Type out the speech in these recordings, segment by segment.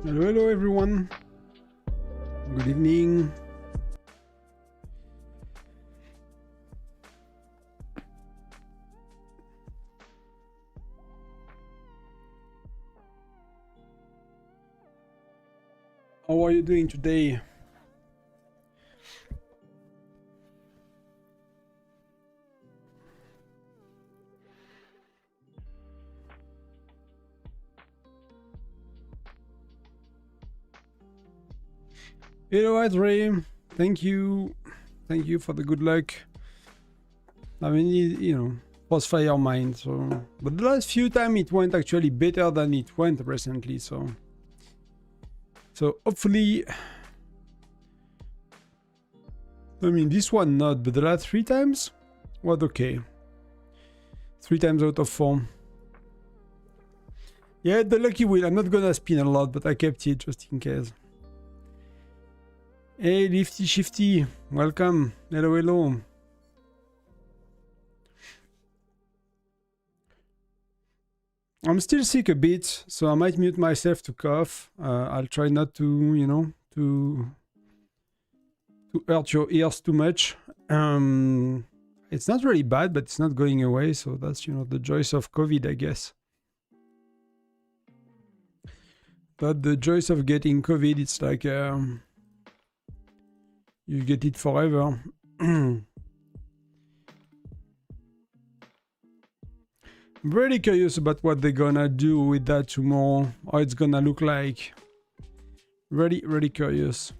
Hello, hello everyone. Good evening. How are you doing today? Hello, Andre. Thank you. Thank you for the good luck. I mean, you know, Frostfire mine. So, but the last few times it went actually better than it went recently. So hopefully, I mean, this one not, but the last 3 times was okay. 3 times out of 4. Yeah, the lucky wheel. I'm not gonna spin a lot, but I kept it just in case. Hey, Lifty Shifty, welcome. Hello, hello. I'm still sick a bit, so I might mute myself to cough. I'll try not to, you know, to hurt your ears too much. It's not really bad, but it's not going away, so that's, you know, the joys of COVID, I guess. But the joys of getting COVID, it's like you get it forever. I'm really curious about what they're gonna do with that tomorrow, how it's gonna look like. Really curious.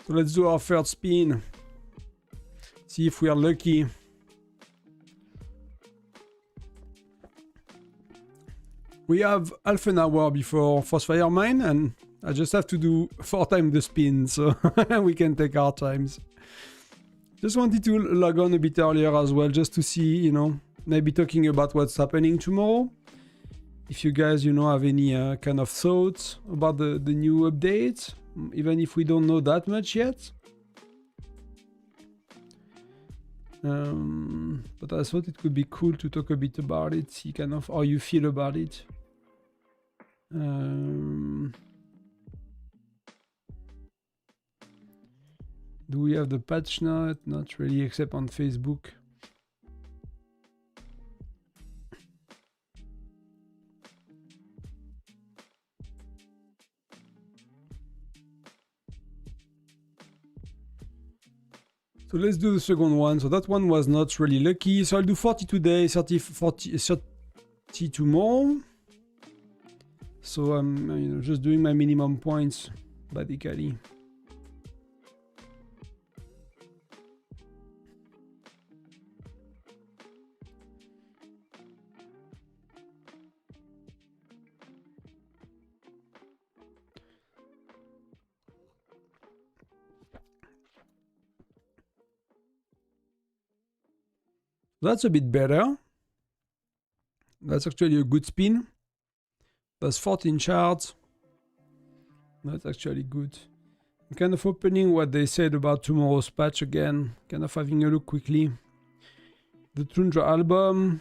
So let's do our third spin. See if we are lucky. We have half an hour before Frostfire mine, and I just have to do 4 times the spin, so we can take our times. Just wanted to log on a bit earlier as well, just to see, you know, maybe talking about what's happening tomorrow. If you guys, you know, have any kind of thoughts about the new update, even if we don't know that much yet. But I thought it could be cool to talk a bit about it, see kind of how you feel about it. Do we have the patch note? Not really, except on Facebook. So let's do the second one. So that one was not really lucky. So I'll do 40 today, 30 tomorrow. So I'm, you know, just doing my minimum points, basically. That's a bit better. That's actually a good spin. That's 14 shards. That's actually good. I'm kind of opening what they said about tomorrow's patch again. Kind of having a look quickly. The Tundra album.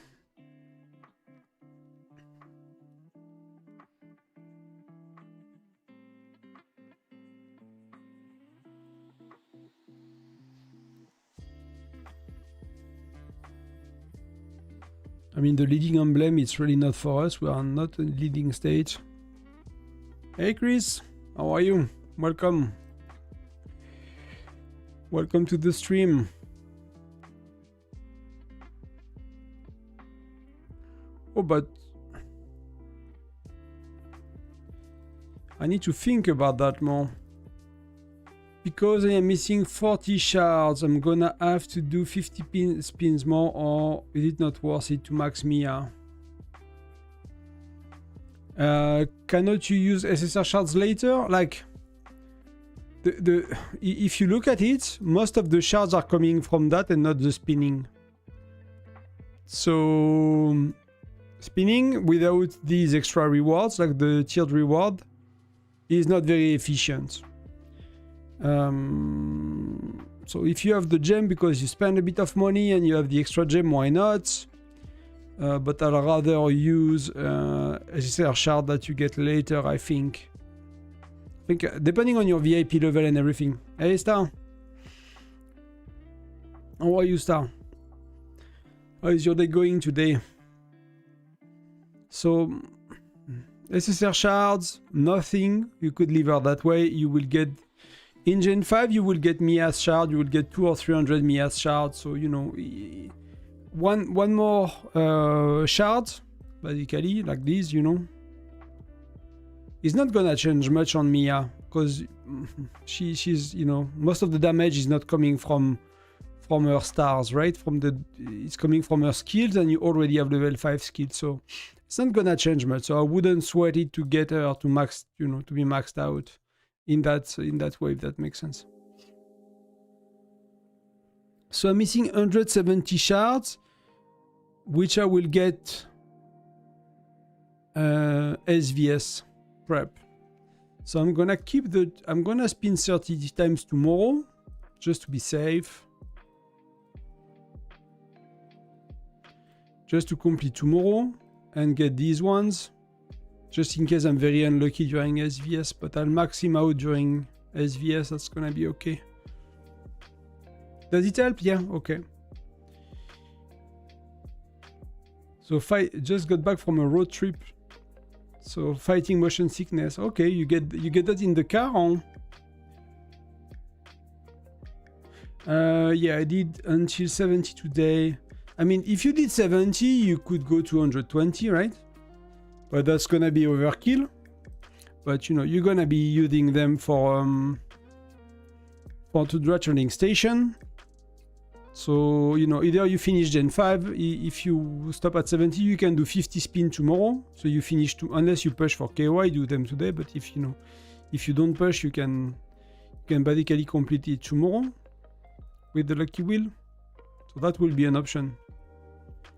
I mean, the leading emblem, it's really not for us. We are not a leading stage. Hey, Chris. How are you? Welcome. Welcome to the stream. Oh, but I need to think about that more. Because I am missing 40 shards, I'm gonna have to do 50 spins more, or is it not worth it to max Mia? Cannot you use SSR shards later? Like, if you look at it, most of the shards are coming from that and not the spinning. So, spinning without these extra rewards, like the tiered reward, is not very efficient. So if you have the gem because you spend a bit of money and you have the extra gem, why not? but I'll rather use SSR shard that you get later, I think. Depending on your VIP level and everything. Hey, Star. How are you, Star? How is your day going today? So, SSR shards, nothing. You could leave her that way. You will get... In Gen 5, you will get Mia's shard. You will get 200 or 300 Mia's shards. So, you know... One more shard, basically, like this, you know. It's not gonna change much on Mia, because she's, you know, most of the damage is not coming from her stars, right? It's coming from her skills, and you already have level 5 skills, so it's not gonna change much. So I wouldn't sweat it to get her to max, you know, to be maxed out in that way, if that makes sense. So I'm missing 170 shards, which I will get SVS prep. So I'm gonna spin 30 times tomorrow, just to be safe. Just to complete tomorrow and get these ones. Just in case I'm very unlucky during SVS, but I'll max him out during SVS, that's gonna be okay. Does it help? Yeah, okay. So just got back from a road trip. So fighting motion sickness. Okay, you get that in the car, huh? Yeah, I did until 70 today. I mean, if you did 70, you could go to 120, right? But that's gonna be overkill. But you know, you're gonna be using them for to the returning station. So, you know, either you finish Gen 5, if you stop at 70, you can do 50 spin tomorrow. So you finish, unless you push for KOI, do them today. But if you don't push, you can basically complete it tomorrow with the lucky wheel. So that will be an option.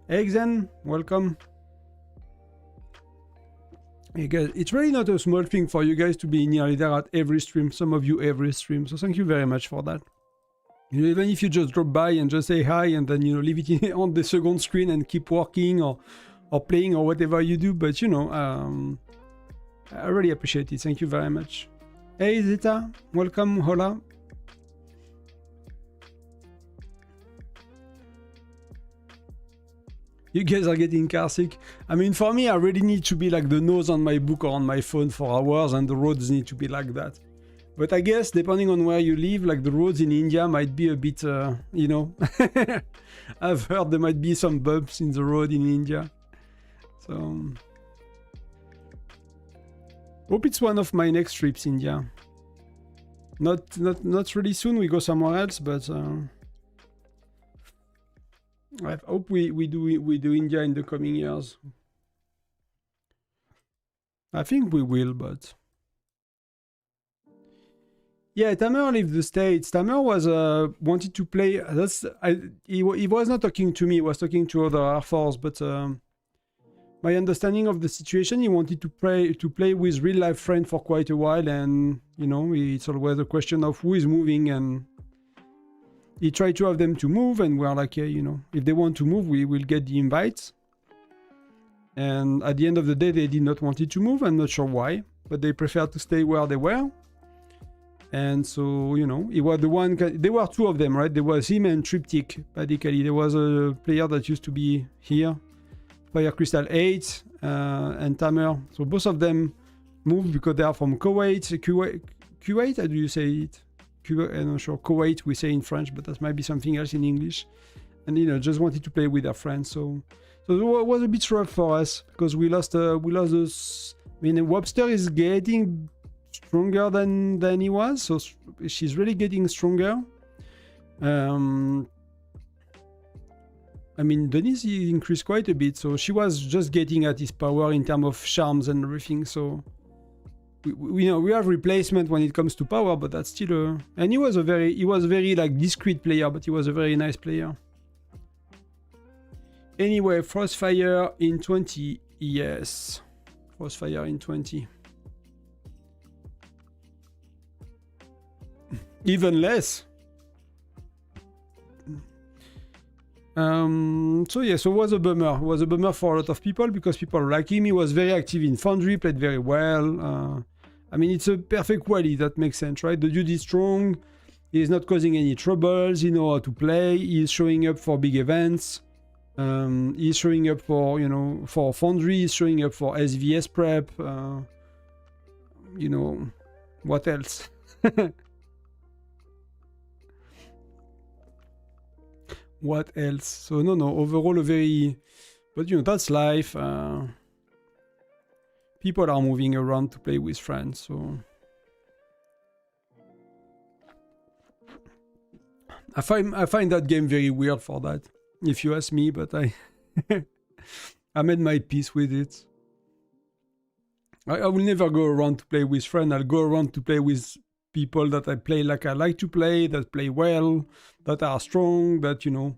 Hey Xen, welcome. Hey guys, it's really not a small thing for you guys to be nearly there at every stream. Some of you every stream. So thank you very much for that. You know, even if you just drop by and just say hi and then, you know, leave it on the second screen and keep working or playing or whatever you do. But, you know, I really appreciate it. Thank you very much. Hey, Zeta. Welcome. Hola. You guys are getting car sick. I mean, for me, I really need to be like the nose on my book or on my phone for hours, and the roads need to be like that. But I guess, depending on where you live, like the roads in India might be a bit, you know, I've heard there might be some bumps in the road in India. So, hope it's one of my next trips, India. Not really soon, we go somewhere else, but I hope we do India in the coming years. I think we will, but... Yeah, Tamer left the States. Tamer was wanted to play. He was not talking to me. He was talking to other Air Force. But my understanding of the situation, he wanted to play with real life friends for quite a while, and you know, it's always a question of who is moving. And he tried to have them to move, and we're like, yeah, you know, if they want to move, we will get the invites. And at the end of the day, they did not want it to move. I'm not sure why, but they preferred to stay where they were. And so, you know, he was the one. There were two of them, right? There was him and Triptych, basically. There was a player that used to be here, Fire Crystal 8, and Tamer. So both of them moved because they are from Kuwait. Kuwait, how do you say it? I'm not sure. Kuwait, we say in French, but that might be something else in English. And, you know, just wanted to play with their friends. So it was a bit rough for us because we lost those. I mean, Webster is getting stronger than he was, so she's really getting stronger. I mean, Denise increased quite a bit, so she was just getting at his power in terms of charms and everything. So we know we have replacement when it comes to power, but that's still and he was very like discreet player, but he was a very nice player. Anyway, Frostfire in 20, yes, Frostfire in 20. Even less. So yeah, so it was a bummer. It was a bummer for a lot of people because people like him. He was very active in Foundry, played very well. I mean, it's a perfect quality, that makes sense, right? The dude is strong. He's not causing any troubles. He knows how to play. He's showing up for big events. He's showing up for, you know, for Foundry. He's showing up for SVS prep. You know, what else? What else? So no, overall a very, but you know, that's life. People are moving around to play with friends, so I find that game very weird for that, if you ask me, but I I made my peace with it. I will never go around to play with friends. I'll go around to play with people that I play like I like to play, that play well, that are strong, that, you know,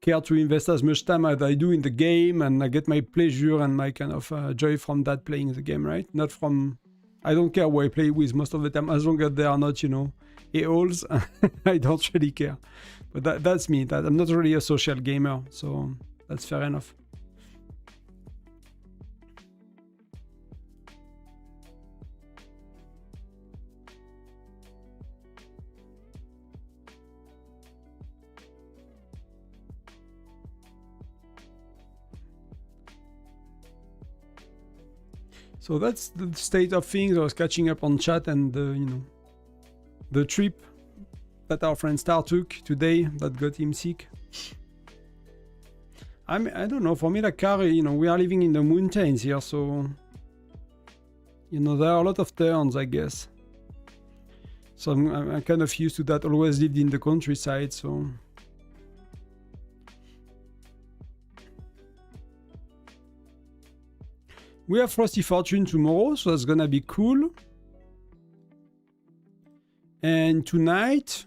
care to invest as much time as I do in the game, and I get my pleasure and my kind of joy from that playing the game, right? Not from... I don't care who I play with most of the time, as long as they are not, you know, a-holes. I don't really care. But that's me. I'm not really a social gamer, so that's fair enough. So that's the state of things. I was catching up on chat and you know, the trip that our friend Star took today that got him sick. I don't know. For me, like, you know, we are living in the mountains here, so you know, there are a lot of turns, I guess. So I'm kind of used to that. Always lived in the countryside, so. We have Frosty Fortune tomorrow, so that's gonna be cool. And tonight,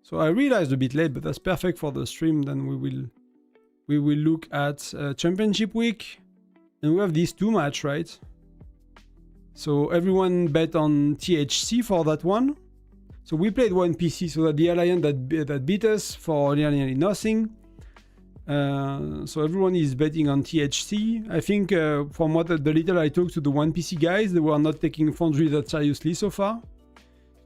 so I realized a bit late, but that's perfect for the stream. Then we will look at Championship Week, and we have these two matches, right? So everyone bet on THC for that one. So we played one PC, so that the Alliance that beat us for nearly nothing. So everyone is betting on THC. I think from what the little I talked to the one PC guys, they were not taking Foundry that seriously so far.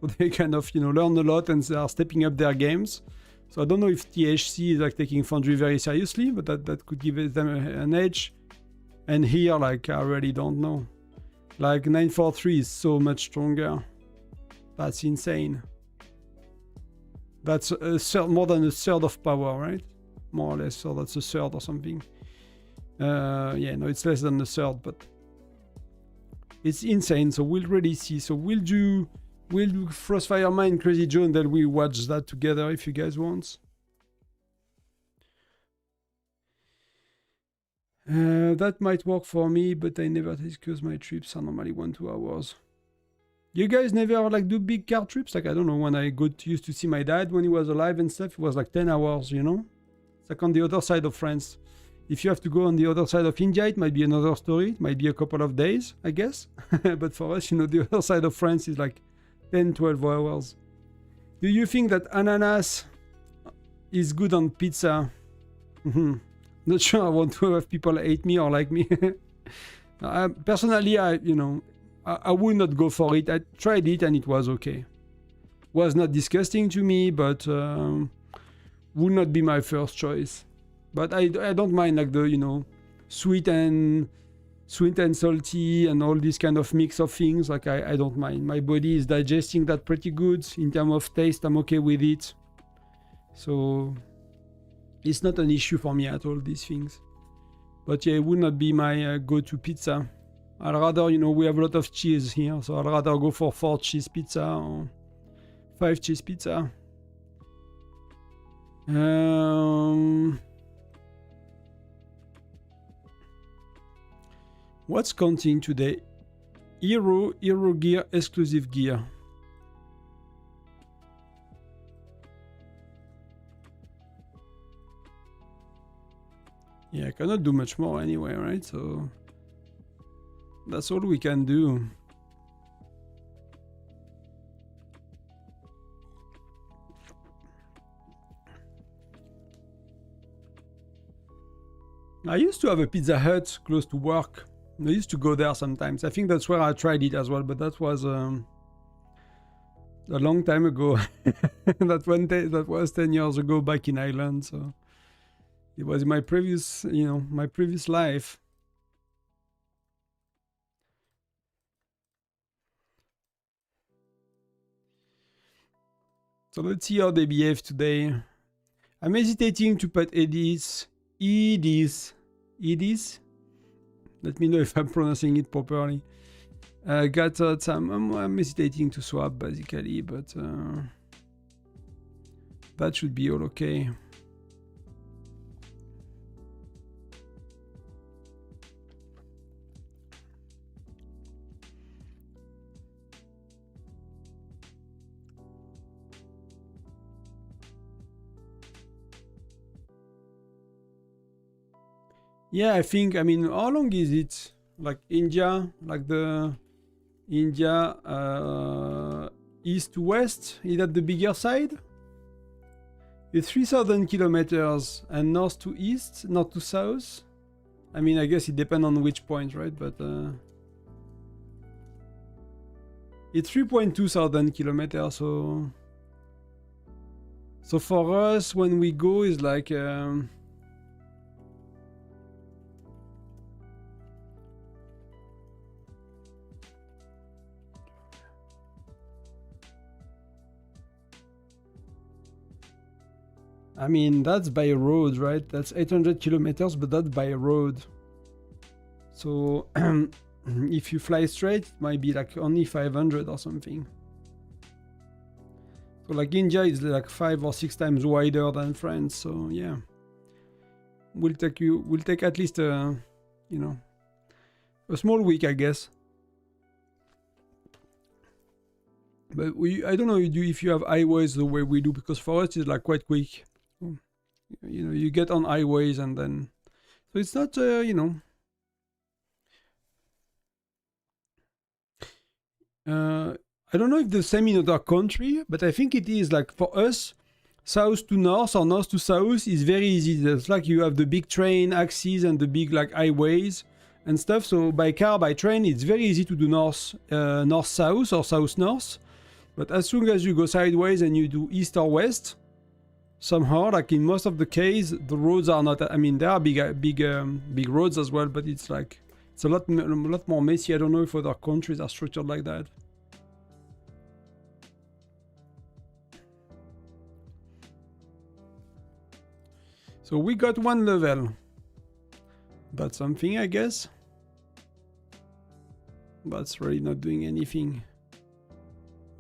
So they kind of, you know, learn a lot and they are stepping up their games. So I don't know if THC is like taking Foundry very seriously, but that could give them an edge. And here, like, I really don't know. Like 943 is so much stronger. That's insane. That's more than a third of power, right? More or less, so that's a third or something. Yeah, no, it's less than a third, but it's insane. So we'll really see. So we'll do Frostfire Mine Crazy Joe, then we'll watch that together if you guys want. That might work for me, but I never take because my trips are normally 1-2 hours. You guys never like do big car trips? Like, I don't know, when I used to see my dad when he was alive and stuff, it was like 10 hours, you know? It's like on the other side of France. If you have to go on the other side of India, it might be another story. It might be a couple of days, I guess. But for us, you know, the other side of France is like 10, 12 hours. Do you think that ananas is good on pizza? Not sure I want to have people hate me or like me. Personally, I would not go for it. I tried it and it was okay. Was not disgusting to me, but would not be my first choice. But I don't mind like the, you know, sweet and salty and all this kind of mix of things. Like I don't mind. My body is digesting that pretty good. In terms of taste, I'm okay with it. So it's not an issue for me at all, these things. But yeah, it would not be my go-to pizza. I'd rather, you know, we have a lot of cheese here, so I'd rather go for 4 cheese pizza or 5 cheese pizza. What's counting today? Hero gear, exclusive gear. Yeah, I cannot do much more anyway, right? So that's all we can do. I used to have a Pizza Hut close to work. I used to go there sometimes. I think that's where I tried it as well, but that was a long time ago. That was 10 years ago back in Ireland. So it was my previous, my previous life. So let's see how they behave today. I'm hesitating to put Edis. Let me know if I'm pronouncing it properly. Gatot, I'm hesitating to swap basically, but that should be all okay. Yeah, I think, I mean, how long is it? Like India, like the India east to west? Is that the bigger side? It's 3,000 kilometers and north to east, not to south. I mean, I guess it depends on which point, right? But it's 3.2 thousand kilometers. So for us, when we go, is like. I mean, that's by road, right? That's 800 kilometers, but that's by road. So if you fly straight, it might be like only 500 or something. So like India is like 5 or 6 times wider than France. So yeah, we'll take at least a small week, I guess. But I don't know if you have highways the way we do, because for us it's like quite quick. You get on highways and then, so it's not, I don't know if the same in other country, but I think it is like for us, south to north or north to south is very easy. It's like you have the big train axes and the big like highways and stuff. So by car, by train, it's very easy to do north south or south north. But as soon as you go sideways and you do east or west, somehow, like in most of the case, the roads are not. I mean, there are big roads as well, but it's like it's a lot more messy. I don't know if other countries are structured like that. So we got 1 level. That's something, I guess. That's really not doing anything.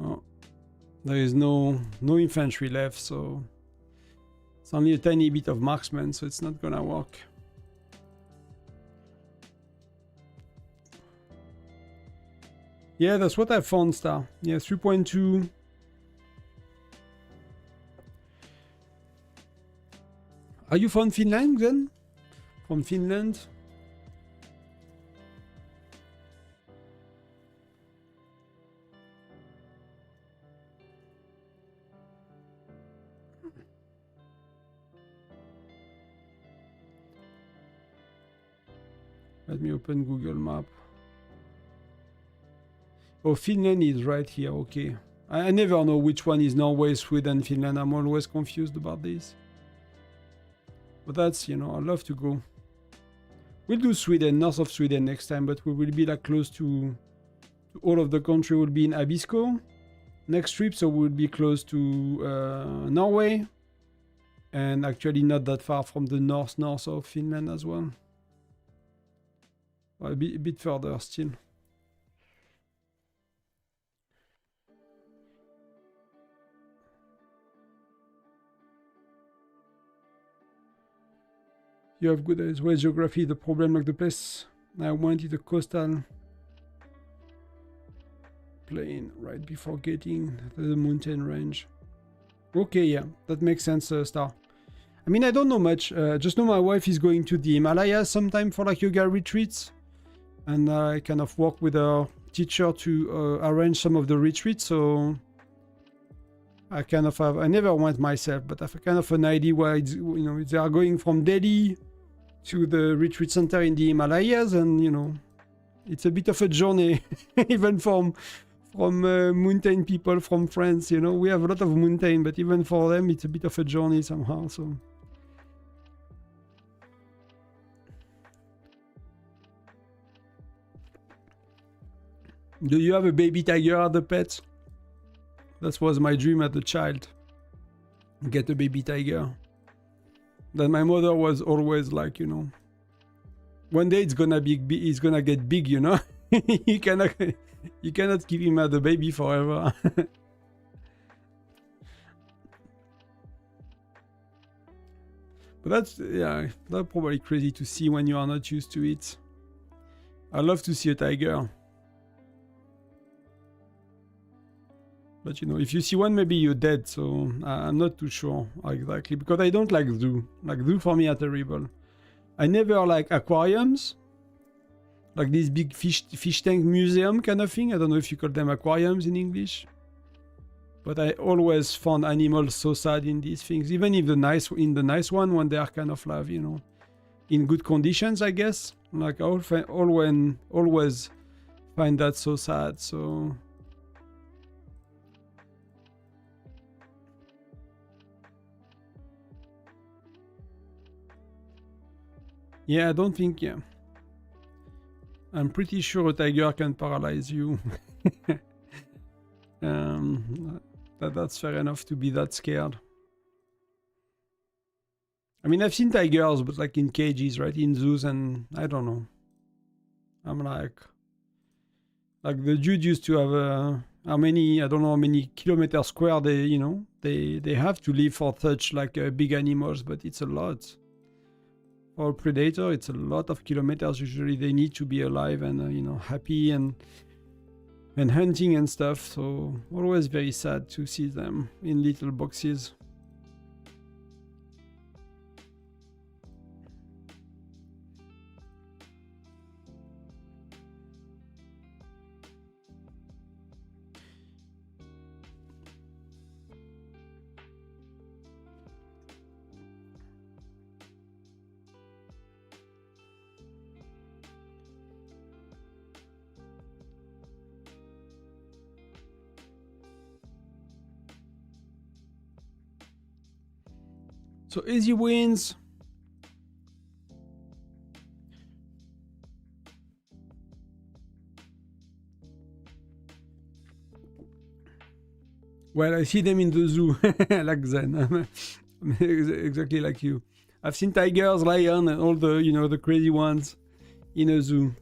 Oh, there is no infantry left, so. It's only a tiny bit of marksman, so it's not gonna work. Yeah, that's what I found, Star. Yeah, 3.2. Are you from Finland then? From Finland? Let me open Google Map. Oh, Finland is right here, okay. I never know which one is Norway, Sweden, Finland. I'm always confused about this. But that's, I'd love to go. We'll do Sweden, north of Sweden next time, but we will be like close to all of the country. Will be in Abisko next trip, so we'll be close to Norway. And actually not that far from the north of Finland as well. A bit further still. You have good as well geography. The problem, like the place I went, is a coastal plain right before getting to the mountain range. Okay, yeah, that makes sense, Star. I mean, I don't know much. Just know my wife is going to the Himalayas sometime for like yoga retreats. And I kind of work with a teacher to arrange some of the retreats, so I kind of have, I never went myself, but I have kind of an idea where it's, they are going from Delhi to the retreat center in the Himalayas, and you know, it's a bit of a journey, even from mountain people from France. You know, we have a lot of mountain, but even for them, it's a bit of a journey somehow. So. Do you have a baby tiger as a pet? That was my dream as a child. Get a baby tiger. Then my mother was always like, you know, one day it's gonna get big, you know. you cannot keep him as a baby forever. But that's probably crazy to see when you are not used to it. I love to see a tiger. But you know, if you see one, maybe you're dead, so I'm not too sure exactly. Because I don't like zoo. Like, zoo for me are terrible. I never like aquariums. Like this big fish tank museum kind of thing. I don't know if you call them aquariums in English. But I always found animals so sad in these things. Even if the nice one, when they are kind of like, you know, in good conditions, I guess. Like I always find that so sad, so... Yeah, I don't think, yeah. I'm pretty sure a tiger can paralyze you. That's fair enough to be that scared. I mean, I've seen tigers, but like in cages, right? In zoos, and I don't know. I'm like the dude used to have how many, I don't know how many kilometers square they, you know, they have to live for such like big animals, but it's a lot. For a predator, it's a lot of kilometers. Usually they need to be alive and, you know, happy and hunting and stuff. So always very sad to see them in little boxes. So easy wins. Well, I see them in the zoo, like Zen. Exactly like you. I've seen tigers, lions, and all the, you know, the crazy ones in a zoo.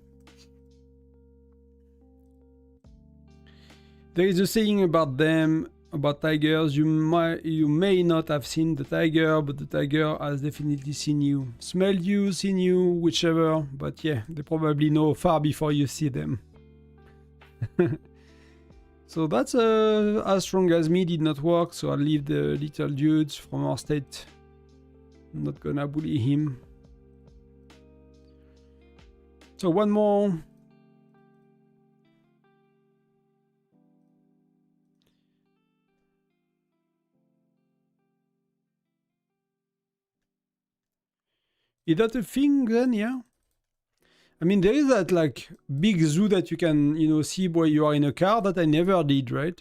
There is a saying about them, about tigers. You may not have seen the tiger, but the tiger has definitely seen you. Smelled you, seen you, whichever. But yeah, they probably know far before you see them. So that's As Strong As Me did not work, so I'll leave the little dudes from our state. I'm not gonna bully him. So one more. Is that a thing then? Yeah. I mean, there is that like big zoo that you can, you know, see where you are in a car that I never did, right?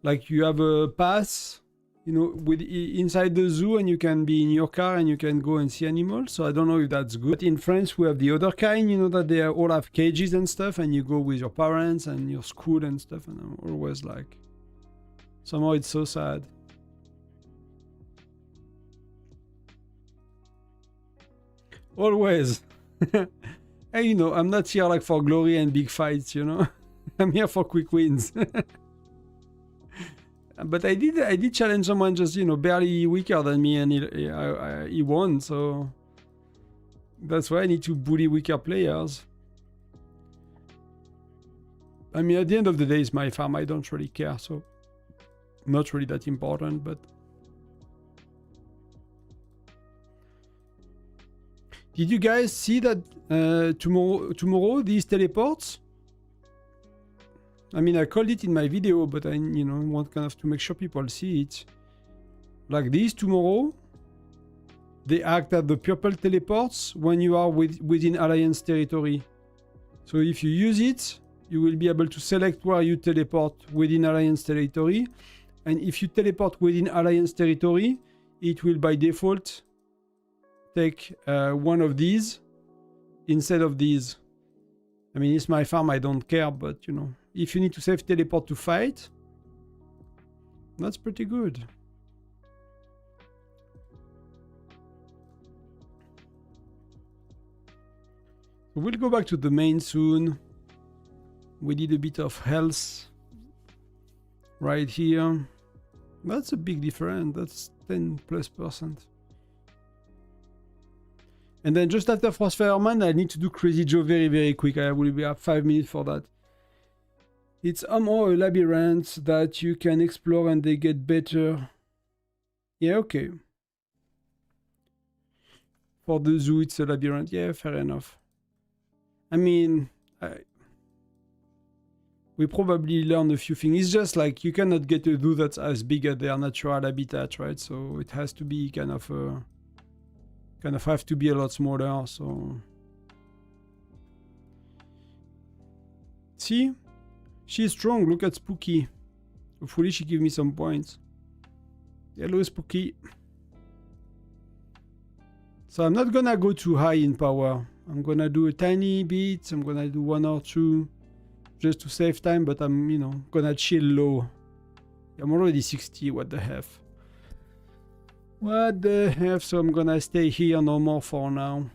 Like you have a pass, you know, with inside the zoo, and you can be in your car and you can go and see animals. So I don't know if that's good. But in France, we have the other kind, you know, that they all have cages and stuff, and you go with your parents and your school and stuff. And I'm always like, somehow it's so sad. Always. And you know, I'm not here like for glory and big fights, you know. I'm here for quick wins. But I did challenge someone just, you know, barely weaker than me, and he won, so that's why I need to bully weaker players. I mean, at the end of the day, it's my farm. I don't really care, so not really that important, but... Did you guys see that tomorrow these teleports? I mean, I called it in my video, but I, you know, want kind of to make sure people see it. Like these tomorrow, they act as the purple teleports when you are within Alliance territory. So if you use it, you will be able to select where you teleport within Alliance territory. And if you teleport within Alliance territory, it will by default take one of these instead of these. I mean, it's my farm, I don't care, but you know, if you need to save teleport to fight, that's pretty good. We'll go back to the main soon. We did a bit of health right here. That's a big difference. That's 10+%. And then just after Frostfire Man, I need to do Crazy Joe very, very quick. I will have 5 minutes for that. It's somehow a labyrinth that you can explore and they get better. Yeah, okay. For the zoo, it's a labyrinth. Yeah, fair enough. I mean, we probably learn a few things. It's just like you cannot get a zoo that's as big as their natural habitat, right? So it has to be kind of have to be a lot smaller. So see, she's strong. Look at Spooky. Hopefully she gives me some points. Hello, Spooky. So I'm not gonna go too high in power. I'm gonna do a tiny bit. I'm gonna do 1 or 2 just to save time, but I'm, you know, gonna chill low. I'm already 60, what the F. What the F, so I'm gonna stay here no more for now.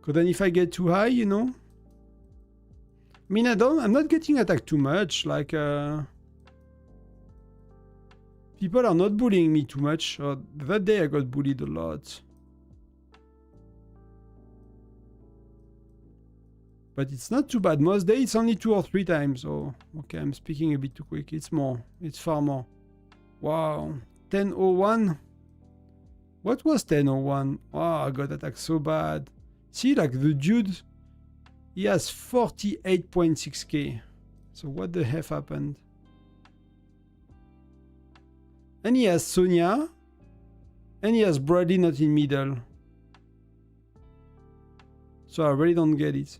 Cause then if I get too high, you know. I mean, I'm not getting attacked too much, like, people are not bullying me too much. That day I got bullied a lot. But it's not too bad. Most days it's only 2 or 3 times. Oh, okay, I'm speaking a bit too quick. It's more. It's far more. Wow. 10:01. What was 10:01? Oh, I got attacked so bad. See, like the dude, he has 48.6k. So what the F happened? And he has Sonia. And he has Bradley not in middle. So I really don't get it.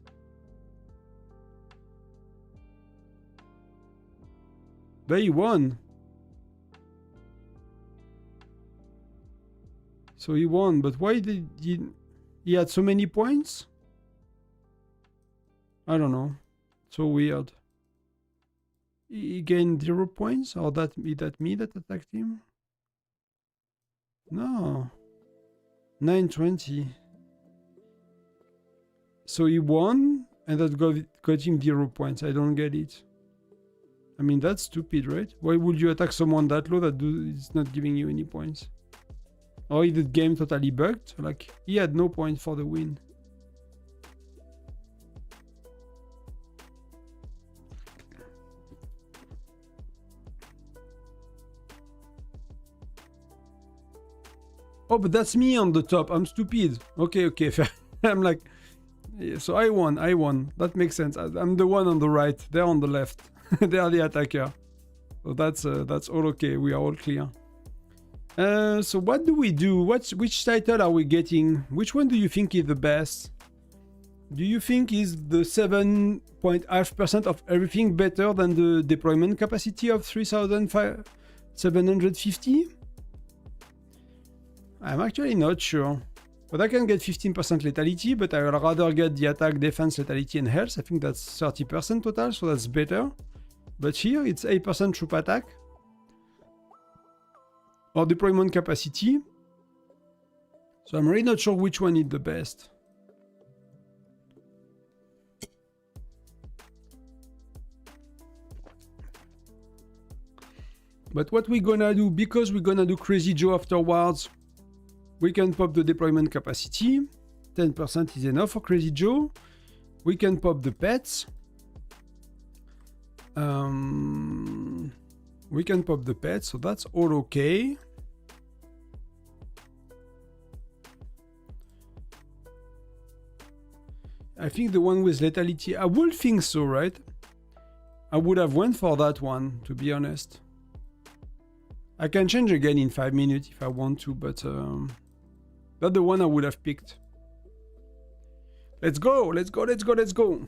But he won. So he won, but why did he had so many points? I don't know. So weird. He gained 0 points, or that me that attacked him? No. 920. So he won, and that got him 0 points. I don't get it. I mean, that's stupid, right? Why would you attack someone that low that is not giving you any points? Or is the game totally bugged? Like, he had no point for the win. Oh, but that's me on the top. I'm stupid. Okay, okay. I'm like, yeah, so I won. That makes sense. I'm the one on the right. They're on the left. They are the attacker. So that's all okay. We are all clear. So what do we do? Which title are we getting? Which one do you think is the best? Do you think is the 7.5% of everything better than the deployment capacity of 3,750? I'm actually not sure. But I can get 15% lethality, but I would rather get the attack, defense, lethality, and health. I think that's 30% total, so that's better. But here it's 8% troop attack. Or deployment capacity. So I'm really not sure which one is the best. But what we're gonna do, because we're gonna do Crazy Joe afterwards, we can pop the deployment capacity. 10% is enough for Crazy Joe. We can pop the pets. We can pop the pets, so that's all okay. I think the one with lethality, I would think so, right? I would have went for that one, to be honest. I can change again in 5 minutes if I want to, but That's the one I would have picked. Let's go, let's go, let's go, let's go.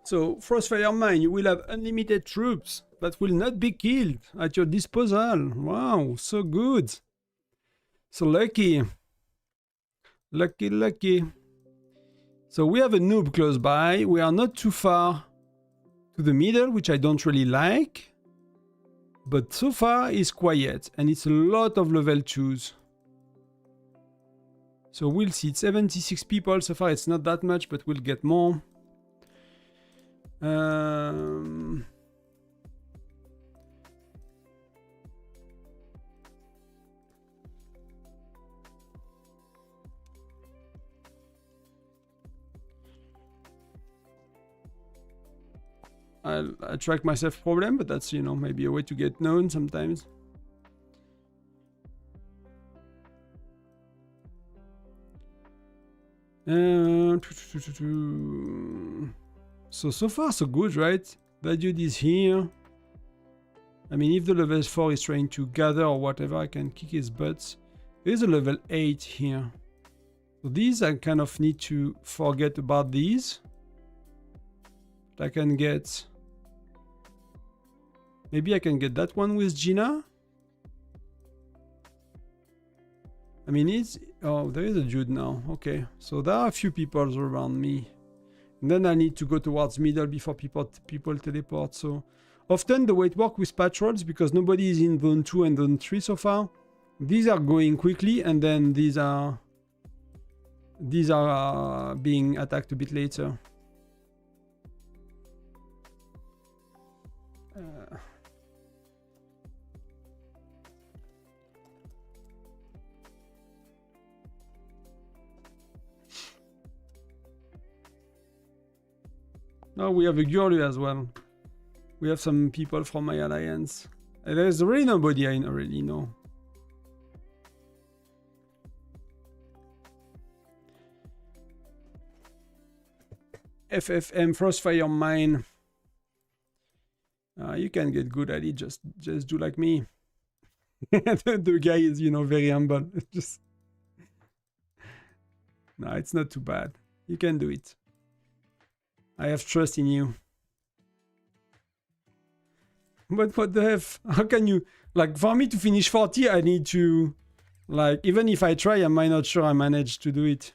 So, Frostfire Mine, you will have unlimited troops that will not be killed at your disposal. Wow, so good. So lucky. Lucky, lucky. So we have a noob close by. We are not too far to the middle, which I don't really like. But so far it's quiet and it's a lot of level 2s. So we'll see. It's 76 people so far. It's not that much, but we'll get more. I'll attract myself problem, but that's, you know, maybe a way to get known sometimes. So far so good, right? That dude is here. I mean, if the level 4 is trying to gather or whatever, I can kick his butts. There's a level 8 here. So these I kind of need to forget about these. But I can get... Maybe I can get that one with Gina. I mean, it's... Oh, there is a dude now. Okay. So there are a few people around me. And then I need to go towards middle before people teleport. So often the way it works with patrols, because nobody is in zone 2 and zone 3 so far, these are going quickly and then these are being attacked a bit later. No, we have a Gurlu as well. We have some people from my alliance. And there's really nobody I already know. FFM, Frostfire Mine. You can get good at it, just do like me. The guy is, you know, very humble. Just... No, it's not too bad. You can do it. I have trust in you. But what the F? How can you... Like, for me to finish 40, I need to... Like, even if I try, I might not sure I manage to do it.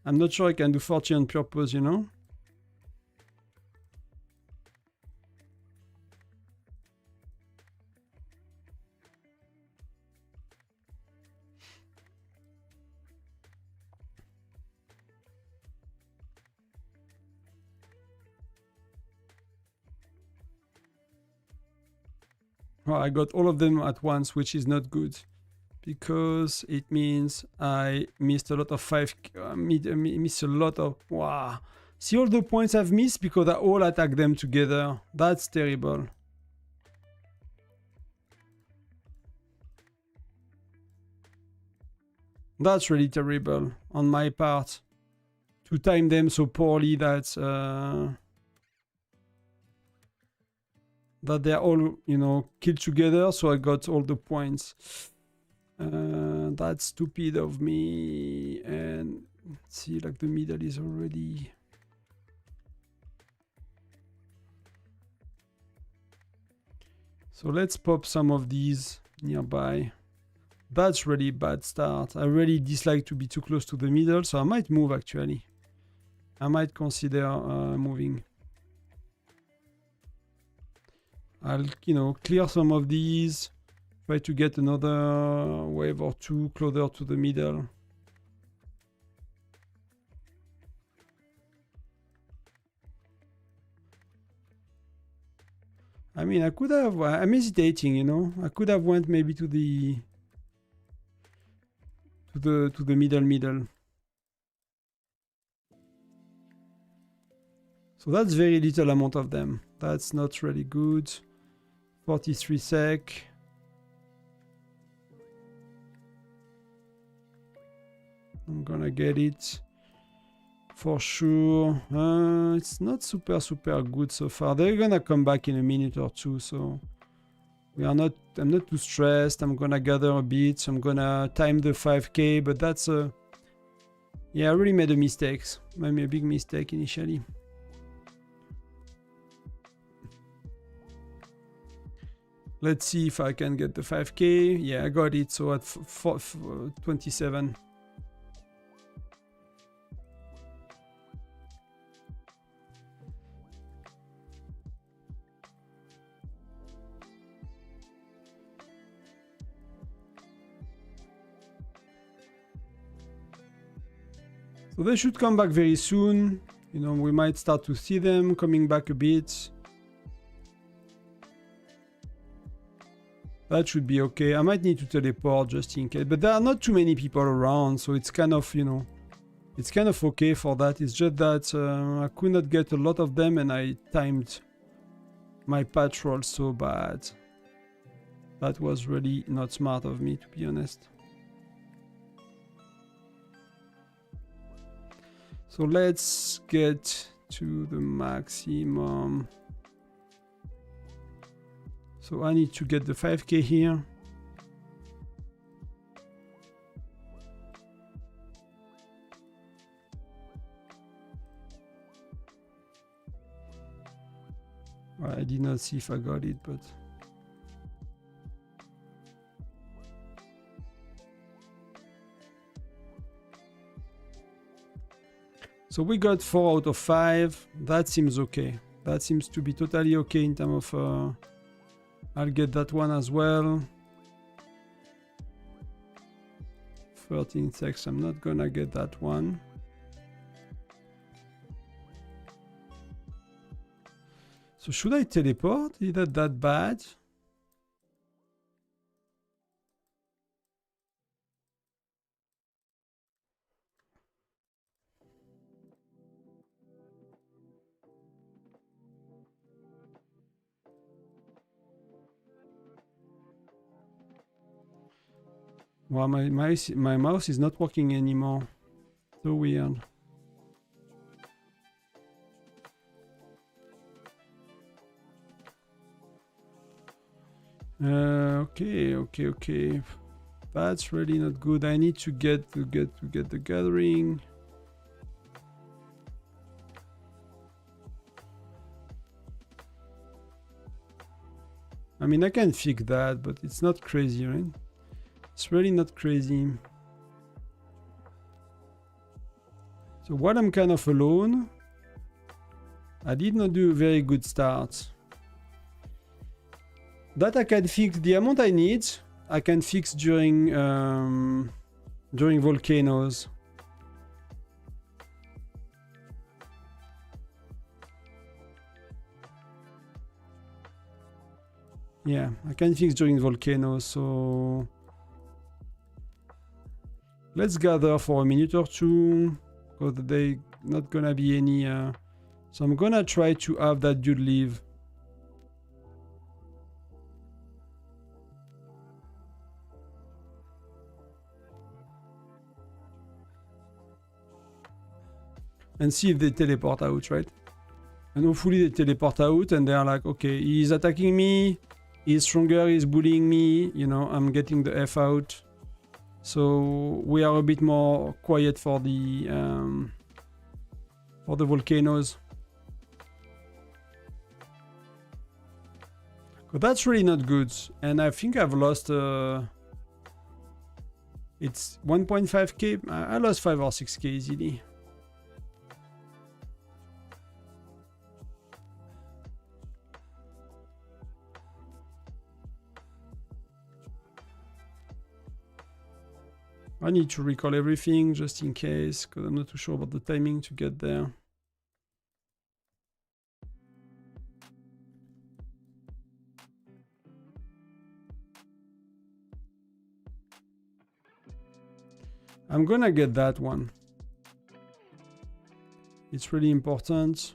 I'm not sure I can do 40 on purpose, you know? Well, I got all of them at once, which is not good. Because it means I missed a lot of missed a lot of... Wow. See all the points I've missed because I all attack them together. That's terrible. That's really terrible on my part. To time them so poorly that they're all, you know, killed together, so I got all the points. That's stupid of me. And see, like the middle is already... So let's pop some of these nearby. That's really bad start. I really dislike to be too close to the middle, so I might move actually. I might consider moving. I'll, you know, clear some of these. Try to get another wave or two closer to the middle. I mean, I could have... I'm hesitating, you know. I could have went maybe to the... to the middle. So that's very little amount of them. That's not really good. 43 sec. I'm gonna get it for sure. It's not super good so far. They're gonna come back in a minute or two, so I'm not too stressed. I'm gonna gather a bit, so I'm gonna time the 5k, but that's yeah, I really made a mistake. Maybe a big mistake initially. Let's see if I can get the 5k. Yeah, I got it. So at 27. So they should come back very soon. You know, we might start to see them coming back a bit. That should be okay. I might need to teleport just in case. But there are not too many people around, so it's kind of, you know, it's kind of okay for that. It's just that I could not get a lot of them and I timed my patrol so bad. That was really not smart of me, to be honest. So let's get to the maximum. So I need to get the 5k here. I did not see if I got it, but... So we got 4 out of 5. That seems okay. That seems to be totally okay in terms of... I'll get that one as well. 13 seconds. I'm not gonna get that one. So should I teleport? Is that bad? Well, my mouse is not working anymore. So weird. Okay. That's really not good. I need to get the gathering. I mean, I can fix that, but it's not crazy, right? It's really not crazy. So while I'm kind of alone, I did not do a very good start. That I can fix. The amount I need, I can fix during volcanoes. Yeah, I can fix during volcanoes, so... Let's gather for a minute or two, because there's not gonna be any... So I'm gonna try to have that dude leave. And see if they teleport out, right? And hopefully they teleport out and they're like, okay, he's attacking me, he's stronger, he's bullying me, you know, I'm getting the F out. So we are a bit more quiet for the volcanoes. But that's really not good. And I think I've lost, it's 1.5k, I lost 5 or 6k easily. I need to recall everything just in case, because I'm not too sure about the timing to get there. I'm gonna get that one. It's really important.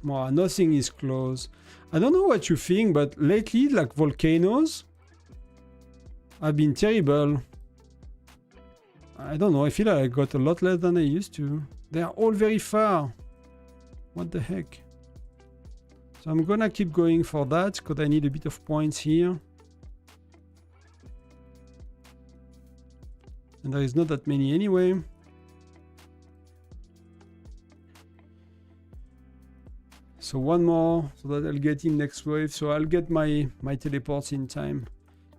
Well, nothing is close. I don't know what you think, but lately, like volcanoes, I've been terrible. I don't know, I feel like I got a lot less than I used to. They are all very far. What the heck? So I'm gonna keep going for that, because I need a bit of points here. And there is not that many anyway. So one more, so that I'll get in next wave. So I'll get my teleports in time.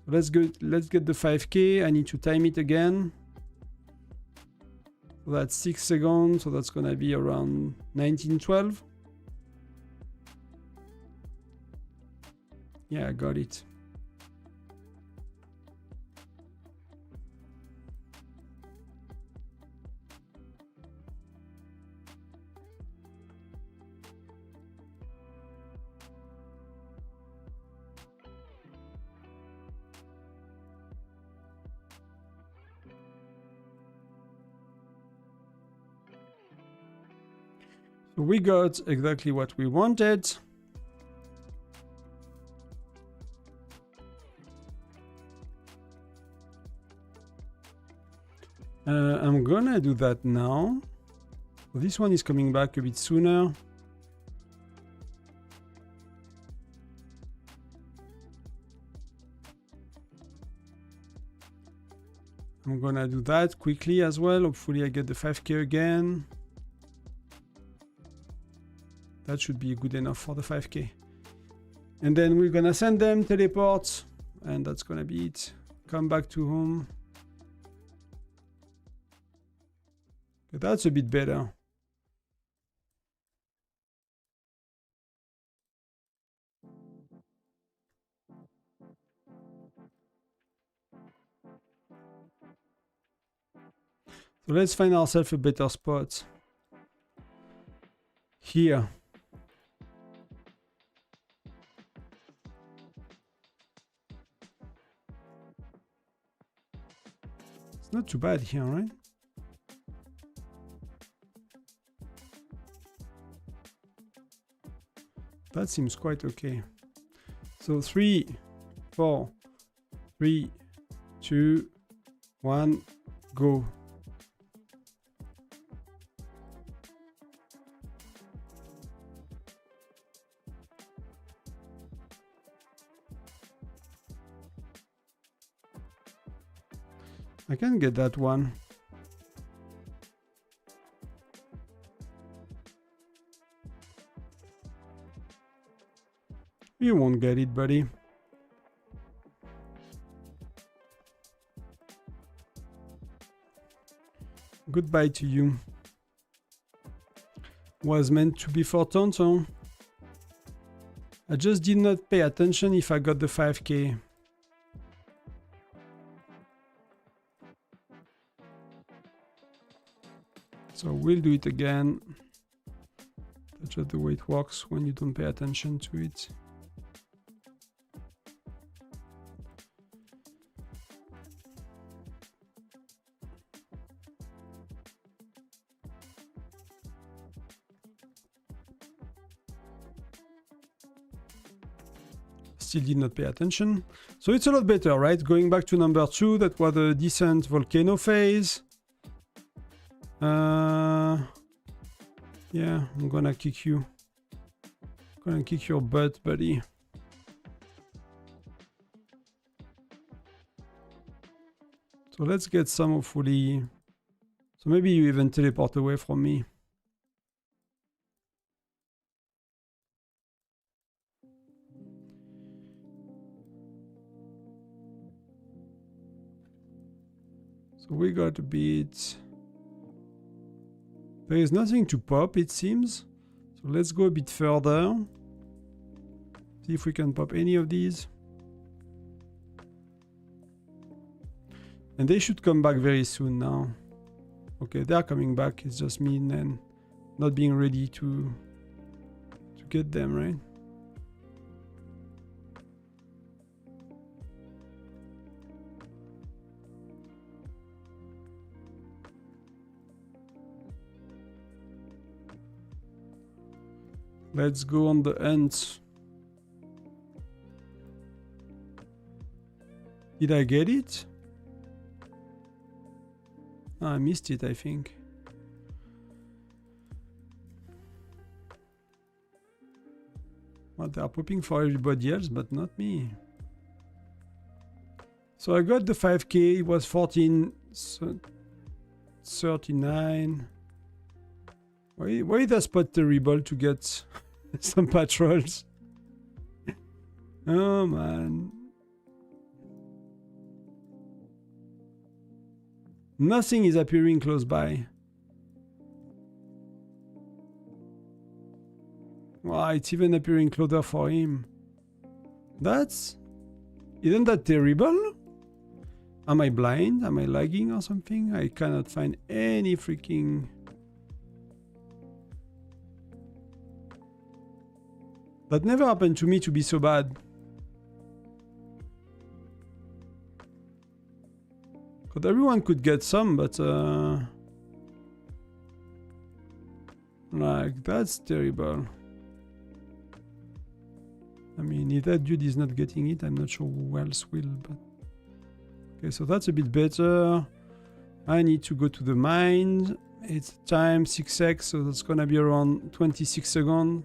Let's get the 5k. I need to time it again. So that's 6 seconds, so that's gonna be around 1912. Yeah, I got it. So we got exactly what we wanted. I'm gonna do that now. So this one is coming back a bit sooner. I'm gonna do that quickly as well. Hopefully I get the 5k again. That should be good enough for the 5k. And then we're gonna send them teleports, and that's gonna be it. Come back to home. Okay, that's a bit better. So let's find ourselves a better spot. Here. It's not too bad here, right? That seems quite okay. So 3, 4, 3, 2, 1, go. I can get that one. You won't get it, buddy. Goodbye to you. Was meant to be for Tonton. I just did not pay attention if I got the 5k. So we'll do it again. That's just the way it works when you don't pay attention to it. Still did not pay attention. So it's a lot better, right? Going back to number 2, that was a decent volcano phase. Yeah, I'm gonna kick you. Gonna kick your butt, buddy. So let's get some hopefully. So maybe you even teleport away from me. So we got a bit. There is nothing to pop, it seems. So let's go a bit further. See if we can pop any of these. And they should come back very soon now. Okay, they're coming back. It's just me and not being ready to get them, right? Let's go on the ants. Did I get it? Oh, I missed it, I think. Well, they are popping for everybody else, but not me. So I got the 5k, it was 1439. Why is that spot terrible to get some patrols? Oh man. Nothing is appearing close by. Wow, it's even appearing closer for him. Isn't that terrible? Am I blind? Am I lagging or something? I cannot find any freaking... That never happened to me to be so bad. But everyone could get some, but like, that's terrible. I mean, if that dude is not getting it, I'm not sure who else will, but... Okay, so that's a bit better. I need to go to the mine. It's time 6x, so that's gonna be around 26 seconds.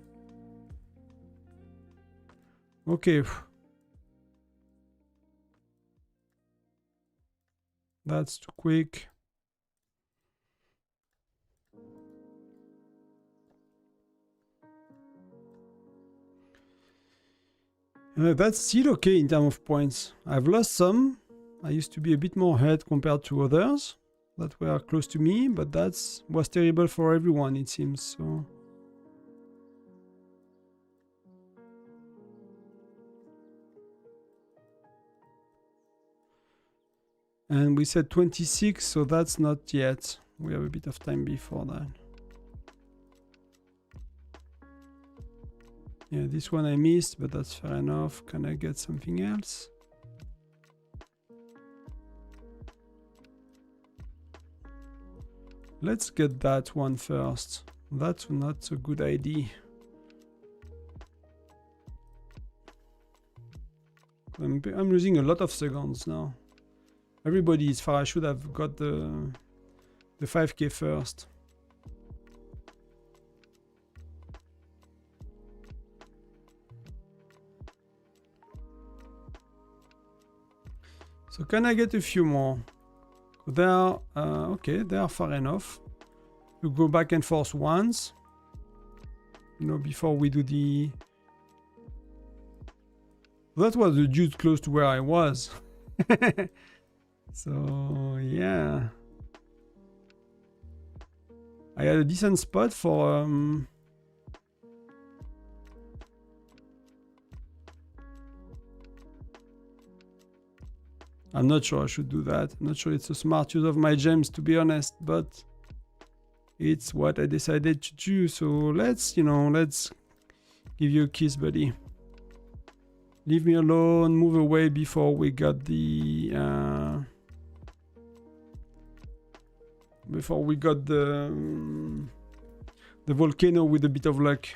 Okay. That's too quick. That's still okay in terms of points. I've lost some. I used to be a bit more ahead compared to others that were close to me, but that was terrible for everyone, it seems. So. And we said 26, so that's not yet. We have a bit of time before that. Yeah, this one I missed, but that's fair enough. Can I get something else? Let's get that one first. That's not a good idea. I'm losing a lot of seconds now. Everybody is far. I should have got the 5k first. So can I get a few more? They are okay. They are far enough. You go back and forth once. You know, before we do the. That was the dude close to where I was. So yeah, I had a decent spot for I'm not sure I should do that. I'm not sure it's a smart use of my gems, to be honest, but it's what I decided to do. So let's, you know, let's give you a kiss, buddy. Leave me alone, move away before we got the volcano with a bit of luck.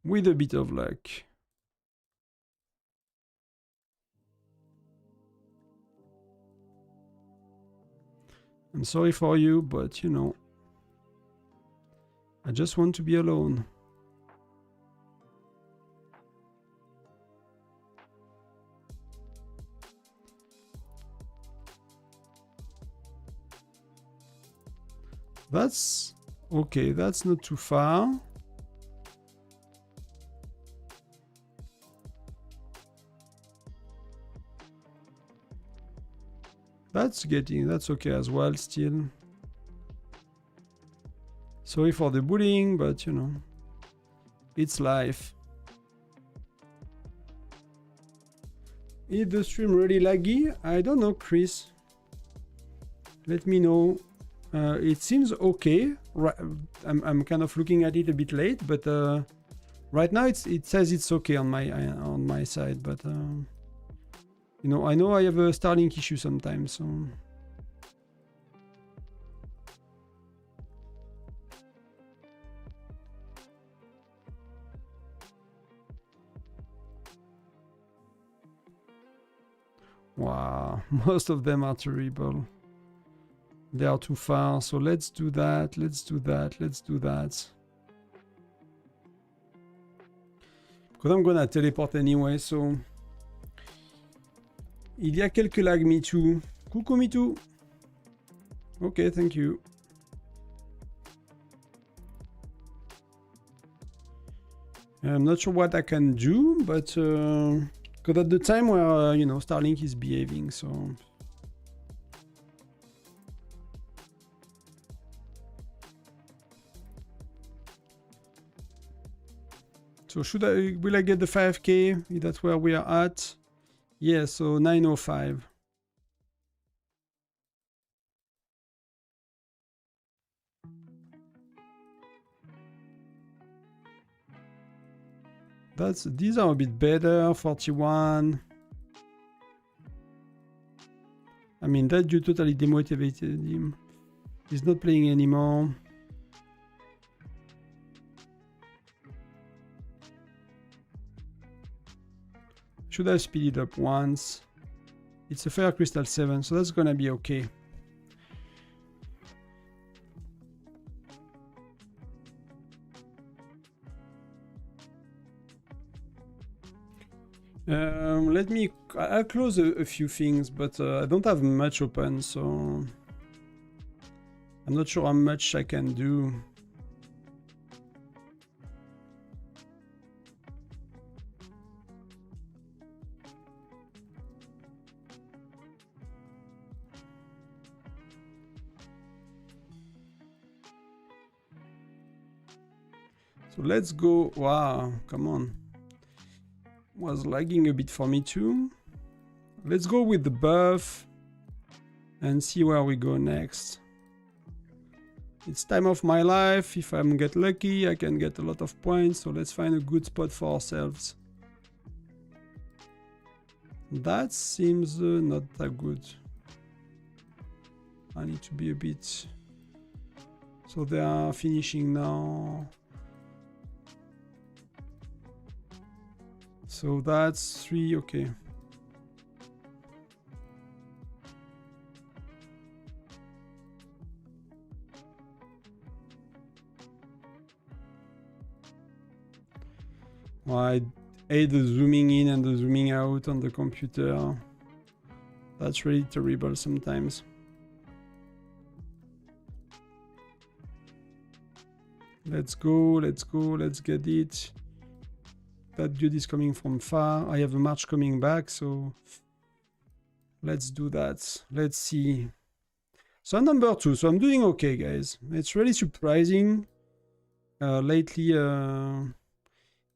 With a bit of luck. I'm sorry for you, but you know, I just want to be alone. That's okay, that's not too far. That's okay as well still. Sorry for the bullying, but you know, it's life. Is the stream really laggy? I don't know, Chris. Let me know. It seems okay. I'm kind of looking at it a bit late, but right now it says it's okay on my side. But you know, I have a Starlink issue sometimes. So. Wow, most of them are terrible. They are too far, so let's do that, let's do that, let's do that. Because I'm gonna teleport anyway, so... Il y a quelques lags, me too. Coucou, me too. Okay, thank you. I'm not sure what I can do, but... because at the time where, you know, Starlink is behaving, so... So will I get the 5k? That's where we are at. Yeah, so 905. These are a bit better. 41. I mean, that you totally demotivated him. He's not playing anymore. Should have speeded up once. It's a Fire Crystal 7, so that's gonna be okay. I'll close a few things, but I don't have much open, so I'm not sure how much I can do. So let's go. Wow, come on. Was lagging a bit for me too. Let's go with the buff and see where we go next. It's time of my life. If I get lucky, I can get a lot of points. So let's find a good spot for ourselves. That seems not that good. I need to be a bit... So they are finishing now. So that's 3, okay. Well, I hate the zooming in and the zooming out on the computer. That's really terrible sometimes. Let's go, let's go, let's get it. That dude is coming from far. I have a march coming back, so let's do that. Let's see. So I'm number 2, so I'm doing okay, guys. It's really surprising. Lately,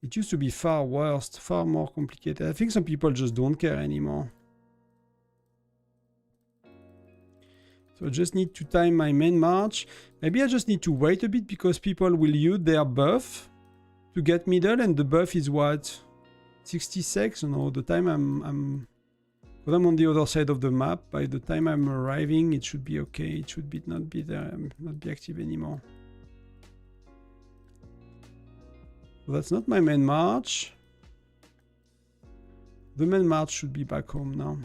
it used to be far worse, far more complicated. I think some people just don't care anymore. So I just need to time my main march. Maybe I just need to wait a bit because people will use their buff to get middle, and the buff is what? 66? No, the time I'm on the other side of the map. By the time I'm arriving, it should be okay. It should be not be there, not be active anymore. So that's not my main march. The main march should be back home now.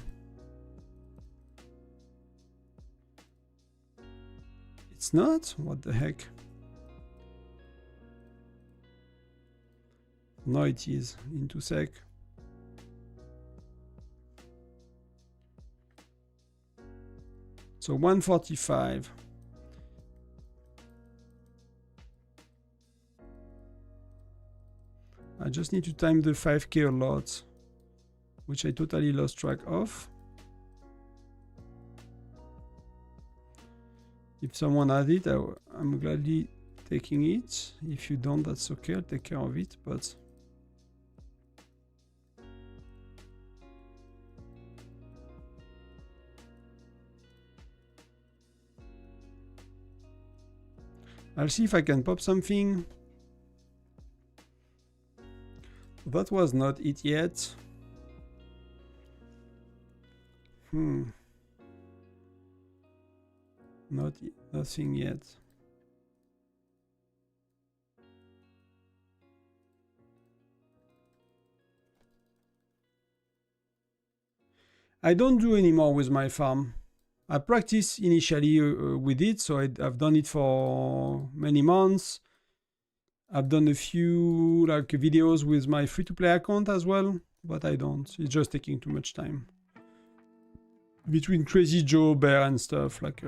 It's not? What the heck? No, it is. Into sec. So 145. I just need to time the 5k a lot, which I totally lost track of. If someone had it, I'm gladly taking it. If you don't, that's okay. I'll take care of it, but... I'll see if I can pop something. That was not it yet. Nothing yet. I don't do anymore with my farm. I practiced initially with it, so I've done it for many months. I've done a few like videos with my free-to-play account as well, but I don't. It's just taking too much time. Between Crazy Joe, Bear and stuff, like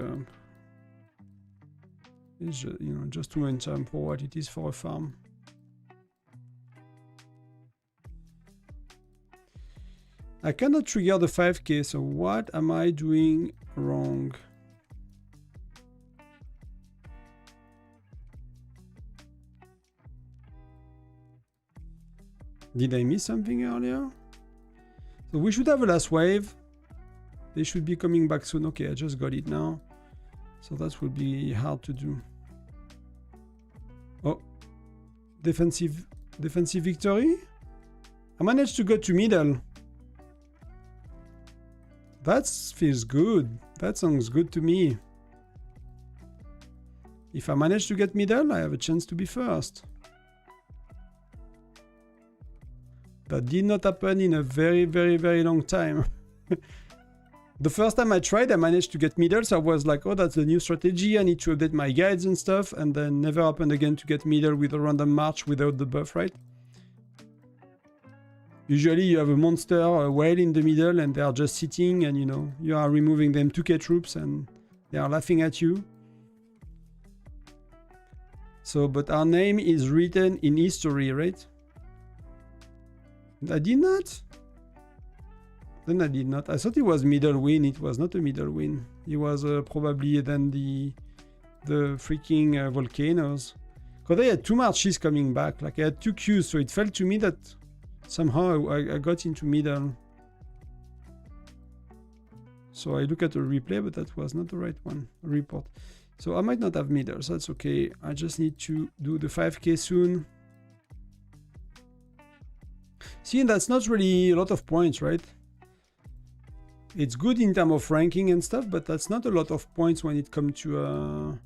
it's just, you know, just too much time for what it is for a farm. I cannot trigger the 5k, so what am I doing wrong? Did I miss something earlier? So we should have a last wave. They should be coming back soon. Okay, I just got it now. So that will be hard to do. Oh, defensive victory. I managed to go to middle. That feels good. That sounds good to me. If I manage to get middle, I have a chance to be first. That did not happen in a very, very, very long time. The first time I tried, I managed to get middle, so I was like, oh, that's the new strategy. I need to update my guides and stuff, and then never happened again to get middle with a random march without the buff, right? Usually you have a monster, a whale in the middle, and they are just sitting, and you know, you are removing them 2k troops, and they are laughing at you. So, but our name is written in history, right? I did not. Then I did not. I thought it was middle win. It was not a middle win. It was probably then the freaking volcanoes. Because I had 2 marches coming back. Like I had 2 queues, so it felt to me that somehow I got into middle. So I look at the replay, but that was not the right one. Report. So I might not have middle, so that's okay. I just need to do the 5k soon. See, that's not really a lot of points, right? It's good in terms of ranking and stuff, but that's not a lot of points when it comes to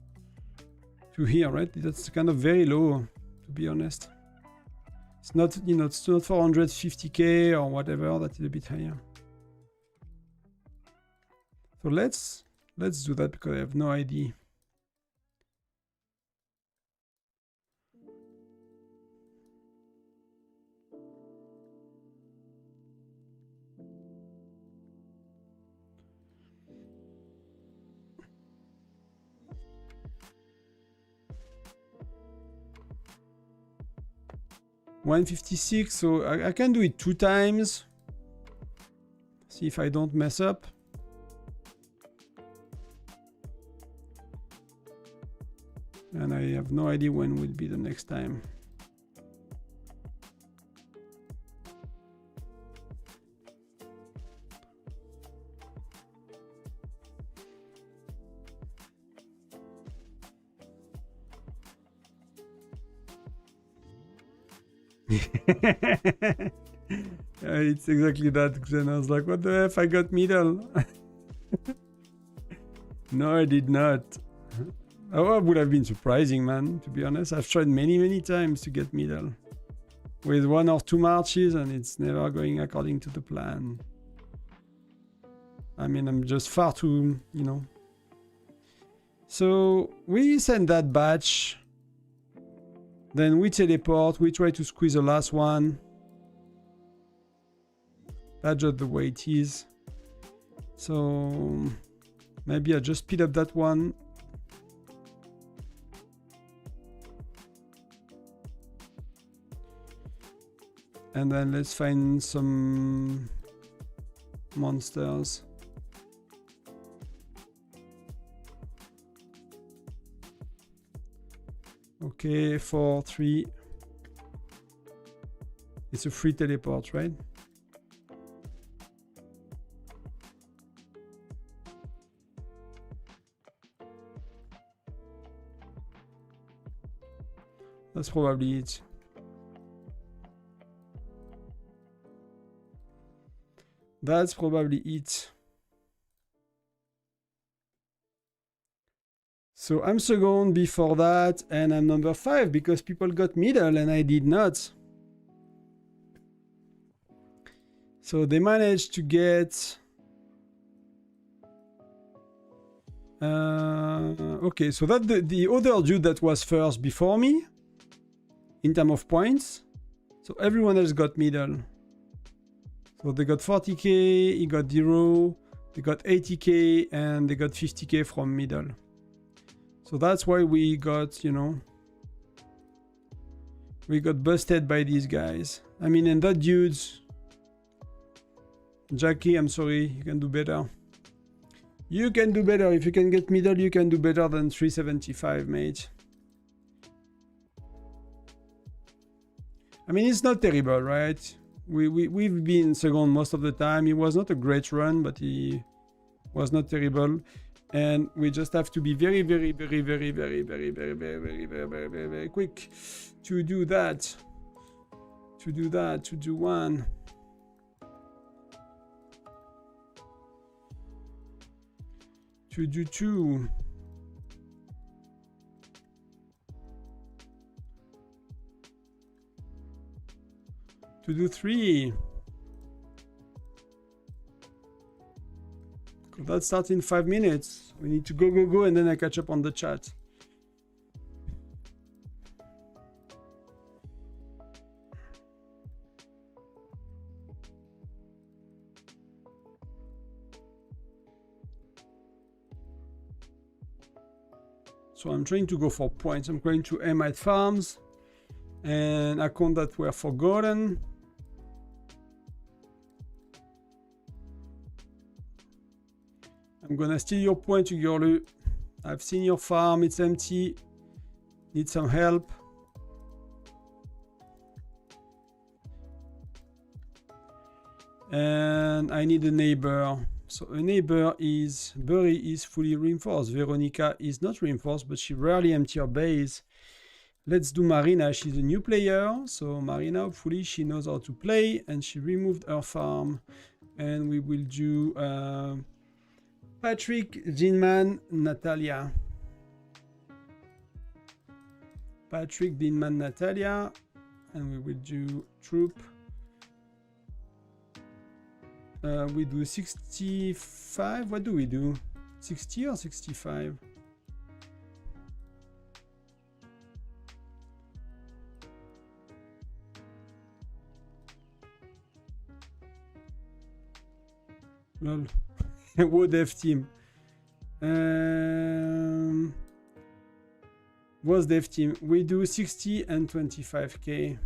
here, right? That's kind of very low, to be honest. It's not, you know, it's not 450k or whatever. That is a bit higher. So let's do that because I have no idea. $156, so I can do it 2 times. See if I don't mess up. And I have no idea when will be the next time. It's exactly that. Then I was like, what the F? I got middle. No, I did not. Oh, it would have been surprising, man, to be honest. I've tried many times to get middle. With 1 or 2 marches, and it's never going according to the plan. I mean, I'm just far too, you know. So, we send that batch. Then we teleport, we try to squeeze the last one. That's just the way it is. So maybe I just speed up that one. And then let's find some monsters. Okay, 4, 3. It's a free teleport, right? That's probably it. That's probably it. So I'm second before that, and I'm number 5 because people got middle and I did not. So they managed to get Okay, so that the other dude that was first before me in terms of points. So everyone else got middle. So they got 40k, he got 0, they got 80k, and they got 50k from middle. So that's why we got, you know, we got busted by these guys. I mean, and that dude's... Jackie, I'm sorry, you can do better. You can do better. If you can get middle, you can do better than 375, mate. I mean, it's not terrible, right? We've been second most of the time. It was not a great run, but he was not terrible. And we just have to be very, very, very, very, very, very, very, very, very, very, very, very, very quick to do that. To do that, to do one. To do two. To do three. That starts in 5 minutes. We need to go, and then I catch up on the chat. So I'm trying to go for points. I'm going to aim at farms and accounts that were forgotten. I'm gonna steal your point, Ugorlu. I've seen your farm, it's empty. Need some help. And I need a neighbor. So a neighbor is... Burry is fully reinforced. Veronica is not reinforced, but she rarely empties her base. Let's do Marina. She's a new player. So Marina, hopefully she knows how to play. And she removed her farm. And we will do... Patrick, Dinman, Natalia. Patrick, Dinman, Natalia. And we will do troop. We do 65. What do we do? 60 or 65? Lol. What dev team? What's dev team? We do 60 and 25k.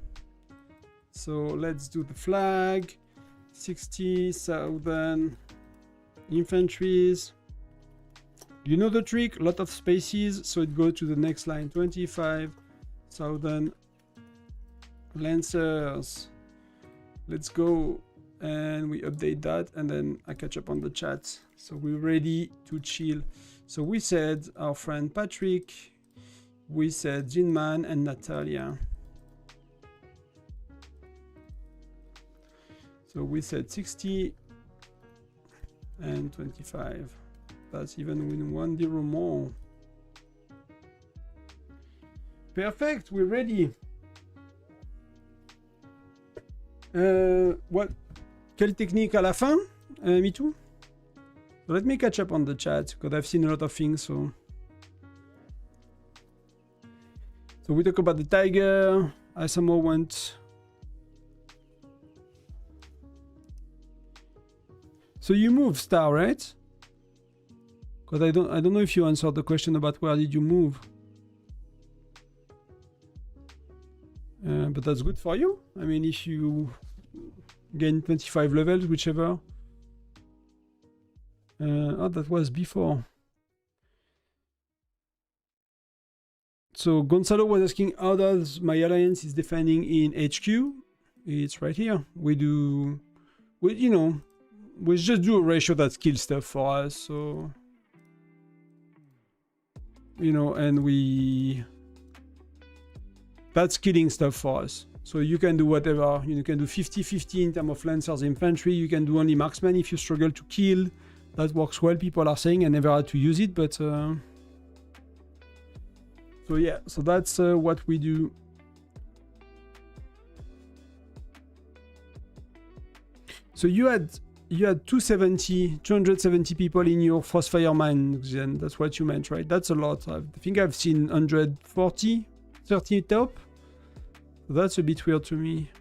So let's do the flag. 60,000 infantries. You know the trick, a lot of spaces, so it goes to the next line. 25,000 lancers. Let's go. And we update that, and then I catch up on the chat. So we're ready to chill. So we said our friend Patrick, we said Jinman and Natalia. So we said 60 and 25. That's even with 1 0 more. Perfect, we're ready. What? Quelle technique à la fin, me too? So let me catch up on the chat, because I've seen a lot of things, so we talk about the tiger. I somehow went... So you move, Star, right? Because I don't know if you answered the question about where did you move. But that's good for you. I mean, if you gain 25 levels, whichever. Oh, that was before. So Gonzalo was asking how does my alliance is defending in HQ. It's right here. We just do a ratio that kills stuff for us. So, and that's killing stuff for us. So you can do whatever. You can do 50-50 in terms of lancers infantry. You can do only marksman if you struggle to kill. That works well, people are saying. I never had to use it, but... So yeah, so that's what we do. So you had you had 270 people in your Frostfire mine, Xian. That's what you meant, right? That's a lot. I think I've seen 140, 30 top. That's a bit weird to me.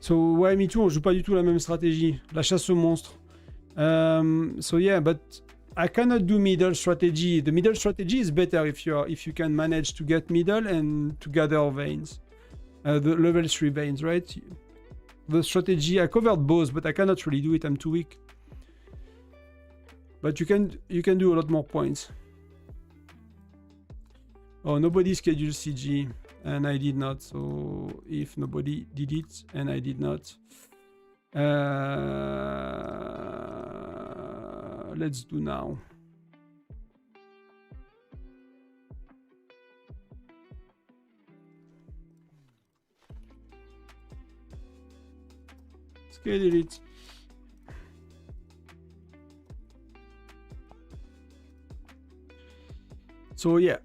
So, ouais, me too, on joue pas du tout la même stratégie. La chasse aux monstres. So yeah, but I cannot do middle strategy. The middle strategy is better if you can manage to get middle and to gather veins. The level 3 veins, right? The strategy, I covered both, but I cannot really do it, I'm too weak. But you can do a lot more points. Oh, nobody scheduled CG, and I did not. So if nobody did it, and I did not, let's do now. Schedule it. So yeah,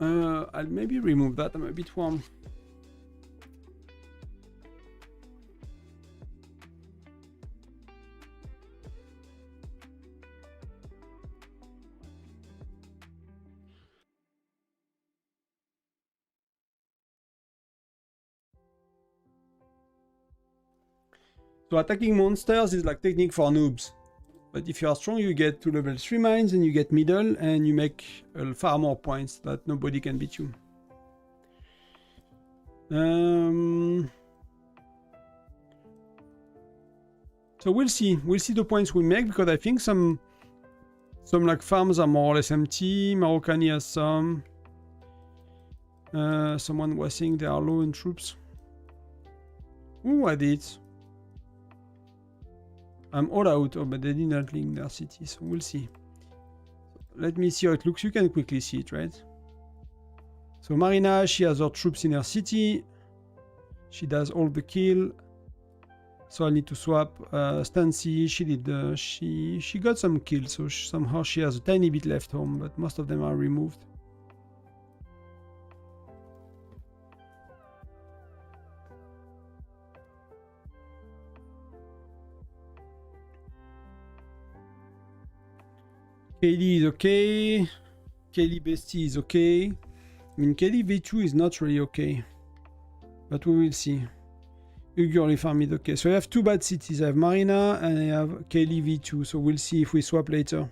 I'll maybe remove that. I'm a bit warm. So attacking monsters is like technique for noobs. But if you are strong, you get to level 3 mines and you get middle and you make far more points that nobody can beat you. So we'll see. We'll see the points we make because I think some like farms are more or less empty. Marokani has some. Someone was saying they are low in troops. Ooh, I did. I'm all out, oh, but they did not link their city, so we'll see. Let me see how it looks. You can quickly see it, right? So Marina, she has her troops in her city. She does all the kill. So I need to swap. Stancy, she did. She got some kills, so somehow she has a tiny bit left home, but most of them are removed. Kelly is okay. Kelly Bestie is okay. I mean, Kelly V2 is not really okay. But we will see. Ugurli Farm is okay. So I have two bad cities. I have Marina and I have Kelly V2. So we'll see if we swap later.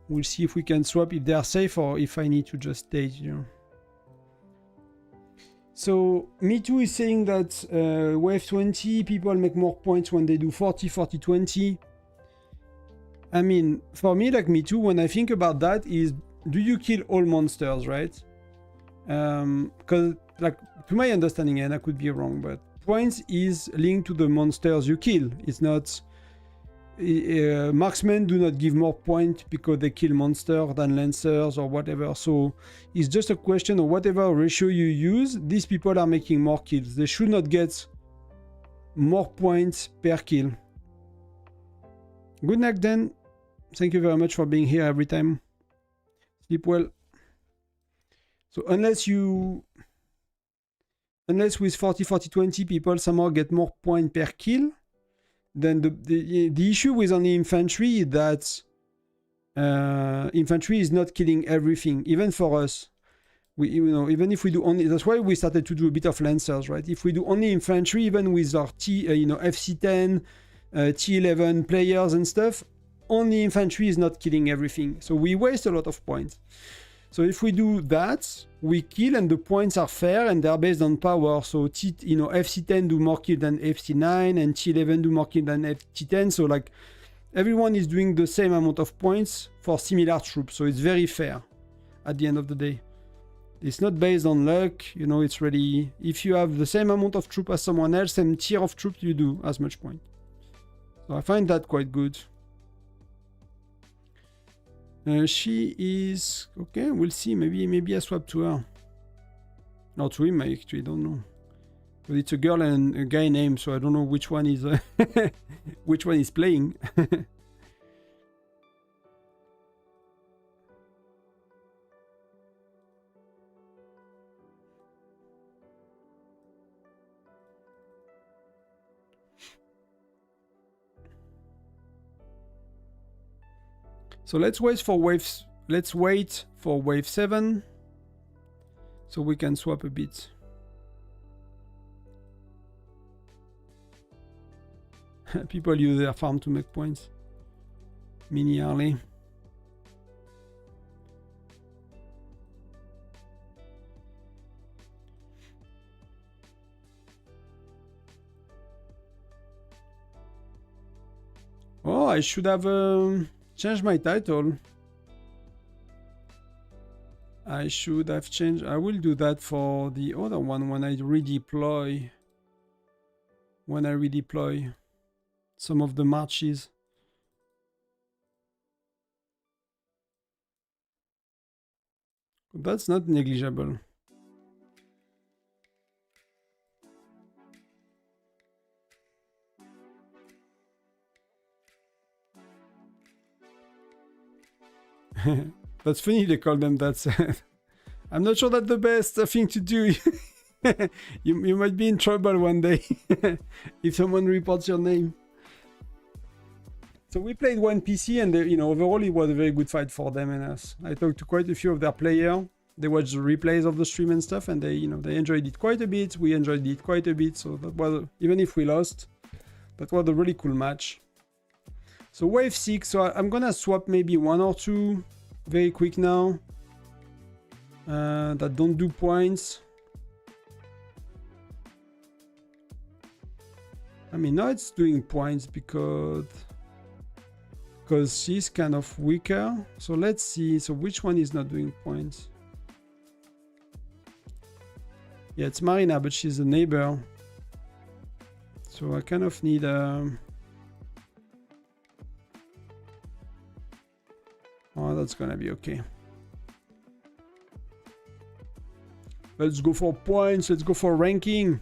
We'll see if we can swap if they are safe or if I need to just stay, you know. So Me Too is saying that wave 20 people make more points when they do 40, 40, 20. I mean, for me, like Me Too, when I think about that is, do you kill all monsters, right? Because, like, to my understanding, and I could be wrong, but points is linked to the monsters you kill. It's not... marksmen do not give more points because they kill monsters than lancers or whatever. So it's just a question of whatever ratio you use, these people are making more kills. They should not get more points per kill. Good night, then. Thank you very much for being here every time. Sleep well. So unless with 40, 40, 20 people somehow get more points per kill, then the issue with only infantry is that infantry is not killing everything, even for us. Even if we do only, that's why we started to do a bit of lancers, right? If we do only infantry, even with our FC10, T11 players and stuff, only infantry is not killing everything. So we waste a lot of points. So if we do that, we kill and the points are fair and they're based on power. So FC10 do more kill than FC9 and T11 do more kill than FC10. So like everyone is doing the same amount of points for similar troops. So it's very fair at the end of the day. It's not based on luck, it's really, if you have the same amount of troop as someone else, same tier of troops, you do as much point. So I find that quite good. She is okay. We'll see. Maybe I swap to her. Or to him, I actually don't know. But it's a girl and a guy name, so I don't know which one is which one is playing. So let's wait for waves. Let's wait for wave 7 so we can swap a bit. People use their farm to make points. Mini Harley. Oh, I should have changed my title. I should have changed. I will do that for the other one when I redeploy. When I redeploy some of the marches. That's not negligible. That's funny they call them that. I'm not sure that's the best thing to do. you might be in trouble one day if someone reports your name. So we played one PC and you know, overall it was a very good fight for them and us. I talked to quite a few of their players. They watched the replays of the stream and stuff, and they, you know, they enjoyed it quite a bit. We enjoyed it quite a bit. So that was, even if we lost, that was a really cool match. So wave 6. So I'm gonna swap maybe 1 or 2 very quick now. That don't do points. I mean, now it's doing points because she's kind of weaker. So let's see. So which one is not doing points? Yeah, it's Marina, but she's a neighbor. So I kind of need oh, that's gonna be okay. Let's go for points. Let's go for ranking.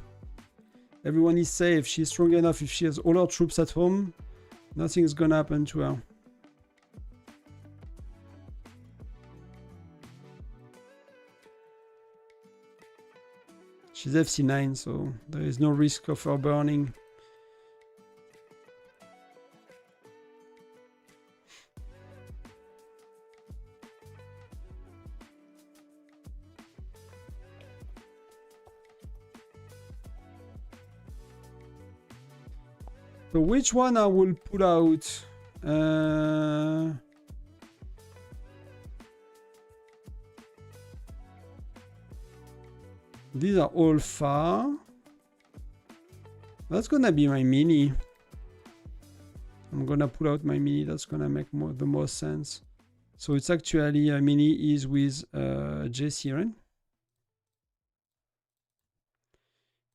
Everyone is safe. She's strong enough. If she has all her troops at home, nothing is gonna happen to her. She's FC9, so there is no risk of her burning. So which one I will put out? These are all far. That's gonna be my mini. I'm gonna put out my mini. That's gonna make the most sense. So it's actually a mini is with Jesse, right?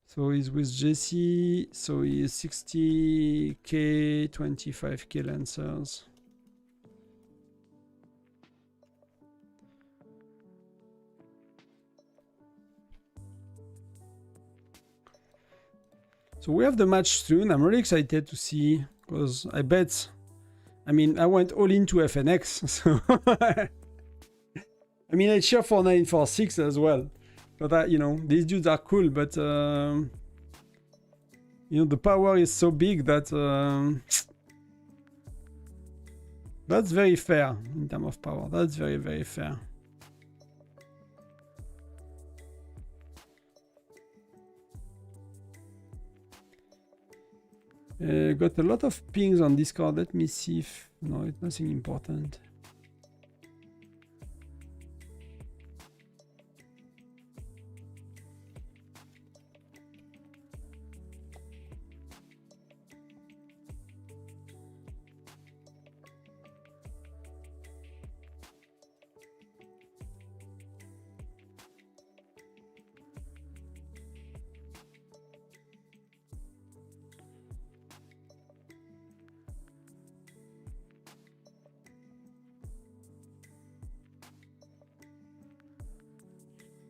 So he's with Jesse. So he is 60k, 25k lancers. So we have the match soon. I'm really excited to see, because I bet, I mean, I went all into FNX. So I mean, I cheer for 946 as well. But you know, these dudes are cool, but you know, the power is so big that that's very fair in terms of power. That's very, very fair. Got a lot of pings on Discord. Let me see if... No, it's nothing important.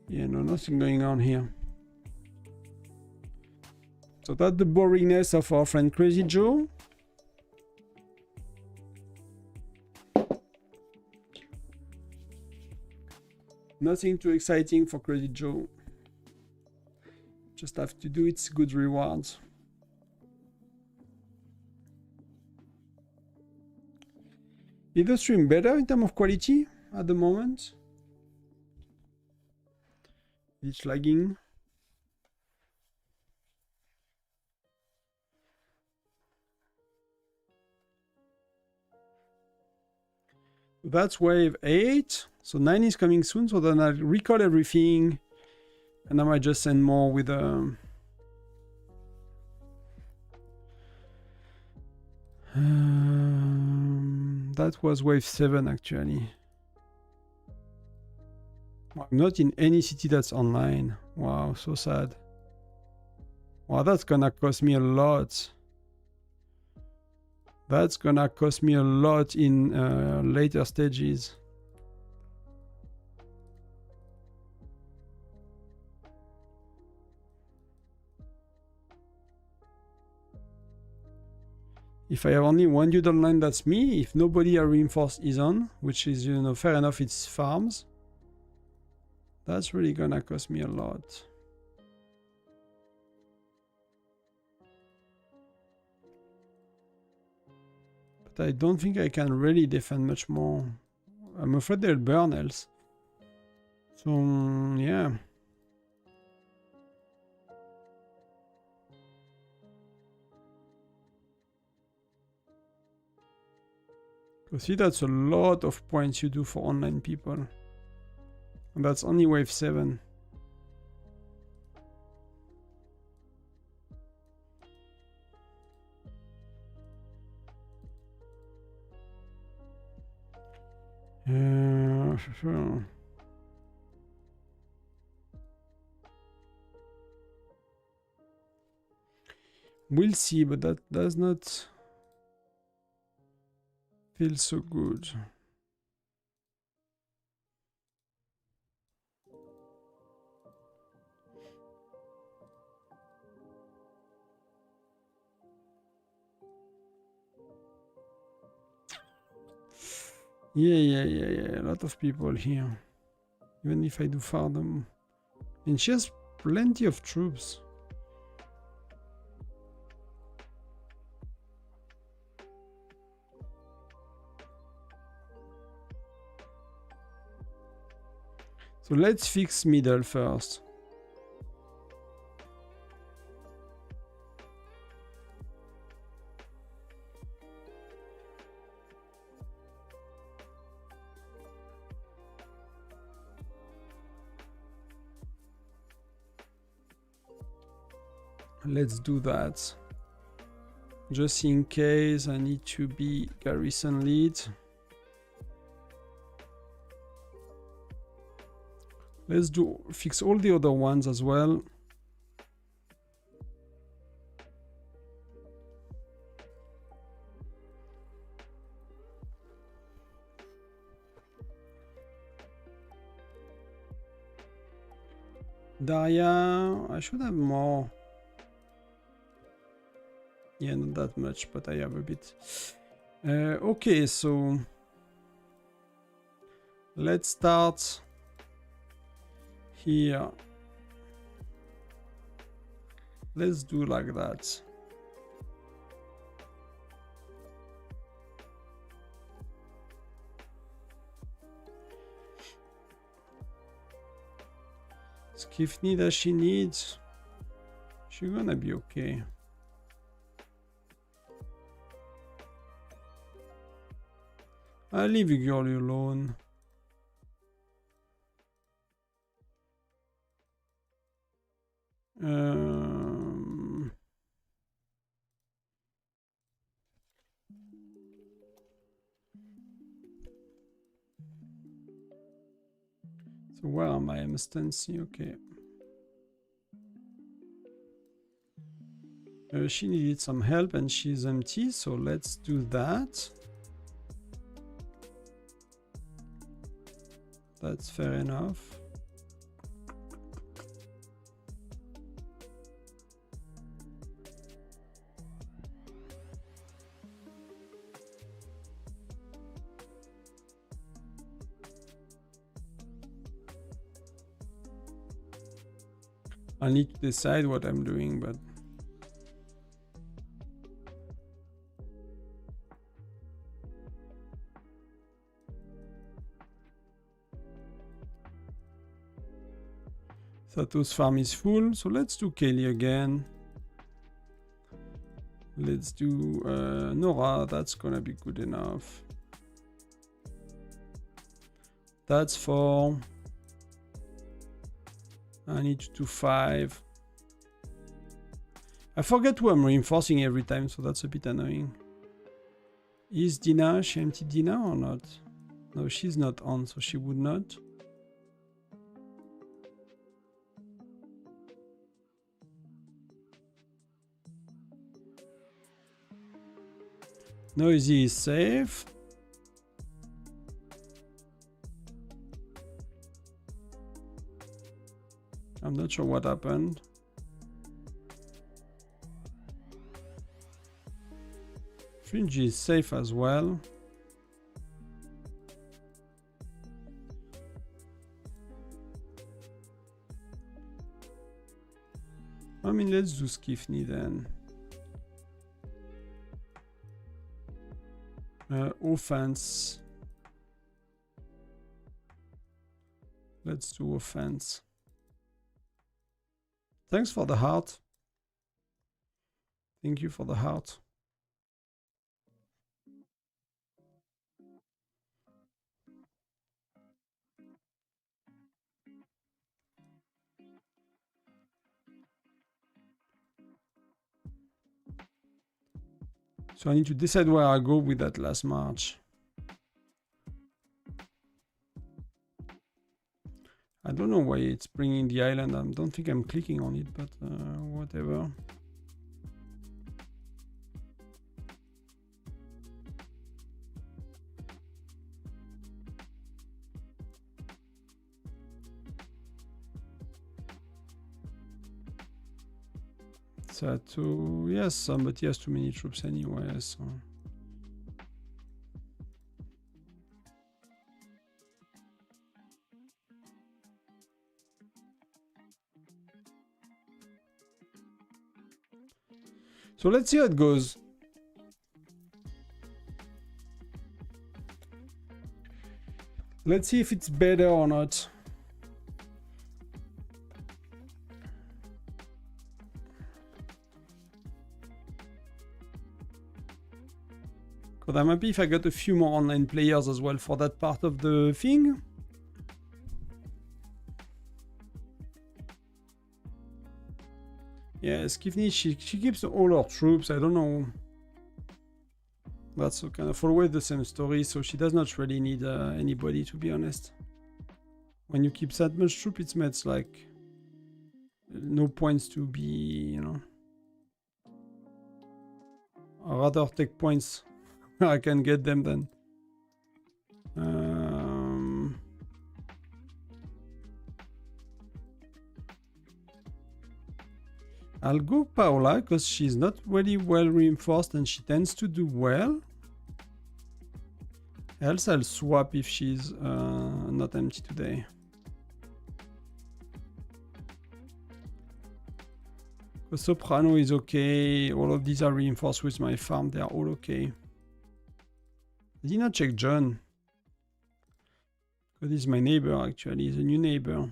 Yeah, no, nothing going on here. So that's the boringness of our friend Crazy Joe. Nothing too exciting for Crazy Joe. Just have to do its good rewards. Is the stream better in terms of quality at the moment? It's lagging. That's wave 8. So 9 is coming soon. So then I'll record everything. And I might just send more with that was wave 7 actually. I'm not in any city that's online. Wow, so sad. Wow, that's gonna cost me a lot. That's gonna cost me a lot in later stages. If I have only one dude online, that's me. If nobody I reinforce is on, which is, you know, fair enough, it's farms. That's really gonna cost me a lot. But I don't think I can really defend much more. I'm afraid they'll burn else. So, yeah. You see, that's a lot of points you do for online people. And that's only wave 7. Sure. We'll see, but that does not feel so good. Yeah. A lot of people here. Even if I do farm them. And she has plenty of troops. So let's fix middle first. Let's do that. Just in case I need to be garrison lead. Let's fix all the other ones as well. Daria, I should have more. Yeah, not that much, but I have a bit. Okay, so let's start here. Let's do like that. Skifney, does she needs? She's gonna be okay. I'll leave you girl alone. So where am I? I'm Stancy, okay. She needed some help and she's empty, so let's do that. That's fair enough. I need to decide what I'm doing, but Sato's farm is full, so let's do Kaylee again. Let's do Nora, that's gonna be good enough. That's 4. I need to do 5. I forget who I'm reinforcing every time, so that's a bit annoying. Is Dina, she emptied Dina or not? No, she's not on, so she would not. Noisy is safe. I'm not sure what happened. Fringe is safe as well. I mean, let's do Skifney then. Offense. Let's do offense. Thanks for the heart. Thank you for the heart. So I need to decide where I go with that last march. I don't know why it's bringing the island. I don't think I'm clicking on it, but whatever. So yes, somebody has too many troops anyway, so. So let's see how it goes. Let's see if it's better or not. Because I'm happy if I got a few more online players as well for that part of the thing. Yeah, Skifney, she keeps all her troops. I don't know. That's kind of always the same story, so she does not really need anybody, to be honest. When you keep that much troop, it makes like no points to be, you know. I'd rather take points where I can get them then. I'll go Paola because she's not really well reinforced and she tends to do well. Else I'll swap if she's not empty today. The Soprano is okay. All of these are reinforced with my farm. They are all okay. I did not check John. Because he's my neighbor actually. He's a new neighbor.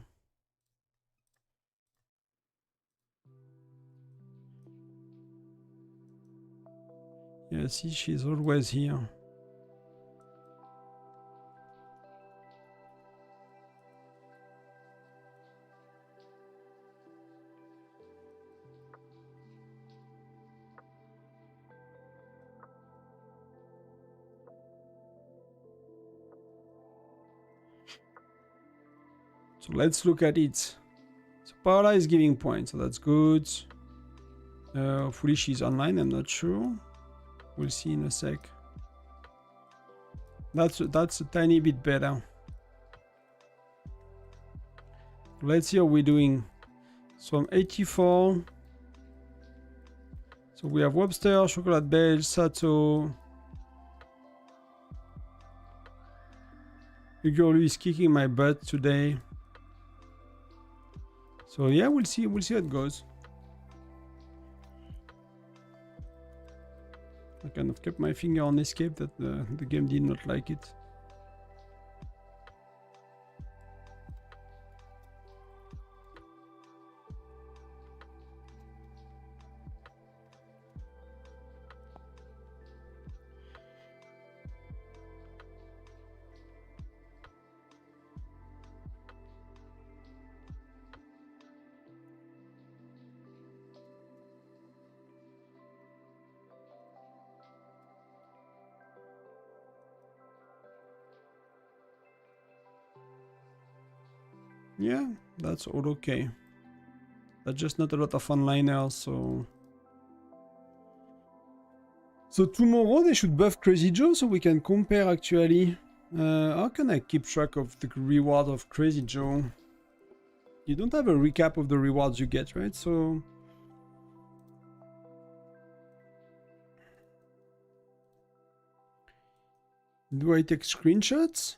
Yeah, see, she's always here. So let's look at it. So Paola is giving points, so that's good. Hopefully she's online, I'm not sure. We'll see in a sec. That's a tiny bit better. Let's see how we're doing. So I'm 84. So we have Webster, Chocolate Belge, Sato. Hugo is kicking my butt today. So yeah, we'll see how it goes. I kind of kept my finger on escape that the game did not like it. Yeah, that's all okay. That's just not a lot of onliners, so... So tomorrow they should buff Crazy Joe so we can compare actually. How can I keep track of the reward of Crazy Joe? You don't have a recap of the rewards you get, right? So... Do I take screenshots?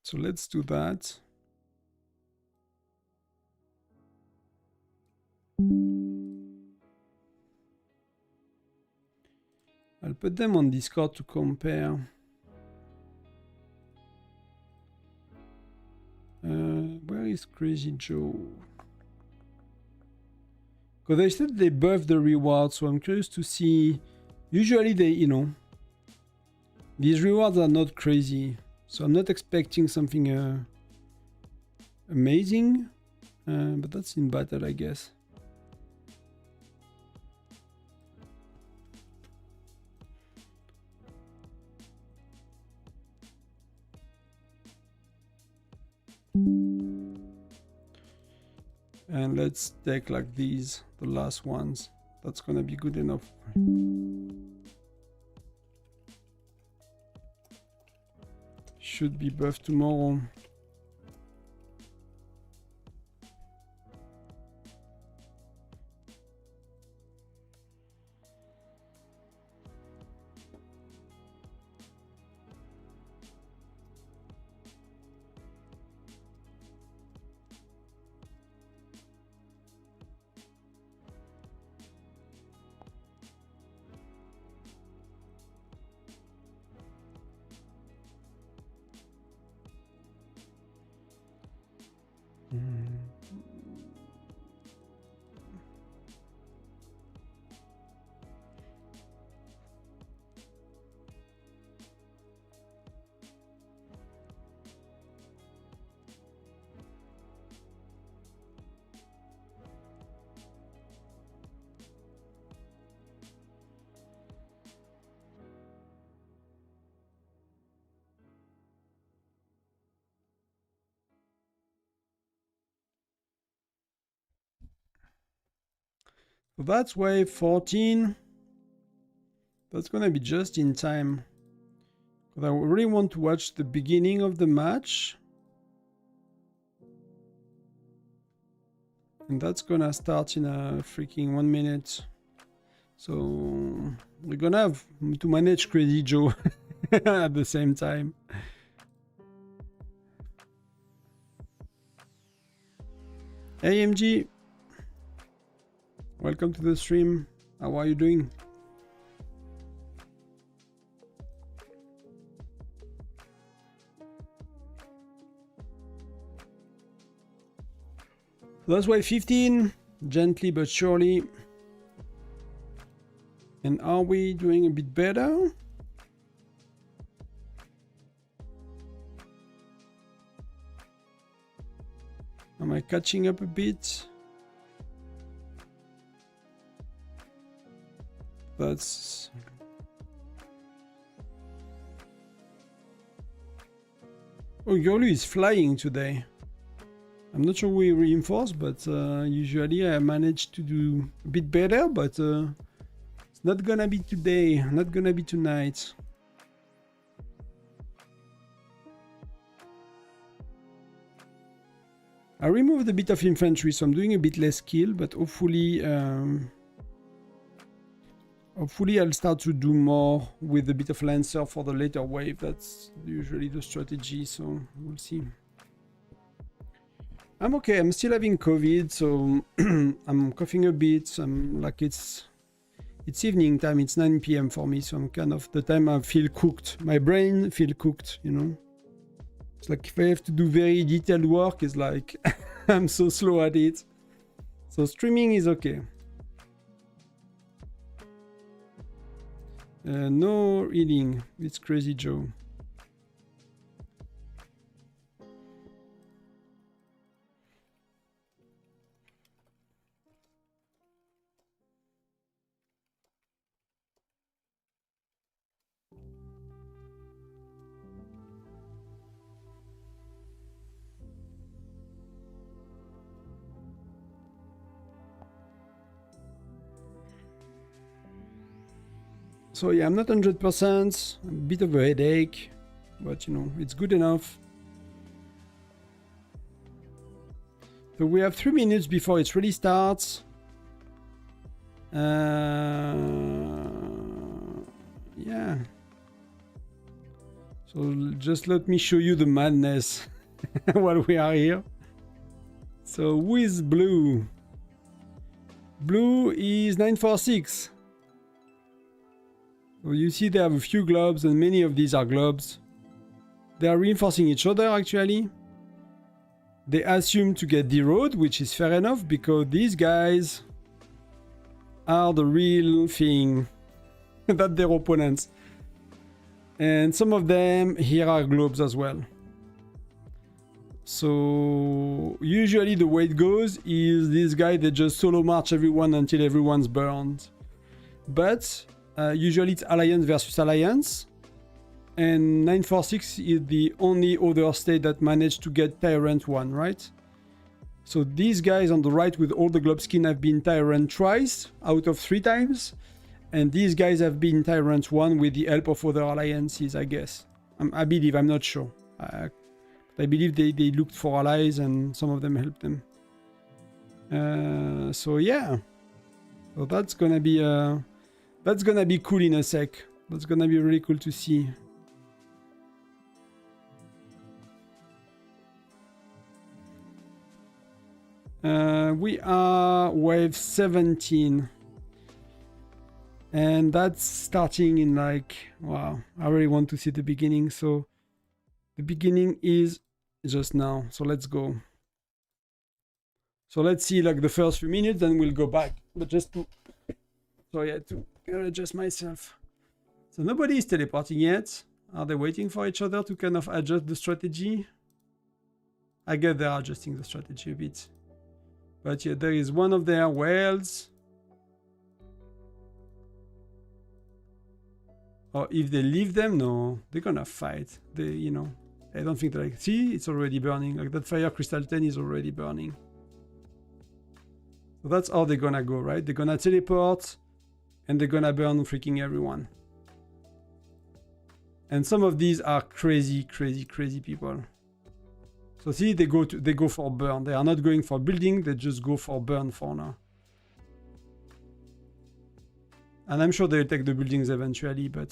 So let's do that. I'll put them on Discord to compare. Where is Crazy Joe? Because they said they buffed the reward, so I'm curious to see. Usually they, you know, these rewards are not crazy, so I'm not expecting something amazing, but that's in battle, I guess. And let's take like these, the last ones. That's gonna be good enough. Should be buffed tomorrow. So that's wave 14. That's gonna be just in time. But I really want to watch the beginning of the match. And that's gonna start in a freaking 1 minute. So we're gonna have to manage Crazy Joe at the same time. Hey MG, welcome to the stream. How are you doing? So that's wave 15, gently but surely. And are we doing a bit better? Am I catching up a bit? That's... Oh, Yolu is flying today. I'm not sure we reinforce, but usually I manage to do a bit better, but it's not gonna be today, not gonna be tonight. I removed a bit of infantry, so I'm doing a bit less kill, but hopefully I'll start to do more with a bit of Lancer for the later wave. That's usually the strategy, so we'll see. I'm okay, I'm still having COVID, so I'm coughing a bit. I'm like, it's evening time, it's 9 PM for me, so I'm kind of, the time I feel cooked. My brain feel cooked, you know? It's like if I have to do very detailed work, it's like I'm so slow at it. So streaming is okay. No healing, it's Crazy Joe. So yeah, I'm not 100%, a bit of a headache, but you know, it's good enough. So we have 3 minutes before it really starts. Yeah. So just let me show you the madness while we are here. So who is blue? Blue is 946. So you see they have a few globes and many of these are globes. They are reinforcing each other actually. They assume to get zeroed, which is fair enough because these guys are the real thing that their opponents. And some of them here are globes as well. So usually the way it goes is this guy, they just solo march everyone until everyone's burned. But usually it's alliance versus alliance. And 946 is the only other state that managed to get Tyrant 1, right? So these guys on the right with all the globe skin have been Tyrant twice out of 3 times. And these guys have been Tyrant 1 with the help of other alliances, I guess. I believe, I'm not sure. I believe they looked for allies and some of them helped them. So yeah. So that's gonna be cool in a sec. That's gonna be really cool to see. We are wave 17. And that's starting in like, wow, I really want to see the beginning. So the beginning is just now. So let's go. So let's see like the first few minutes, then we'll go back. But just to, sorry, I had to adjust myself. So nobody is teleporting yet. Are they waiting for each other to kind of adjust the strategy? I guess they're adjusting the strategy a bit. But yeah, there is one of their whales. Or if they leave them, no, they're gonna fight. They, you know, I don't think they're like, see, it's already burning. Like that fire crystal 10 is already burning. So that's how they're gonna go, right? They're gonna teleport and they're gonna burn freaking everyone. And some of these are crazy, crazy, crazy people. So see, they go for burn. They are not going for building, they just go for burn for now. And I'm sure they'll take the buildings eventually, but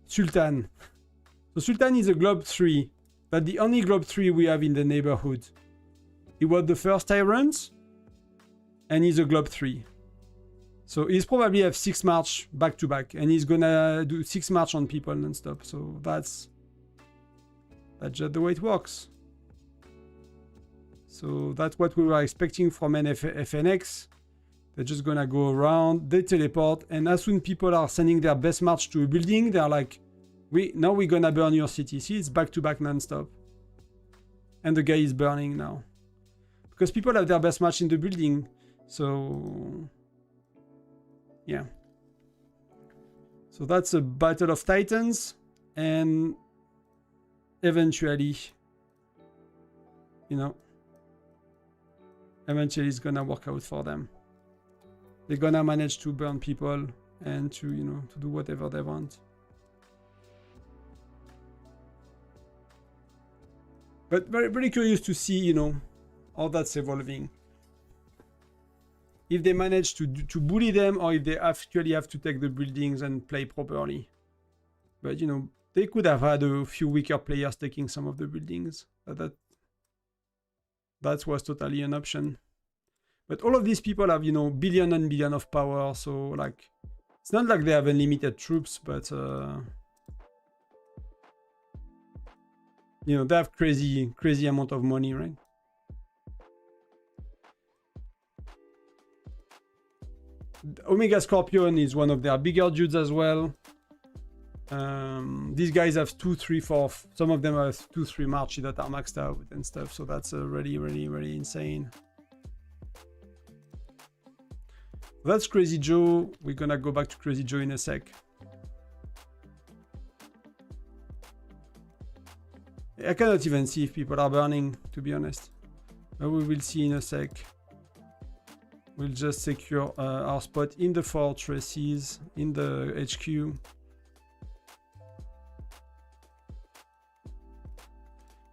Sultan. So Sultan is a globe 3, but the only globe 3 we have in the neighborhood. He was the first tyrant, and he's a globe 3. So he's probably have 6 march back to back, and he's gonna do 6 march on people non-stop. So that's just the way it works. So that's what we were expecting from FNX. They're just gonna go around, they teleport, and as soon people are sending their best march to a building, they're like, now we're gonna burn your city. See, it's back to back non-stop. And the guy is burning now. Because people have their best march in the building. So yeah. So that's a battle of titans, and eventually, you know, eventually it's gonna work out for them. They're gonna manage to burn people and to, you know, to do whatever they want. But very, very curious to see, you know, how that's evolving. If they manage to bully them, or if they actually have to take the buildings and play properly. But, you know, they could have had a few weaker players taking some of the buildings. That was totally an option. But all of these people have, you know, billion and billion of power. So, like, it's not like they have unlimited troops, but, you know, they have crazy, crazy amount of money, right? Omega Scorpion is one of their bigger dudes as well. These guys have 2, 3, 4. Some of them have 2, 3 marches that are maxed out and stuff. So that's really, really, really insane. That's Crazy Joe. We're gonna go back to Crazy Joe in a sec. I cannot even see if people are burning, to be honest. But we will see in a sec. We'll just secure our spot in the fortresses, in the HQ.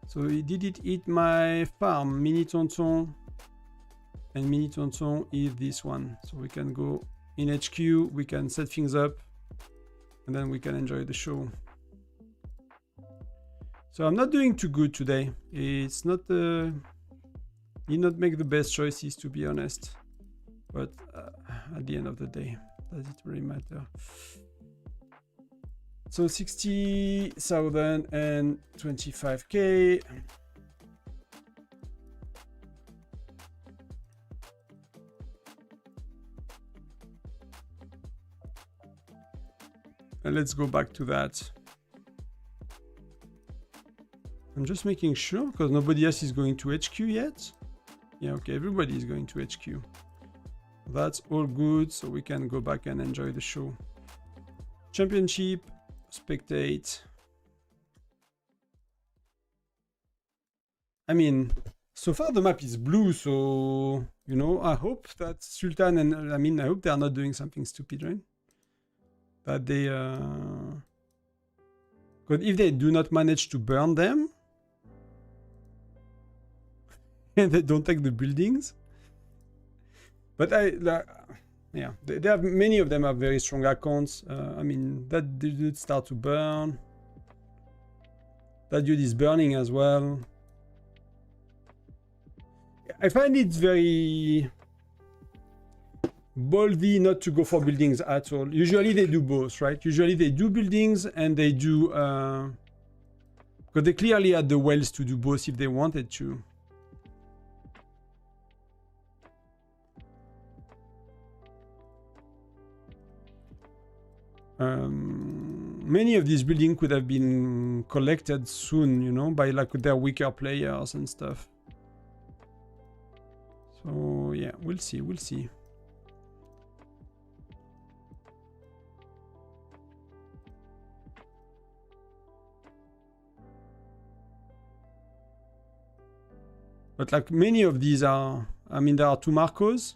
So did it eat my farm? Mini Tonton. And Mini Tonton is this one. So we can go in HQ, we can set things up, and then we can enjoy the show. So I'm not doing too good today. It's not did not make the best choices, to be honest. But at the end of the day, does it really matter? So 60,000 and 25k. And let's go back to that. I'm just making sure because nobody else is going to HQ yet. Yeah, okay, everybody is going to HQ. That's all good, so we can go back and enjoy the show. Championship, spectate. I mean, so far the map is blue, so, you know, I hope that Sultan and, I mean, I hope they are not doing something stupid, right? That they, but if they do not manage to burn them, and they don't take the buildings, but yeah, they have, many of them have very strong accounts. I mean, that did start to burn. That dude is burning as well. I find it very ballsy not to go for buildings at all. Usually they do both, right? Usually they do buildings and they do... because they clearly had the wells to do both if they wanted to. Many of these buildings could have been collected soon, you know, by like their weaker players and stuff. So yeah, we'll see, we'll see. But like many of these are, I mean, there are two Marcos.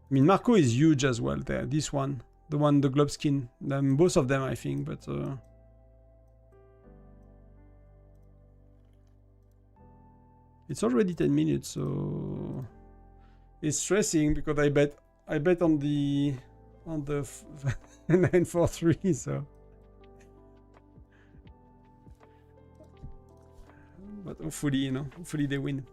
I mean, Marco is huge as well there. This one, the one, the globe skin. Both of them, I think, but... it's already 10 minutes, so... It's stressing because I bet on the 943, so... But hopefully, you know, hopefully they win.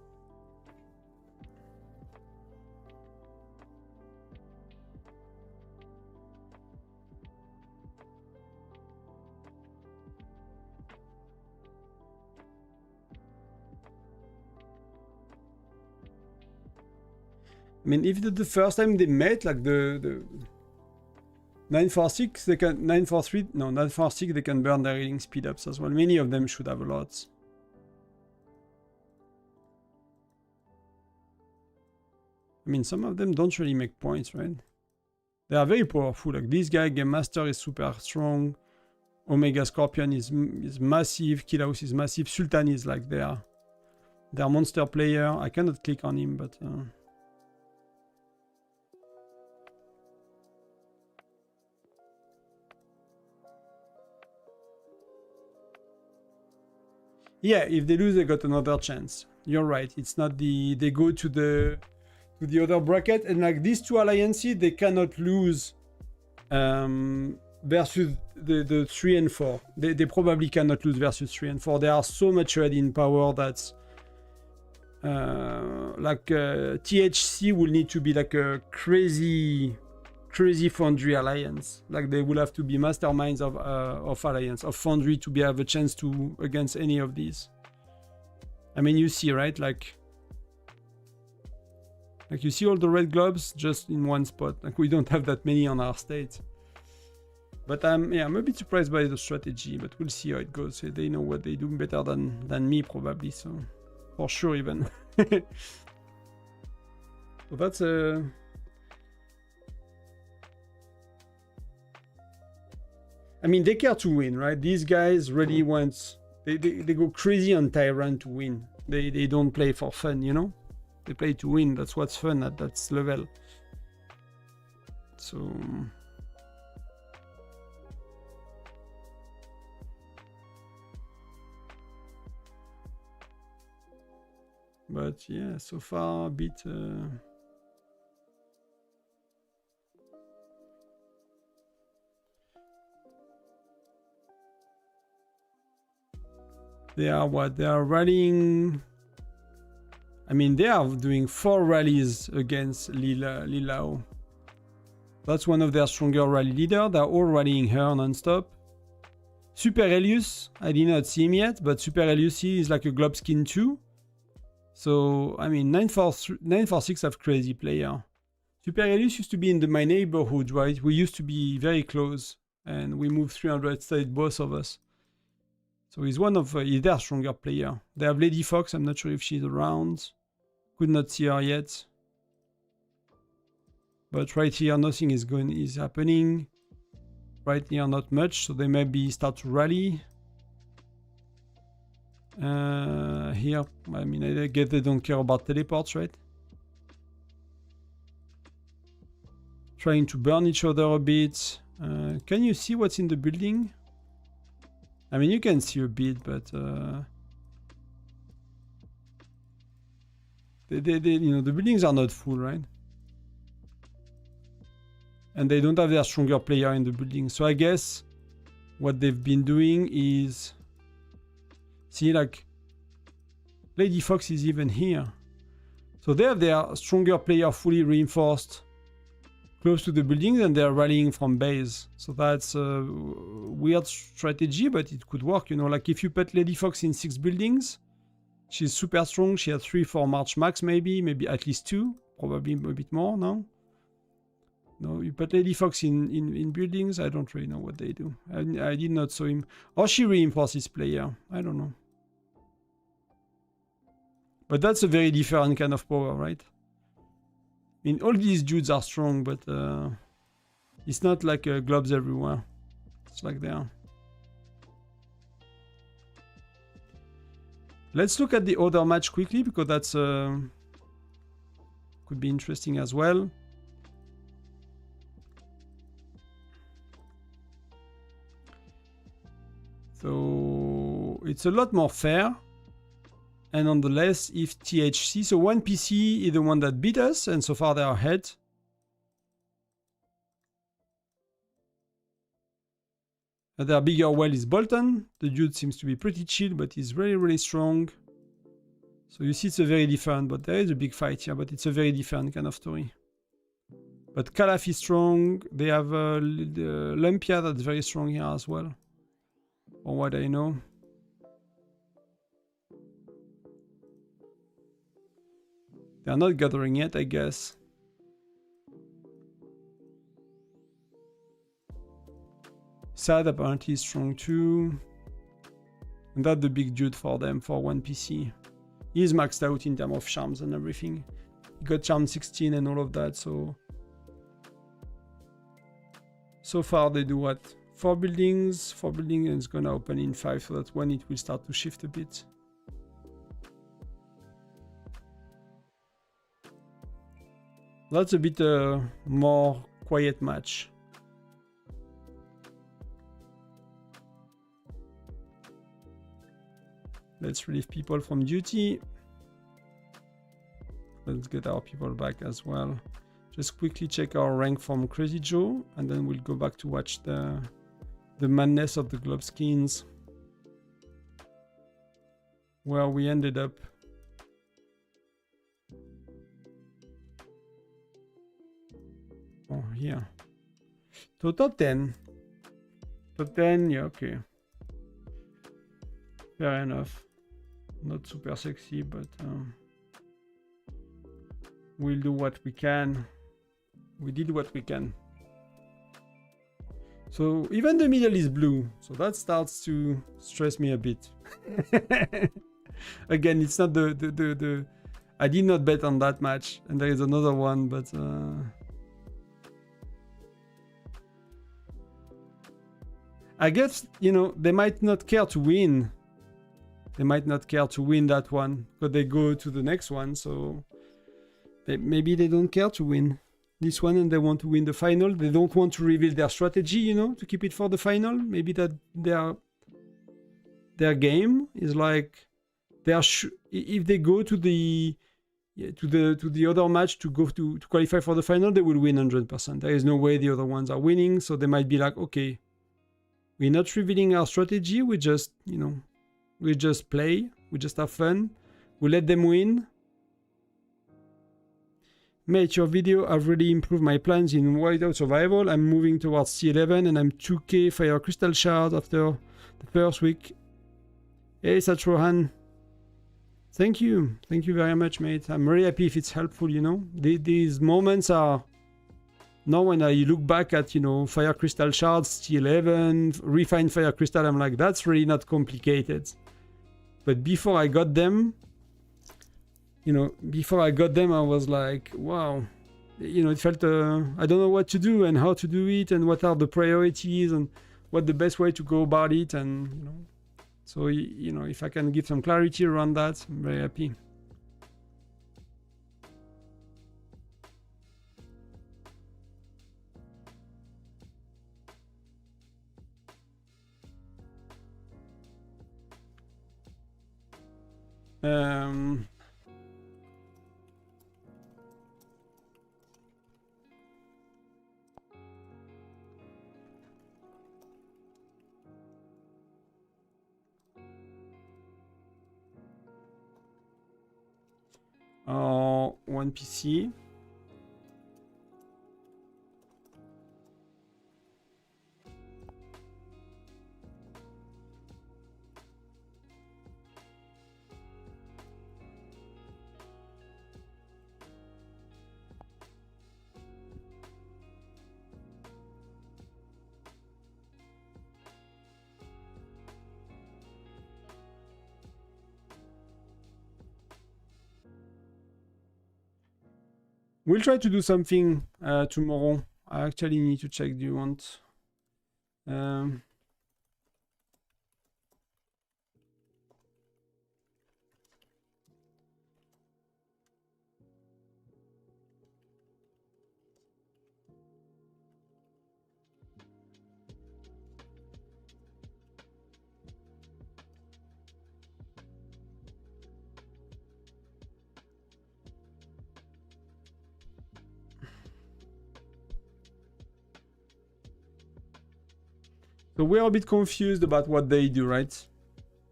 I mean, if the first time they met, like the 946, they can 943, no, 946, they can burn their healing speed ups as well. Many of them should have a lot. I mean, some of them don't really make points, right? They are very powerful. Like this guy, Game Master, is super strong. Omega Scorpion is massive. Killhouse is massive. Sultan is like their monster player. I cannot click on him, but... yeah, if they lose, they got another chance. You're right. It's not the... They go to the other bracket, and like these two alliances, they cannot lose versus the 3 and 4. They probably cannot lose versus 3 and 4. They are so much ahead in power that THC will need to be like a crazy Foundry alliance. Like they will have to be masterminds of alliance, of Foundry, to have a chance to against any of these. I mean, you see, right? Like you see all the red globes just in one spot. Like we don't have that many on our state. But I'm a bit surprised by the strategy, but we'll see how it goes. They know what they do better than me probably, so for sure even. So that's I mean, they care to win, right? These guys really want... They go crazy on Tyrant to win. They don't play for fun, you know? They play to win. That's what's fun at that level. So but yeah, so far a bit they are what? They are rallying. I mean, they are doing 4 rallies against Lilao. That's one of their stronger rally leaders. They're all rallying her non-stop. Super Elius, I did not see him yet, but Super Elius is like a glob skin too. So, I mean, 946 have crazy player. Super Elius used to be in my neighborhood, right? We used to be very close, and we moved 300 states, both of us. So he's one of he's their stronger player. They have Lady Fox. I'm not sure if she's around. Could not see her yet. But right here, nothing is happening. Right here, not much. So they maybe start to rally. Here, I mean, I guess they don't care about teleports, right? Trying to burn each other a bit. Can you see what's in the building? I mean, you can see a bit, but you know, the buildings are not full, right? And they don't have their stronger player in the building. So I guess what they've been doing is, see, like Lady Fox is even here. So they have their stronger player fully reinforced close to the buildings, and they're rallying from base. So that's a weird strategy, but it could work, you know. Like if you put Lady Fox in 6 buildings, she's super strong. She has 3-4 March max, maybe at least 2, probably a bit more, no? No, you put Lady Fox in buildings, I don't really know what they do. I did not saw him. Or she reinforces player, I don't know. But that's a very different kind of power, right? I mean, all these dudes are strong, but it's not like globs everywhere. It's like there. Let's look at the other match quickly, because that's could be interesting as well. So it's a lot more fair. And nonetheless, if THC, so one PC is the one that beat us, and so far they are ahead. Their bigger well is Bolton. The dude seems to be pretty chill, but he's really, really strong. So you see it's a very different, but there is a big fight here, but it's a very different kind of story. But Calaf is strong. They have the Lumpia that's very strong here as well, from what I know. They are not gathering yet, I guess. Sad apparently is strong too. And that's the big dude for them, for one PC. He's maxed out in terms of charms and everything. He got charm 16 and all of that, so... So far they do what? 4 buildings? 4 buildings, and it's gonna open in 5, so that's when it will start to shift a bit. That's a bit more quiet match. Let's relieve people from duty. Let's get our people back as well. Just quickly check our rank from Crazy Joe, and then we'll go back to watch the madness of the globe skins. Where we ended up. Oh, here. So top 10. Top 10, yeah, okay. Fair enough. Not super sexy, but we'll do what we can. We did what we can. So even the middle is blue, so that starts to stress me a bit. Again, it's not the I did not bet on that match, and there is another one, but I guess, you know, they might not care to win. They might not care to win that one, but they go to the next one, so Maybe they don't care to win this one and they want to win the final. They don't want to reveal their strategy, you know, to keep it for the final. Maybe that their game is like if they go to the other match to go to qualify for the final, they will win 100%. There is no way the other ones are winning, so they might be like, okay, we're not revealing our strategy. We just, you know, we just play. We just have fun. We let them win. Mate, your video have really improved my plans in Whiteout Survival. I'm moving towards C11 and I'm 2k Fire Crystal Shard after the first week. Hey, Satrohan. Thank you. Thank you very much, mate. I'm really happy if it's helpful, you know. These moments are... Now when I look back at, you know, Fire Crystal Shards, C11, Refined Fire Crystal, I'm like, that's really not complicated. But before I got them... You know, before I got them, I was like, wow. You know, it felt, I don't know what to do and how to do it and what are the priorities and what the best way to go about it. And, you know, so, you know, if I can give some clarity around that, I'm very happy. One PC. We'll try to do something tomorrow. I actually need to check. Do you want? So we're a bit confused about what they do, right?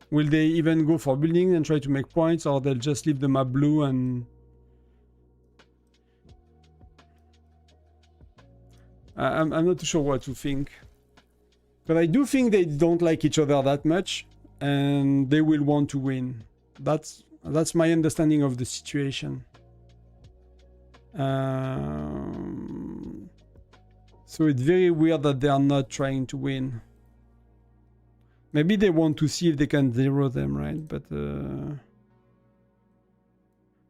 Will they even go for building and try to make points, or they'll just leave the map blue and... I'm not too sure what to think. But I do think they don't like each other that much, and they will want to win. That's my understanding of the situation. So it's very weird that they are not trying to win. Maybe they want to see if they can zero them, right? But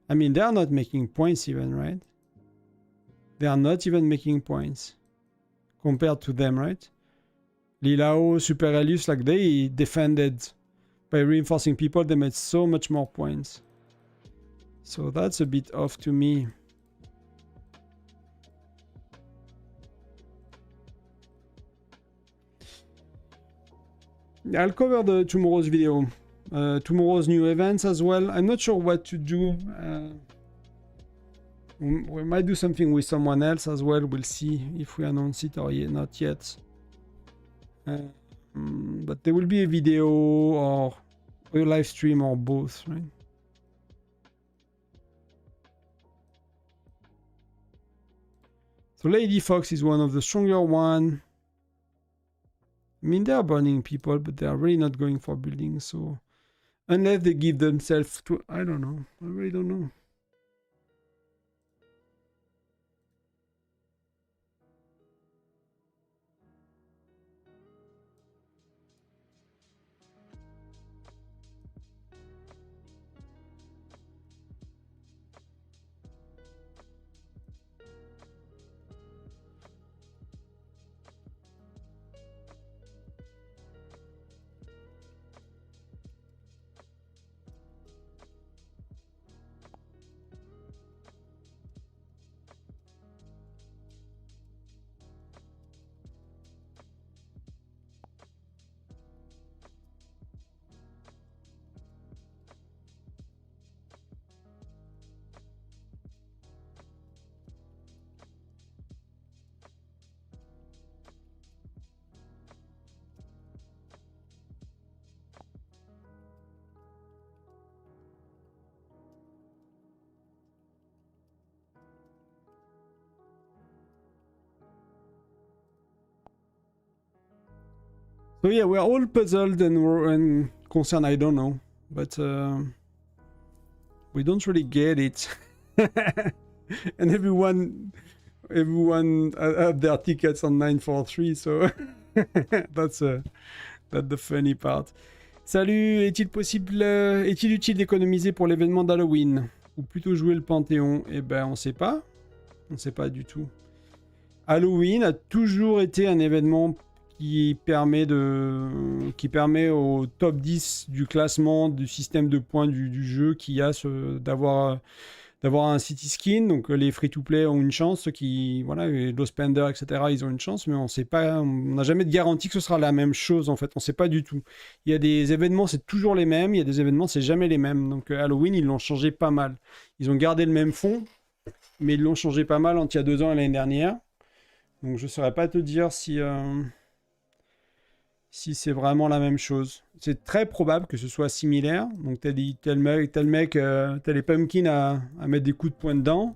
I mean, they are not making points even, right? They are not even making points compared to them, right? Lilao, Super Elius, like they defended by reinforcing people, they made so much more points. So that's a bit off to me. I'll cover tomorrow's video, tomorrow's new events as well. I'm not sure what to do. We might do something with someone else as well. We'll see if we announce it or not yet. But there will be a video or a live stream or both, right? So Lady Fox is one of the stronger one. I mean, they are burning people, but they are really not going for buildings. So unless they give themselves to, I don't know. I really don't know. So yeah, we're all puzzled and concerned. I don't know, but we don't really get it. And everyone have their tickets on 943, so that's the funny part. Salut, est-il utile d'économiser pour l'événement d'Halloween ou plutôt jouer le Panthéon? Eh ben, on sait pas. On sait pas du tout. Halloween a toujours été un événement qui permet au top 10 du classement du système de points du jeu qui a d'avoir un city skin. Donc les free-to-play ont une chance, ceux qui, voilà, les spender, etc., ils ont une chance, mais on sait pas, on n'a jamais de garantie que ce sera la même chose en fait, on sait pas du tout. Il y a des événements, c'est toujours les mêmes, il y a des événements, c'est jamais les mêmes. Donc Halloween, ils l'ont changé pas mal. Ils ont gardé le même fond, mais ils l'ont changé pas mal entre il y a 2 ans et l'année dernière. Donc je saurais pas te dire si c'est vraiment la même chose. C'est très probable que ce soit similaire. Donc t'as le mec, t'as les pumpkins à mettre des coups de poing dedans.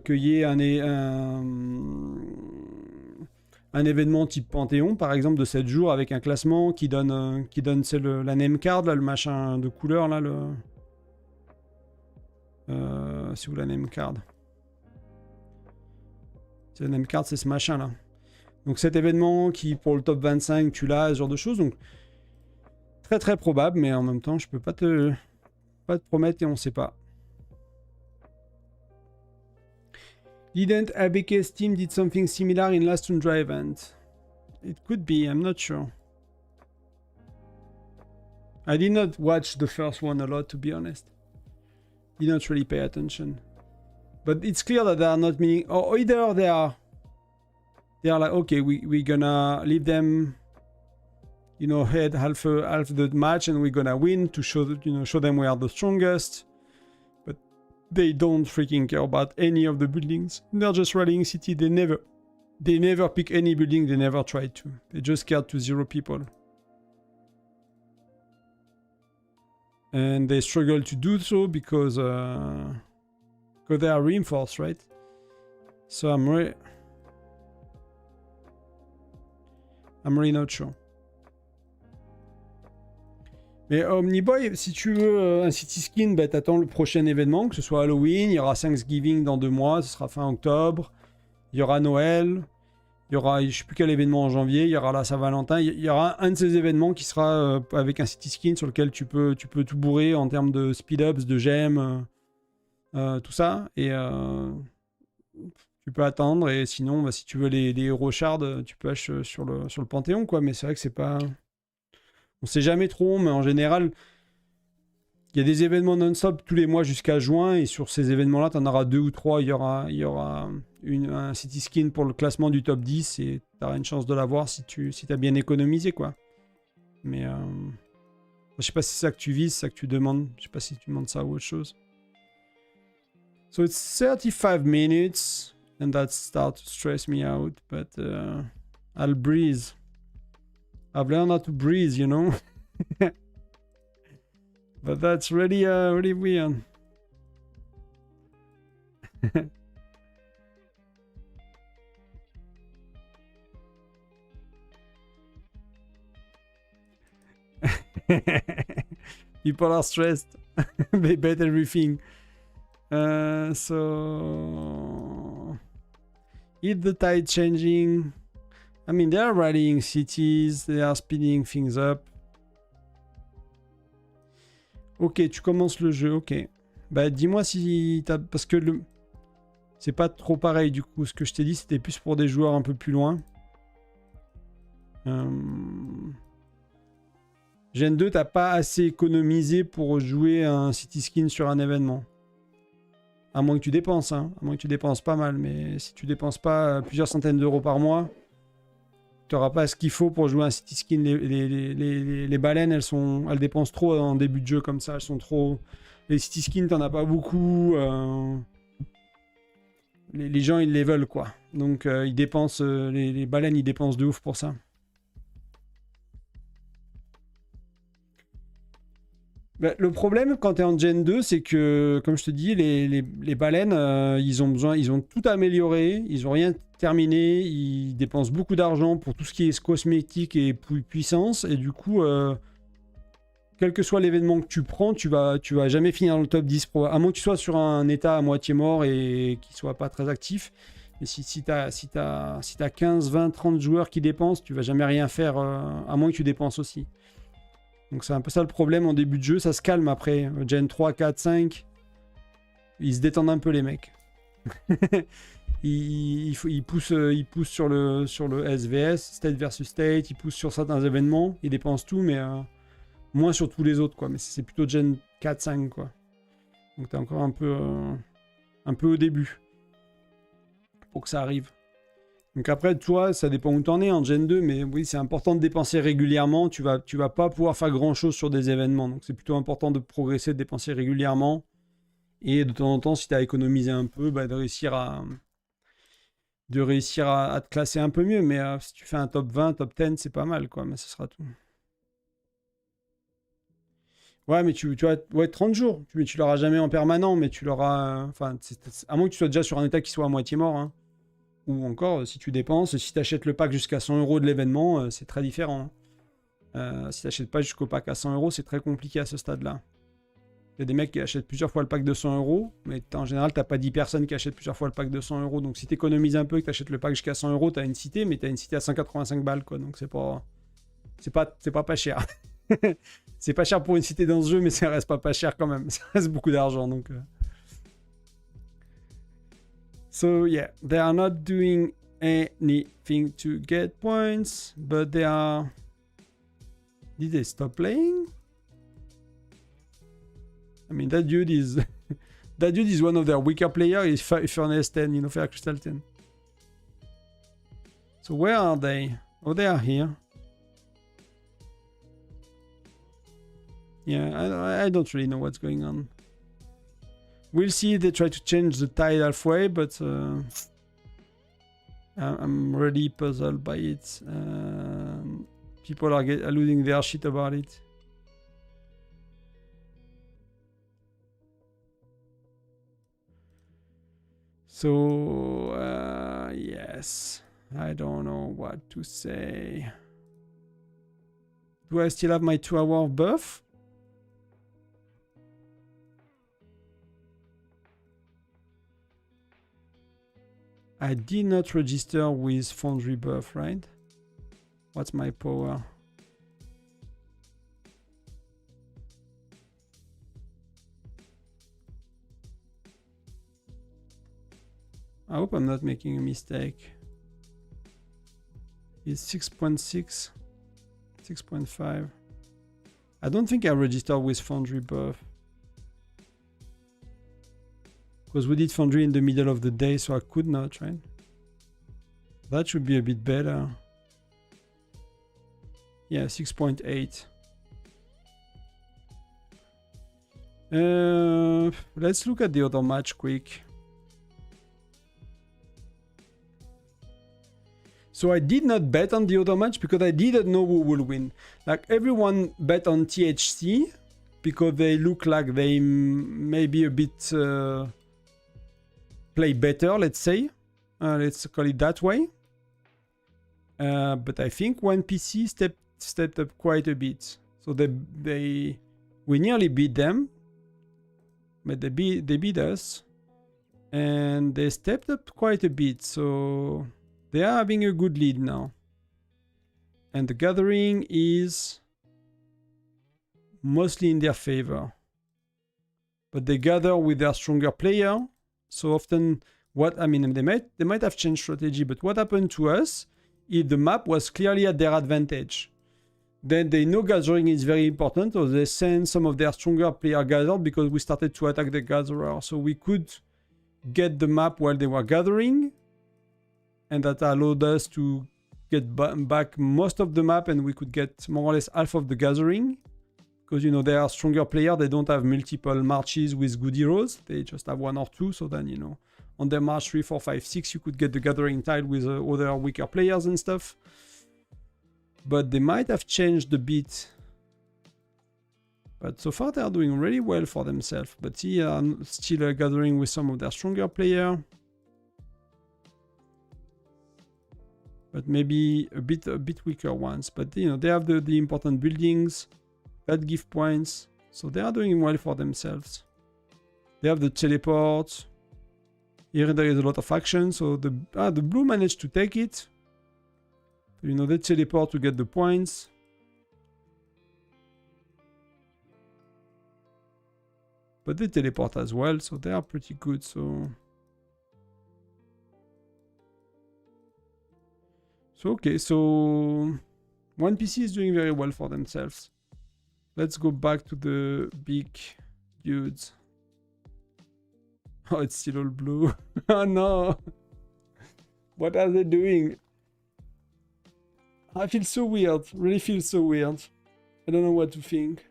Qu'il y ait un événement type Panthéon, par exemple, de 7 jours avec un classement qui donne la name card, là, le machin de couleur, là, c'est où la name card? C'est la name card, c'est ce machin là. Donc cet événement qui pour le top 25 tu l'as, ce genre de choses. Donc très très probable, mais en même temps je peux pas te promettre et on sait pas. Didn't ABK's team did something similar in last Tundra event? It could be, I'm not sure. I did not watch the first one a lot, to be honest. Did not really pay attention. But it's clear that they are not meaning, or either they are like, okay, we're gonna leave them, head half the match, and we're gonna win to show them we are the strongest. But they don't freaking care about any of the buildings. They're just rallying city. They never pick any building. They never try to. They just scared to 0 people. And they struggle to do so because they are reinforced, right? So I'm really not sure. Mais Omniboy, si tu veux un city skin, bah, t'attends le prochain événement, que ce soit Halloween, il y aura Thanksgiving dans 2 mois, ce sera fin octobre, il y aura Noël, il y aura, je sais plus quel événement en janvier, il y aura la Saint-Valentin, il y aura un de ces événements qui sera avec un city skin sur lequel tu peux tout bourrer en termes de speed-ups, de gemmes, tout ça, et tu peux attendre, et sinon, bah, si tu veux les héros shards, tu peux acheter sur le Panthéon, quoi, mais c'est vrai que c'est pas... On sait jamais trop, mais en général, il y a des événements non-stop tous les mois jusqu'à juin, et sur ces événements-là, tu en auras 2 ou 3, il y aura un city skin pour le classement du top 10, et tu auras une chance de l'avoir si tu as bien économisé, quoi. Mais je sais pas si c'est ça que tu vises, ça que tu demandes, je sais pas si tu demandes ça ou autre chose. So it's 35 minutes, and that starts to stress me out, but I'll breathe. I've learned how to breathe, you know. But that's really really weird. People are stressed. They bet everything. So is the tide changing? I mean, they are rallying cities, they are speeding things up. Ok, tu commences le jeu, ok. Bah, dis-moi si t'as... Parce que c'est pas trop pareil, du coup. Ce que je t'ai dit, c'était plus pour des joueurs un peu plus loin. Gen 2, t'as pas assez économisé pour jouer un city skin sur un événement. À moins que tu dépenses, hein. À moins que tu dépenses pas mal. Mais si tu dépenses pas plusieurs centaines d'euros par mois... Tu n'auras pas ce qu'il faut pour jouer un city skin. Les baleines, elles dépensent trop en début de jeu comme ça. Elles sont trop... Les city skins, t'en as pas beaucoup. Les gens, ils les veulent, quoi. Donc, ils dépensent... les baleines, ils dépensent de ouf pour ça. Bah, le problème quand tu es en Gen 2, c'est que, comme je te dis, les baleines, ils ont tout amélioré, ils ont rien terminé, ils dépensent beaucoup d'argent pour tout ce qui est cosmétique et puissance, et du coup, quel que soit l'événement que tu prends, tu vas jamais finir dans le top 10, à moins que tu sois sur un état à moitié mort et qui soit pas très actif. Mais si t'as 15, 20, 30 joueurs qui dépensent, tu vas jamais rien faire, à moins que tu dépenses aussi. Donc c'est un peu ça le problème en début de jeu, ça se calme après. Gen 3, 4, 5, ils se détendent un peu les mecs. ils poussent sur le SVS, State versus State, ils poussent sur certains événements, ils dépensent tout, mais moins sur tous les autres, quoi. Mais c'est plutôt Gen 4, 5, quoi. Donc t'es encore un peu au début pour que ça arrive. Donc après, toi, ça dépend où t'en es en Gen 2, mais oui, c'est important de dépenser régulièrement. Tu vas pas pouvoir faire grand-chose sur des événements. Donc c'est plutôt important de progresser, de dépenser régulièrement. Et de temps en temps, si tu as économisé un peu, bah, de réussir à te classer un peu mieux. Mais si tu fais un top 20, top 10, c'est pas mal, quoi. Mais ce sera tout. Ouais, mais tu vois, ouais, 30 jours. Tu l'auras jamais en permanent, mais tu l'auras... Enfin, à moins que tu sois déjà sur un état qui soit à moitié mort, hein. Ou encore, si tu dépenses, si tu achètes le pack jusqu'à 100 € de l'événement, c'est très différent. Si tu n'achètes pas jusqu'au pack à 100 €, c'est très compliqué à ce stade-là. Il y a des mecs qui achètent plusieurs fois le pack de 100 €, mais en général, tu n'as pas 10 personnes qui achètent plusieurs fois le pack de 100 €. Donc si tu économises un peu et que tu achètes le pack jusqu'à 100 €, tu as une cité, mais tu as une cité à 185 balles, quoi. Donc c'est pas cher. C'est pas cher pour une cité dans ce jeu, mais ça reste pas cher quand même. Ça reste beaucoup d'argent, donc... So yeah, they are not doing anything to get points, but they are... Did they stop playing? I mean, that dude is... that dude is one of their weaker players. He's Furnace 10, you know, Fair Crystal 10. So where are they? Oh, they are here. Yeah, I don't really know what's going on. We'll see if they try to change the tide halfway, but I'm really puzzled by it. People are losing their shit about it. So, yes, I don't know what to say. Do I still have my 2-hour buff? I did not register with Foundry buff, right? What's my power? I hope I'm not making a mistake. It's 6.6, 6.5. I don't think I registered with Foundry buff. Because we did Foundry in the middle of the day, so I could not, right? That should be a bit better. Yeah, 6.8. Let's look at the other match quick. So I did not bet on the other match because I didn't know who will win. Like everyone bet on THC because they look like they may be a bit play better, let's say. Let's call it that way. But I think one PC stepped up quite a bit. So we nearly beat them, but they beat us, and they stepped up quite a bit. So they are having a good lead now, and the gathering is mostly in their favor. But they gather with their stronger player. So often, they might have changed strategy, but what happened to us is the map was clearly at their advantage. Then they know gathering is very important, so they send some of their stronger player gathered because we started to attack the gatherer. So we could get the map while they were gathering, and that allowed us to get back most of the map, and we could get more or less half of the gathering. Because, you know, they are stronger player, they don't have multiple marches with good heroes, they just have one or two, so then, you know, on their march 3, 4, 5, 6, you could get the gathering tile with other weaker players and stuff. But they might have changed a bit But so far they are doing really well for themselves. But here I'm still gathering with some of their stronger players. But maybe a bit weaker ones. But you know, they have the important buildings that give points. So they are doing well for themselves. They have the teleport. Here there is a lot of action. So the blue managed to take it. So, you know, they teleport to get the points. But they teleport as well, so they are pretty good. So okay, so one PC is doing very well for themselves. Let's go back to the big dudes. Oh, it's still all blue. Oh no! What are they doing? I feel so weird. Really feel so weird. I don't know what to think.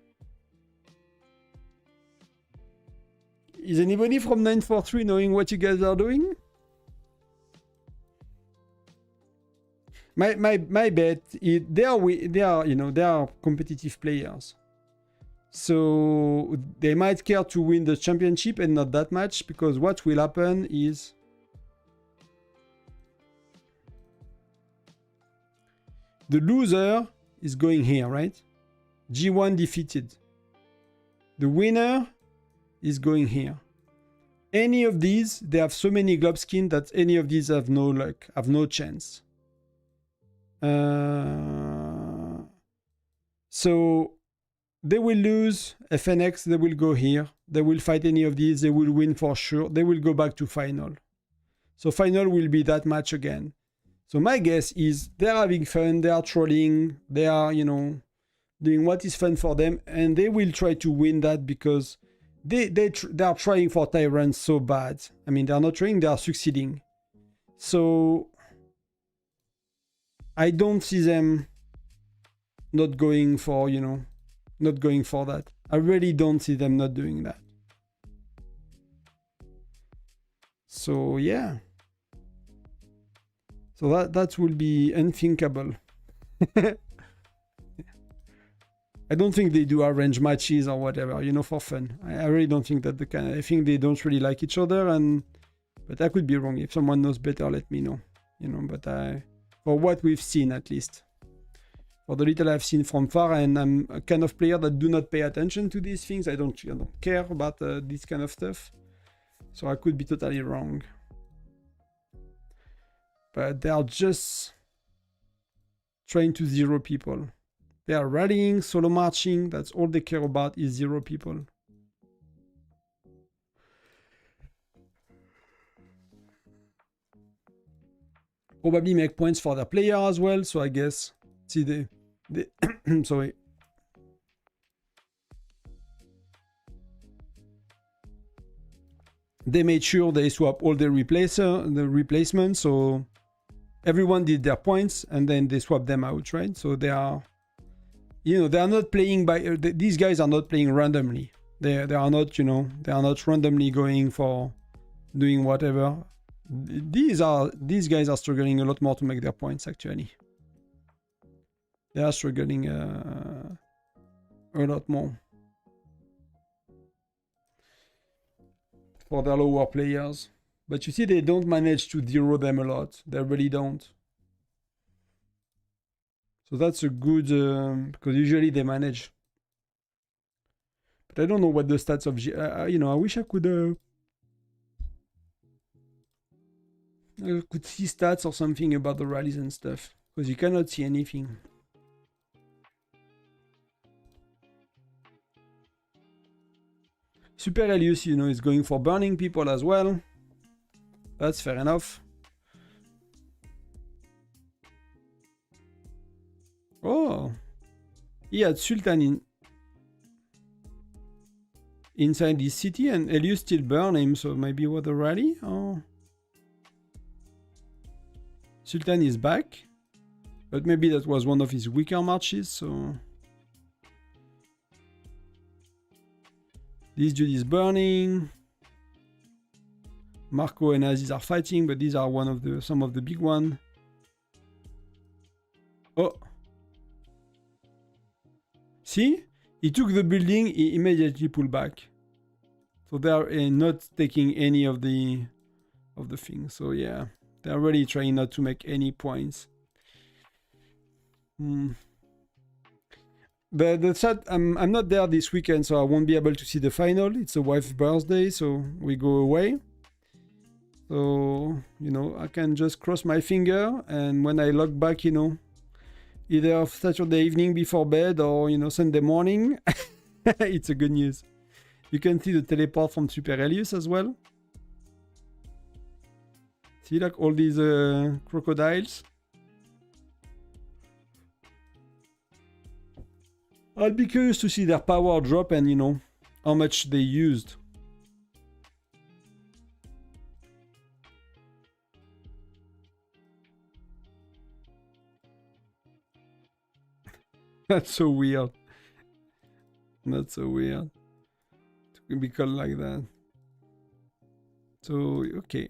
Is anybody from 943 knowing what you guys are doing? My bet is they are competitive players. So they might care to win the championship and not that much, because what will happen is the loser is going here, right? G1 defeated. The winner is going here. Any of these, they have so many glob skins that any of these have no luck, have no chance. So they will lose FNX, they will go here. They will fight any of these, they will win for sure. They will go back to final. So final will be that match again. So my guess is they're having fun, they are trolling, they are, you know, doing what is fun for them, and they will try to win that because they are trying for tyrants so bad. I mean, they are not trying, they are succeeding. So I don't see them not going for, you know, not going for that. I really don't see them not doing that. So yeah. So that will be unthinkable. I don't think they do arrange matches or whatever, you know, for fun. I really don't think that the kind. I think they don't really like each other, but I could be wrong. If someone knows better, let me know. You know, but for what we've seen, at least, for the little I've seen from far, and I'm a kind of player that do not pay attention to these things. I don't care about this kind of stuff, so I could be totally wrong. But they are just trying to zero people. They are rallying, solo marching. That's all they care about is zero people. Probably make points for their player as well. So I guess, see they sorry. They made sure they swap all the replacements. So everyone did their points and then they swap them out, right? So they are, you know, they are not playing by, these guys are not playing randomly. They are not, you know, they are not randomly going for doing whatever. These guys are struggling a lot more to make their points, actually. They are struggling a lot more for their lower players. But you see, they don't manage to zero them a lot. They really don't. So that's a good, because usually they manage. But I don't know what the stats of, you know, I wish I could see stats or something about the rallies and stuff, because you cannot see anything. Super Elius, you know, is going for burning people as well. That's fair enough. Oh, he had Sultan inside this city, and Elius still burn him, so maybe what a rally? Oh. Sultan is back, but maybe that was one of his weaker marches, so... This dude is burning. Marco and Aziz are fighting, but these are some of the big ones. Oh. See? He took the building, he immediately pulled back. So they're not taking any of the things. So yeah, they're really trying not to make any points. But the chat, I'm not there this weekend, so I won't be able to see the final. It's a wife's birthday, so we go away. So, you know, I can just cross my finger, and when I log back, you know, either Saturday evening before bed or, you know, Sunday morning, it's a good news. You can see the teleport from Super Elius as well. See, like all these crocodiles. I'd be curious to see their power drop and, you know, how much they used. That's so weird. That's so weird. To be called like that. So, okay.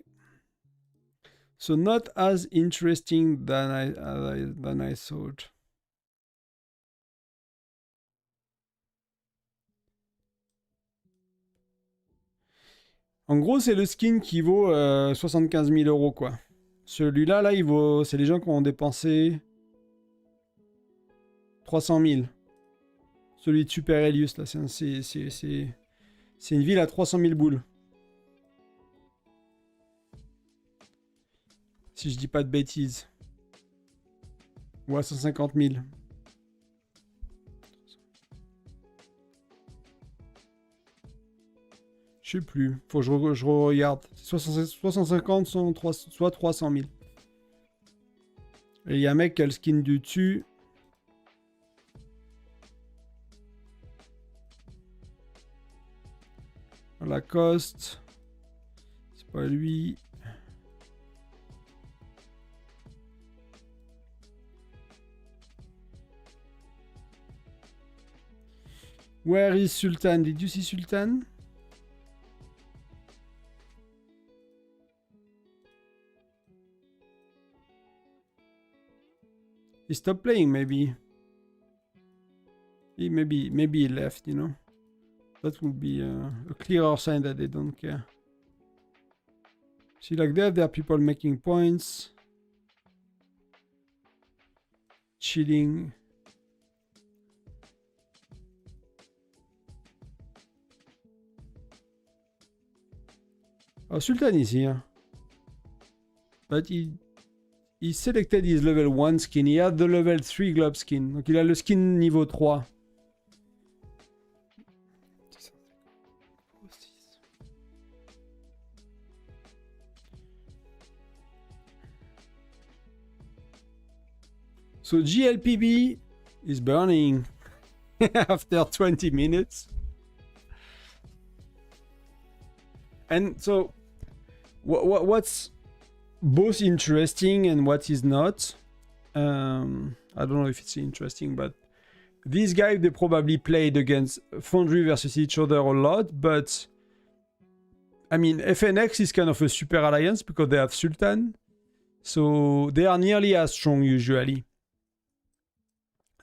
So not as interesting than I thought. En gros, c'est le skin qui vaut 75 000 euros, quoi. Celui-là, là, il vaut... C'est les gens qui ont dépensé 300 000. Celui de Super Elius, là, c'est une ville à 300 000 boules. Si je dis pas de bêtises. Ou à 150 000. Je sais plus. Faut que je regarde. 650, soit 300 000. Et il y a un mec qui a le skin du dessus. Lacoste. C'est pas lui. Where is Sultan? Did you see Sultan? He stopped playing, maybe. Maybe he left, you know. That would be a clearer sign that they don't care. See, like there are people making points. Chilling. Oh, Sultan is here. But he selected his level 1 skin. He had the level 3 globe skin. Donc il a le skin niveau 3. So GLPB is burning after 20 minutes. And so what's both interesting and what is not, I don't know if it's interesting, but these guys, they probably played against Foundry versus each other a lot, but I mean, FNX is kind of a super alliance because they have Sultan, so they are nearly as strong usually.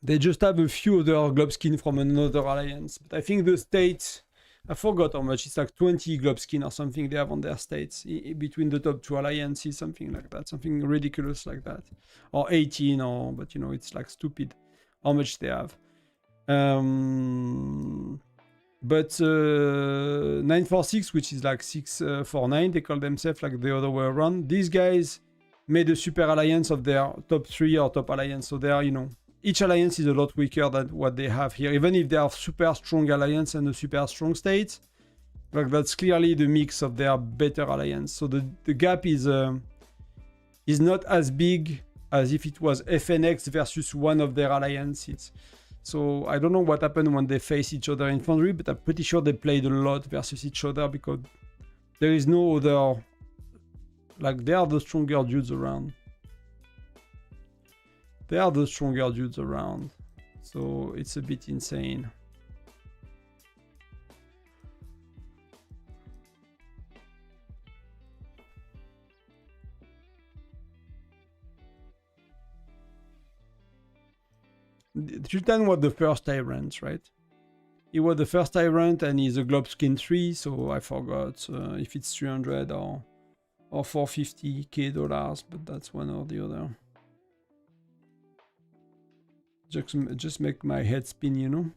They just have a few other globe skin from another alliance, but I think the states, I forgot how much, it's like 20 globe skin or something they have on their states between the top two alliances, something like that, something ridiculous like that, or 18, or but you know, it's like stupid how much they have. But 946, which is like 649, they call themselves, like the other way around. These guys made a super alliance of their top 3 or top alliance, so they are, you know, each alliance is a lot weaker than what they have here, even if they are super strong alliance and a super strong state. Like that's clearly the mix of their better alliance. So the gap is not as big as if it was FNX versus one of their alliances. So I don't know what happened when they face each other in Foundry, but I'm pretty sure they played a lot versus each other because there is no other, like they are the stronger dudes around. They are the stronger dudes around, so it's a bit insane. Sultan was the first tyrant, right? he was the first tyrant and he's a globe skin 3, so I forgot if it's 300 or 450k dollars, but that's one or the other. Just make my head spin, you know.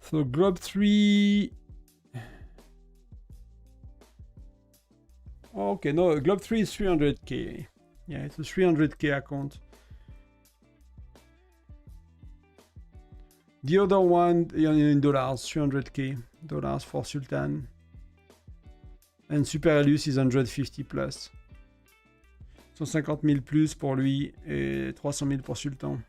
So globe 3. Okay, no, globe 3 is 300k. Yeah, it's a 300k account. The other one in dollars, 300k dollars for Sultan. And Super Elius is 150 plus. 150 000 plus pour lui et 300 000 pour Sultan.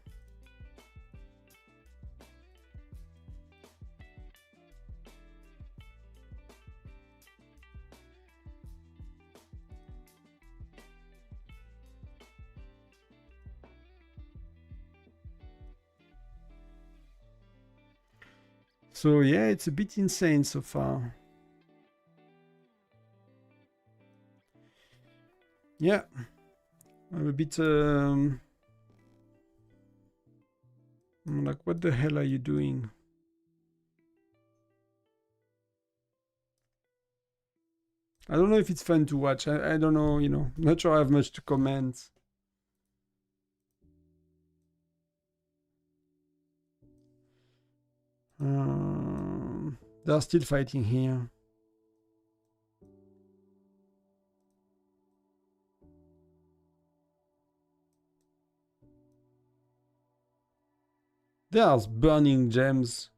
So yeah, it's a bit insane so far. Yeah, I'm a bit I'm like, what the hell are you doing? I don't know if it's fun to watch. I don't know, you know, not sure I have much to comment. They're still fighting here. There's burning gems.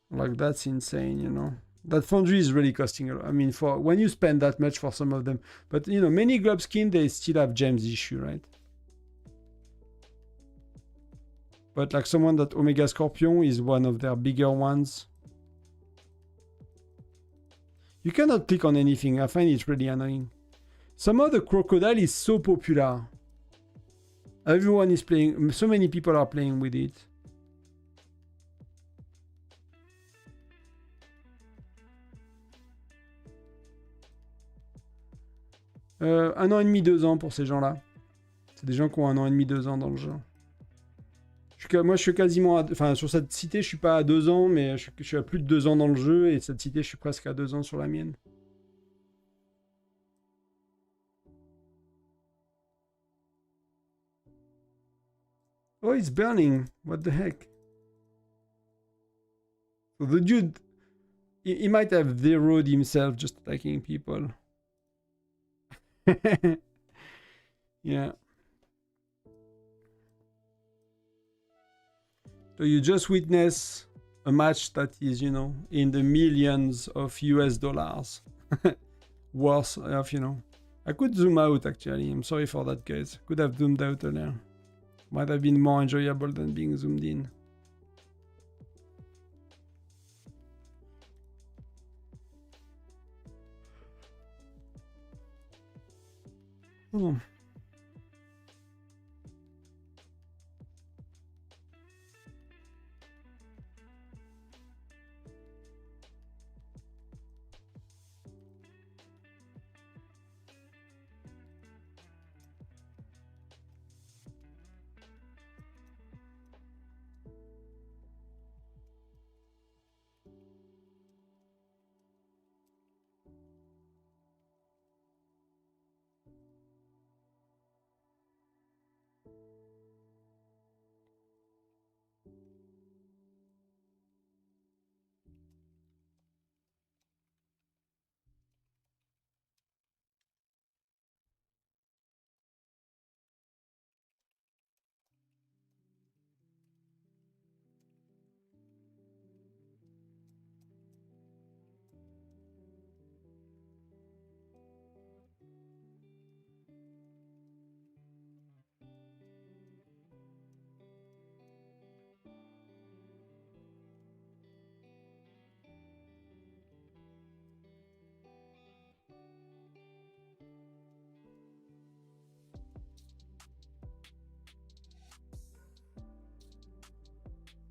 Like, that's insane, you know. That foundry is really costing a lot. I mean, for when you spend that much for some of them. But, you know, many globe skin, they still have gems issue, right? But like someone that Omega Scorpion is one of their bigger ones. You cannot click on anything. I find it really annoying. Somehow the crocodile is so popular. Everyone is playing. So many people are playing with it. Un an et demi, 2 ans pour ces gens-là. C'est des gens qui ont 1 an et demi, 2 ans dans le jeu. Moi, je suis quasiment à... Enfin, sur cette cité, je suis pas à 2 ans, mais je suis à plus de 2 ans dans le jeu. Et cette cité, je suis presque à 2 ans sur la mienne. Oh, it's burning. What the heck? So the dude... He might have zeroed himself just attacking people. Yeah. So you just witness a match that is, you know, in the millions of US dollars worth of, you know. I could zoom out actually. I'm sorry for that, guys. Could have zoomed out earlier. Might have been more enjoyable than being zoomed in. Oh.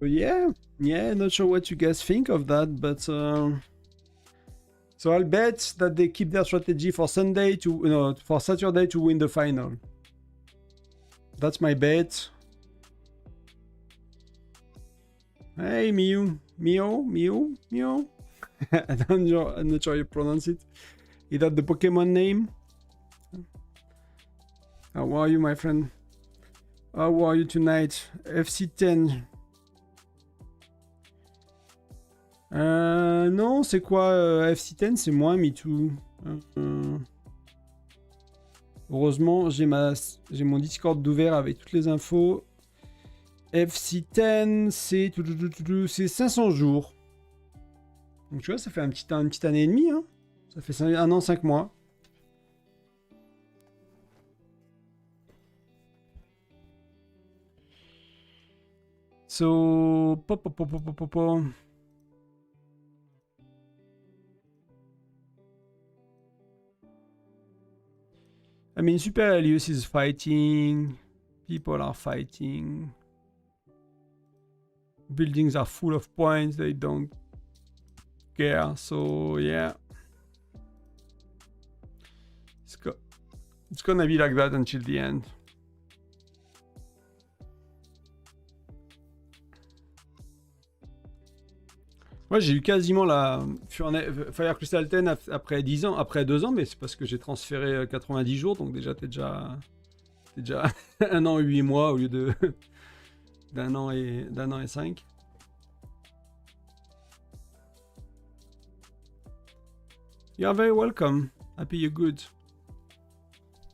Yeah, not sure what you guys think of that, but so I'll bet that they keep their strategy for Sunday to, you know, for Saturday to win the final. That's my bet. Hey, Mew. Mew? Mew? Mew? I'm not sure you pronounce it. Is that the Pokemon name? How are you, my friend? How are you tonight? FC10. Non, c'est quoi FC10? C'est moi, MeToo. Heureusement, j'ai mon Discord d'ouvert avec toutes les infos. FC10, c'est 500 jours. Donc tu vois, ça fait une petite année et demie. Hein. Ça fait 1 an, 5 mois. So... I mean, Super Elius is fighting. People are fighting. Buildings are full of points. They don't care. So, yeah. It's gonna be like that until the end. Moi, j'ai eu quasiment la Fire Crystal 10 après 10 ans, après 2 ans, mais c'est parce que j'ai transféré 90 jours, donc déjà t'es déjà 1 an et 8 mois au lieu de d'un an et 5. You are very welcome. Happy you're good.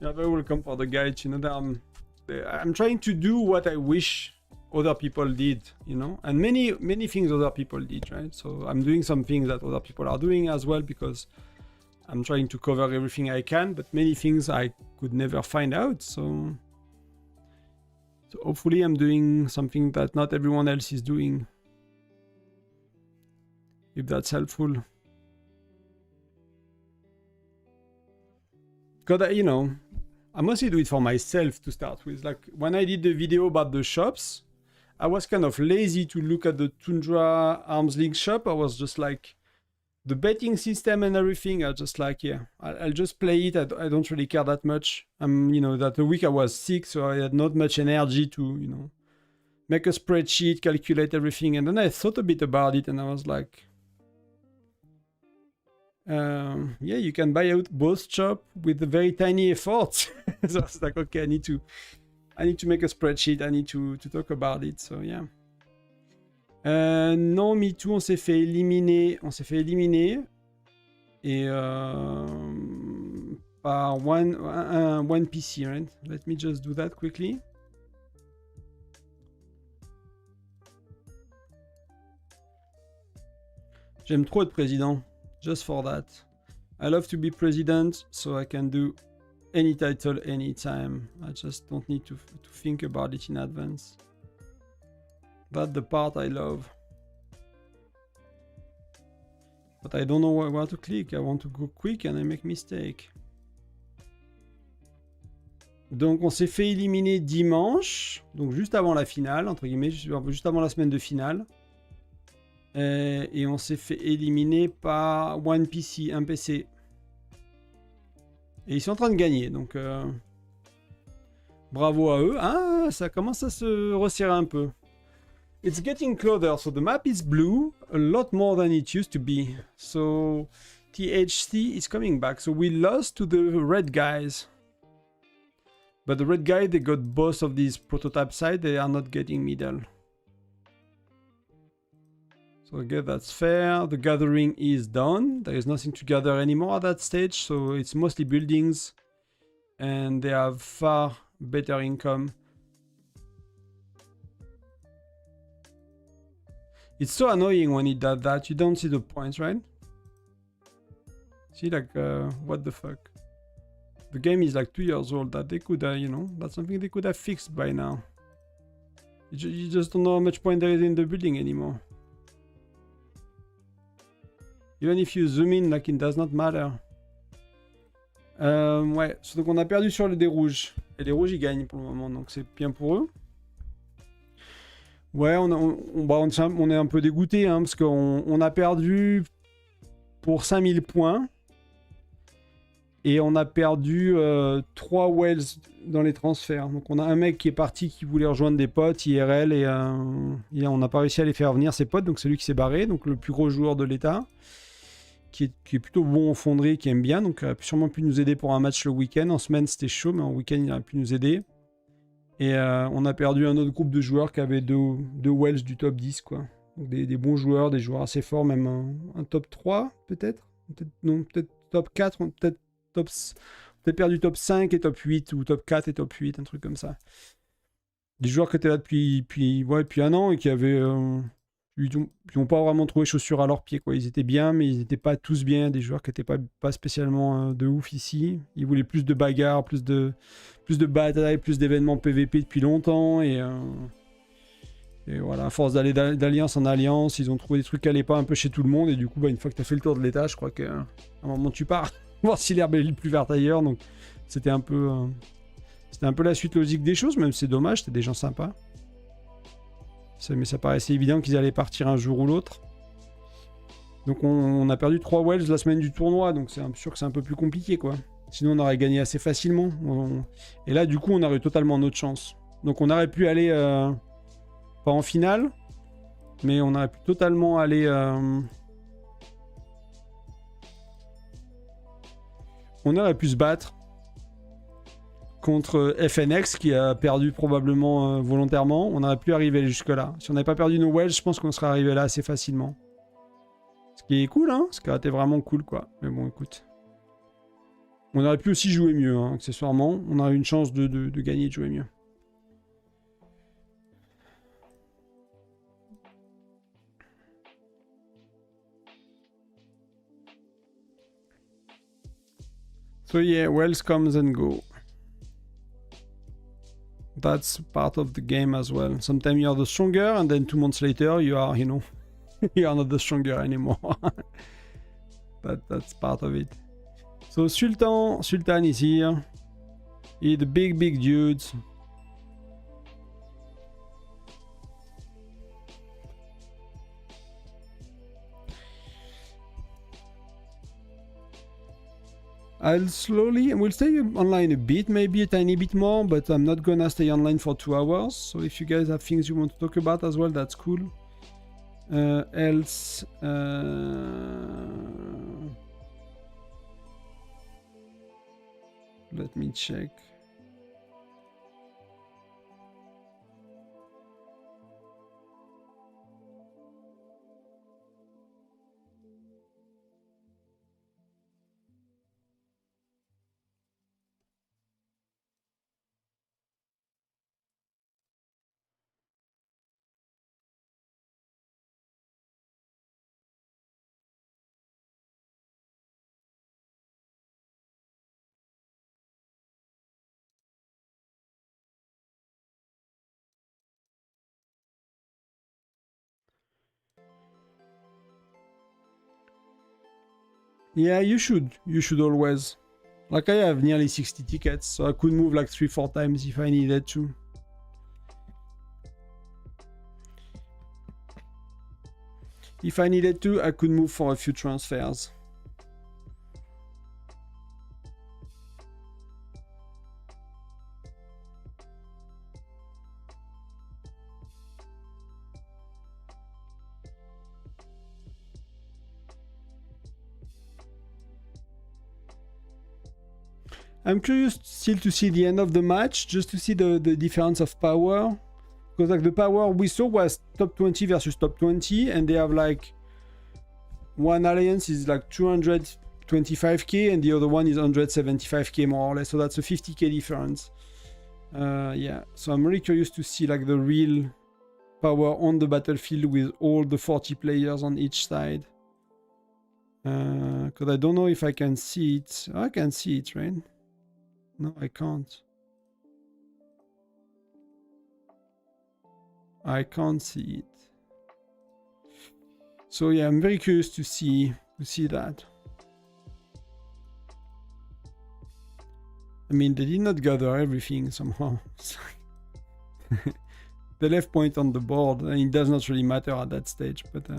You are very welcome for the guide. You know that I'm trying to do what I wish other people did, you know, and many things other people did, right? So I'm doing some things that other people are doing as well because I'm trying to cover everything I can, but many things I could never find out. So hopefully I'm doing something that not everyone else is doing, if that's helpful. Because, you know, I mostly do it for myself to start with. Like when I did the video about the shops, I was kind of lazy to look at the Tundra Arms Link shop. I was just like, the betting system and everything, I just like, yeah, I'll just play it. I don't really care that much. You know, that the week I was sick, so I had not much energy to, you know, make a spreadsheet, calculate everything. And then I thought a bit about it and I was like, yeah, you can buy out both shop with a very tiny effort. So I was like, okay, I need to make a spreadsheet. I need to talk about it. So yeah. Non, MeToo, on s'est fait éliminer. Et par one PC, right? Let me just do that quickly. J'aime trop être président. Just for that. I love to be president, so I can do any title anytime. I just don't need to think about it in advance. That's the part I love. But I don't know where to click. I want to go quick and I make mistake. Donc on s'est fait éliminer dimanche, donc juste avant la finale, entre guillemets, juste avant la semaine de finale. Et on s'est fait éliminer par One PC, un PC. Et ils sont en train de gagner, donc bravo à eux. Ah, ça commence à se resserrer un peu. It's getting closer, so the map is blue, a lot more than it used to be. So THC is coming back. So we lost to the red guys. But the red guy, they got both of these prototype sides, they are not getting middle. So again, that's fair. The gathering is done. There is nothing to gather anymore at that stage, so it's mostly buildings. And they have far better income. It's so annoying when it does that. You don't see the points, right? See, like, what the fuck? The game is like 2 years old. That they could, you know, that's something they could have fixed by now. You just don't know how much point there is in the building anymore. Even if you zoom in, like, it does not matter. Ouais, donc on a perdu sur des rouges. Et les rouges, ils gagnent pour le moment, donc c'est bien pour eux. Ouais, on est un peu dégoûté, hein, parce qu'on a perdu pour 5000 points. Et on a perdu 3 wells dans les transferts. Donc on a un mec qui est parti qui voulait rejoindre des potes IRL et on n'a pas réussi à les faire venir ses potes. Donc c'est lui qui s'est barré. Donc le plus gros joueur de l'État qui est plutôt bon en fonderie, qui aime bien. Donc il a sûrement pu nous aider pour un match le week-end. En semaine c'était chaud, mais en week-end il a pu nous aider. Et on a perdu un autre groupe de joueurs qui avait deux wells du top 10 quoi. Donc des bons joueurs, des joueurs assez forts, même un top 3 peut-être. Non, peut-être top 4, peut-être perdu top 5 et top 8, ou top 4 et top 8, un truc comme ça. Des joueurs qui étaient là depuis un an et qui avaient... ils n'ont pas vraiment trouvé chaussures à leurs pieds, quoi. Ils étaient bien, mais ils n'étaient pas tous bien. Des joueurs qui n'étaient pas spécialement de ouf ici. Ils voulaient plus de bagarres, plus de batailles, plus d'événements PVP depuis longtemps. Et voilà, à force d'aller d'alliance en alliance, ils ont trouvé des trucs qui n'allaient pas un peu chez tout le monde. Et du coup, une fois que tu as fait le tour de l'état, je crois qu'à un moment tu pars. Voir si l'herbe est plus verte ailleurs. Donc c'était un peu la suite logique des choses, même si c'est dommage, c'était des gens sympas. Mais ça paraissait évident qu'ils allaient partir un jour ou l'autre. Donc on a perdu 3 wells la semaine du tournoi, donc c'est sûr que c'est un peu plus compliqué quoi. Sinon on aurait gagné assez facilement. Et là du coup on aurait eu totalement notre chance. Donc on aurait pu aller, pas en finale, mais on aurait pu totalement aller... On aurait pu se battre contre FNX qui a perdu probablement volontairement. On aurait pu arriver jusque là. Si on n'avait pas perdu nos wells, je pense qu'on serait arrivé là assez facilement. Ce qui est cool, hein. Ce qui a été vraiment cool, quoi. Mais bon, écoute. On aurait pu aussi jouer mieux, hein, accessoirement. On a eu une chance de gagner et de jouer mieux. So yeah, wells comes and go. That's part of the game as well. Sometimes you are the stronger, and then 2 months later you are, you are not the stronger anymore. That's part of it. So Sultan is here. He's the big dudes. We'll stay online a bit, maybe a tiny bit more, but I'm not gonna stay online for 2 hours. So if you guys have things you want to talk about as well, that's cool. Else, let me check. Yeah, you should always. Like I have nearly 60 tickets, so I could move like 3-4 times if I needed to. If I needed to, I could move for a few transfers. I'm curious still to see the end of the match, just to see the difference of power. Because like the power we saw was top 20 versus top 20, and they have like one alliance is like 225k and the other one is 175k more or less. So that's a 50k difference. Yeah, so I'm really curious to see like the real power on the battlefield with all the 40 players on each side. Because I don't know if I can see it. I can see it, right? No, I can't. I can't see it. So yeah, I'm very curious to see that. I mean, they did not gather everything somehow. They left point on the board, and it does not really matter at that stage, but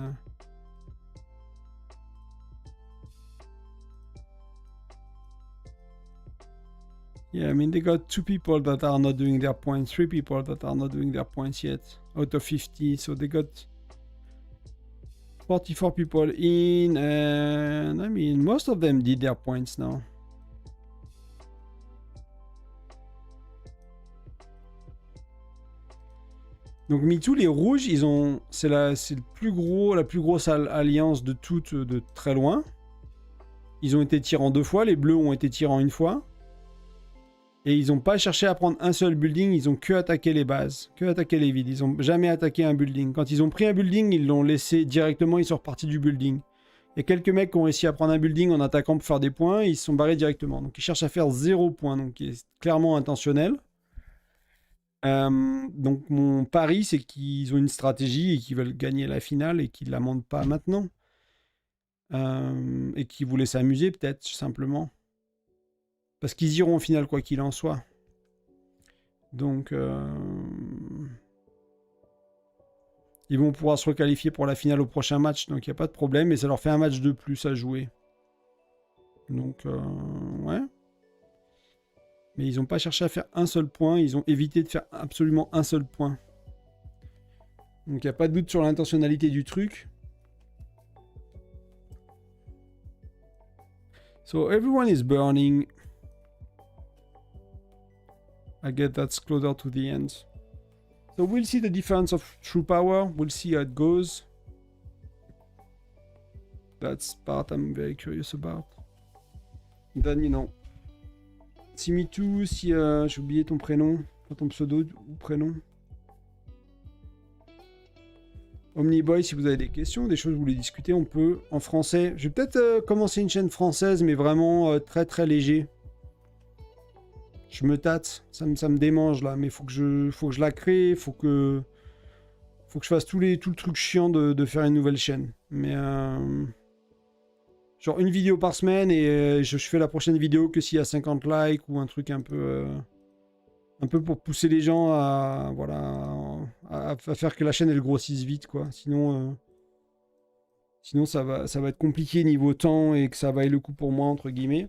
Yeah, I mean, they got 2 people that are not doing their points, 3 people that are not doing their points yet, out of 50. So they got 44 people in, and I mean, most of them did their points now. Donc MeToo, les rouges, ils ont, c'est la plus grosse alliance de toutes, de très loin. Ils ont été tirants 2 fois, les bleus ont été tirants 1 fois. Et ils n'ont pas cherché à prendre un seul building, ils ont que attaqué les bases, que attaqué les vides. Ils n'ont jamais attaqué un building. Quand ils ont pris un building, ils l'ont laissé directement, ils sont repartis du building. Il y a quelques mecs qui ont réussi à prendre un building en attaquant pour faire des points, ils se sont barrés directement. Donc ils cherchent à faire 0 points, donc qui est clairement intentionnel. Donc mon pari, c'est qu'ils ont une stratégie et qu'ils veulent gagner la finale et qu'ils ne la montent pas maintenant. Et qu'ils voulaient s'amuser peut-être, simplement. Parce qu'ils iront au final quoi qu'il en soit. Donc ils vont pouvoir se requalifier pour la finale au prochain match. Donc il n'y a pas de problème. Et ça leur fait un match de plus à jouer. Donc ouais. Mais ils n'ont pas cherché à faire un seul point. Ils ont évité de faire absolument un seul point. Donc il n'y a pas de doute sur l'intentionnalité du truc. So everyone is burning. I guess that's closer to the end. So we'll see the difference of true power. We'll see how it goes. That's part I'm very curious about. Then, you know. Si MeToo, si j'ai oublié ton prénom, ton pseudo ou prénom. Omniboy, si vous avez des questions, des choses que vous voulez discuter, on peut en français. Je vais peut-être commencer une chaîne française, mais vraiment très très léger. Je me tâte, ça me démange là, mais faut que je la crée, faut que je fasse tout le truc chiant de faire une nouvelle chaîne. Mais genre une vidéo par semaine et je fais la prochaine vidéo que s'il y a 50 likes ou un truc un peu pour pousser les gens à voilà à faire que la chaîne elle grossisse vite quoi. Sinon ça va être compliqué niveau temps et que ça vaille le coup pour moi entre guillemets.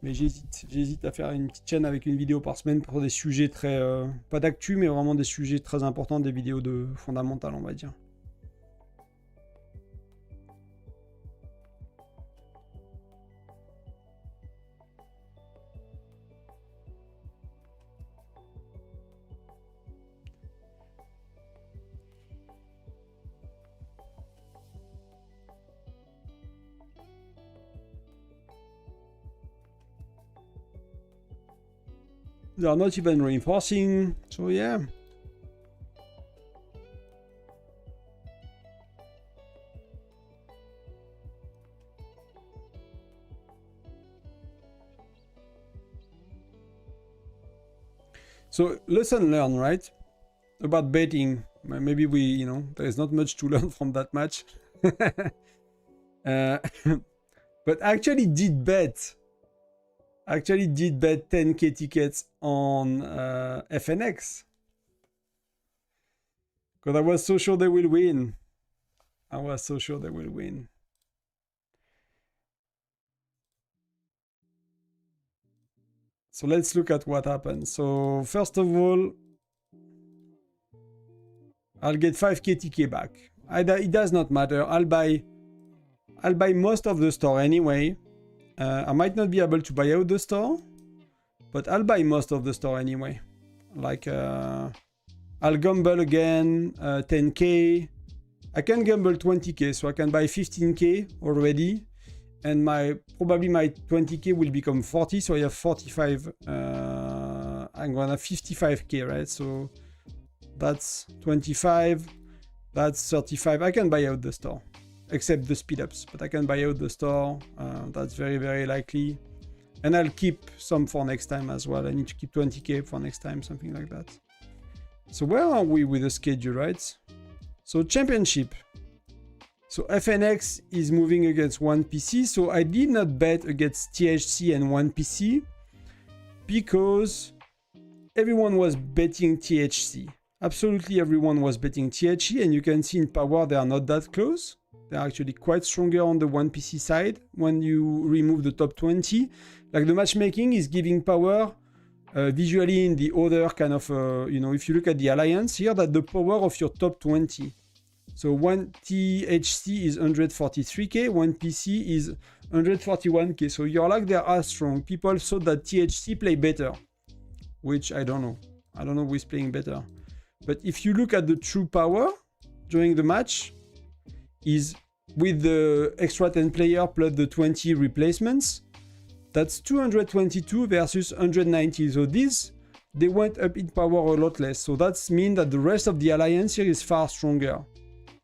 Mais j'hésite à faire une petite chaîne avec une vidéo par semaine pour des sujets très... pas d'actu, mais vraiment des sujets très importants, des vidéos fondamentales, on va dire. They are not even reinforcing, so yeah. So lesson learned, right? About betting. Maybe there is not much to learn from that match. But actually did bet 10k tickets on FNX. Because I was so sure they will win. So let's look at what happened. So first of all, I'll get 5k TK back. It does not matter. I'll buy most of the store anyway. I might not be able to buy out the store, but I'll buy most of the store anyway. Like, I'll gamble again, 10k. I can gamble 20k, so I can buy 15k already. And probably my 20k will become 40, so I have 45. I'm gonna have 55k, right? So that's 25, that's 35. I can buy out the store. Except the speed ups, but I can buy out the store. That's very, very likely. And I'll keep some for next time as well. I need to keep 20k for next time, something like that. So where are we with the schedule, right? So championship. So FNX is moving against 1PC. So I did not bet against THC and 1PC because everyone was betting THC. Absolutely everyone was betting THC, and you can see in power they are not that close. They're actually quite stronger on the 1PC side when you remove the top 20. Like the matchmaking is giving power visually in the other kind of, you know, if you look at the alliance here, that the power of your top 20. So one THC is 143k, one PC is 141k. So you're like they are strong. People thought that THC play better, which I don't know. I don't know who is playing better. But if you look at the true power during the match, is with the extra 10 player plus the 20 replacements, that's 222 versus 190. So these, they went up in power a lot less. So that means that the rest of the alliance here is far stronger.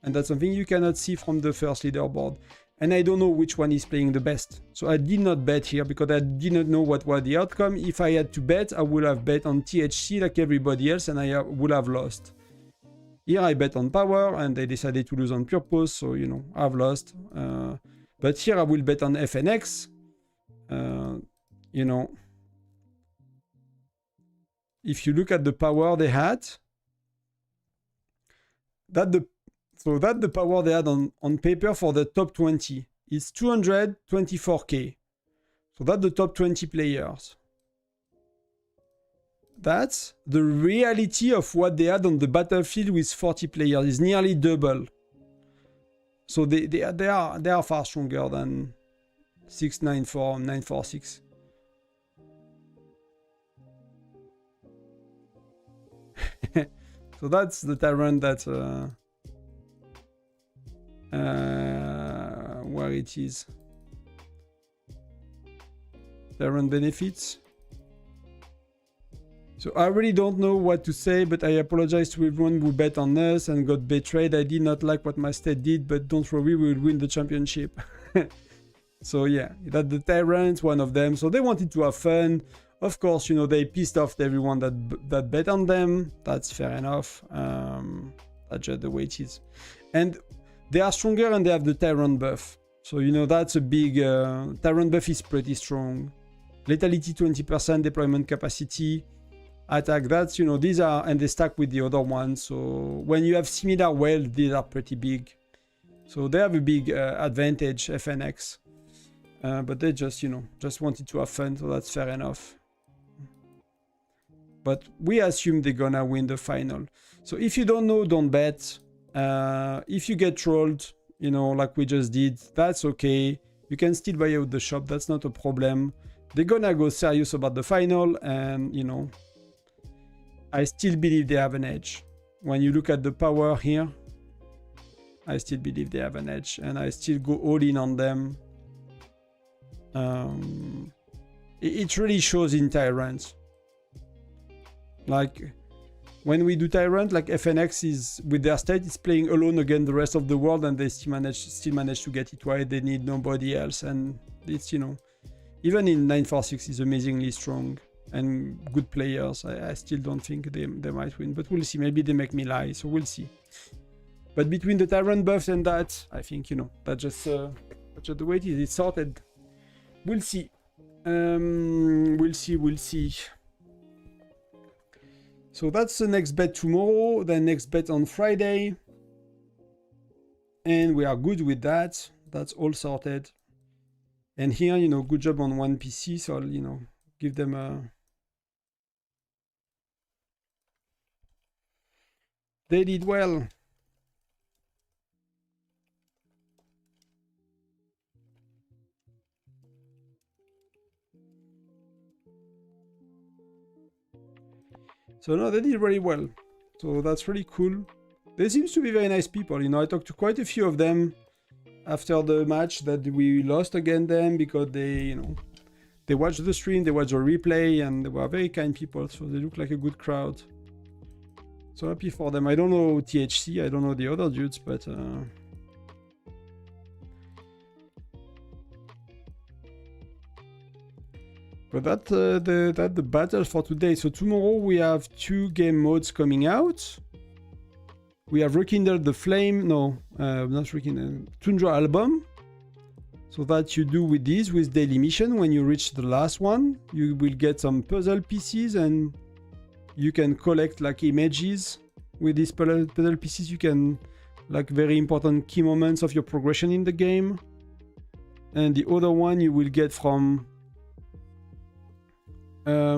And that's something you cannot see from the first leaderboard. And I don't know which one is playing the best. So I did not bet here because I did not know what was the outcome. If I had to bet, I would have bet on THC like everybody else and I would have lost. Here I bet on power and they decided to lose on purpose. So, you know, I've lost. But here I will bet on FNX. You know, if you look at the power they had, so that the power they had on paper for the top 20 is 224k. So that's the top 20 players. That's the reality of what they had on the battlefield with 40 players. Is nearly double. So they are far stronger than 694, 946. So that's the Tyrant that where it is. Tyrant benefits. So I really don't know what to say, but I apologize to everyone who bet on us and got betrayed. I did not like what my state did, but don't worry, we will win the championship. So yeah, that's the Tyrant, one of them. So they wanted to have fun. Of course, you know, they pissed off everyone that bet on them. That's fair enough. That's just the way it is. And they are stronger and they have the Tyrant buff. So, you know, that's a big... Tyrant buff is pretty strong. Lethality 20%, deployment capacity, attack, that's, you know, these are... And they stack with the other ones. So when you have similar well, these are pretty big. So they have a big advantage, FNX. But they just, you know, just wanted to have fun. So that's fair enough. But we assume they're gonna win the final. So if you don't know, don't bet. If you get trolled, you know, like we just did, that's okay. You can still buy out the shop. That's not a problem. They're gonna go serious about the final. And, you know, I still believe they have an edge. When you look at the power here, I still believe they have an edge. And I still go all in on them. It really shows in Tyrants. Like when we do Tyrant, like FNX is with their state is playing alone against the rest of the world, and they still manage to get it right. They need nobody else, and it's, you know, even in 946 is amazingly strong and good players. I still don't think they might win, but we'll see. Maybe they make me lie, so we'll see. But between the Tyrant buffs and that, I think, you know, that's just the way it is. It's sorted. We'll see. We'll see. So that's the next bet tomorrow, the next bet on Friday. And we are good with that. That's all sorted. And here, you know, good job on one PC. So I'll, you know, give them a... They did well. So no, they did really well. So that's really cool. They seem to be very nice people. You know, I talked to quite a few of them after the match that we lost against them because they, you know, they watched the stream, they watched the replay, and they were very kind people. So they look like a good crowd. So happy for them. I don't know THC, I don't know the other dudes, but... But that's the battle for today. So tomorrow we have 2 game modes coming out. We have Rekindle the Flame. No, not Rekindle. Tundra Album. So that you do with these, with daily mission. When you reach the last one, you will get some puzzle pieces and you can collect like images. With these puzzle pieces, you can like very important key moments of your progression in the game. And the other one you will get from I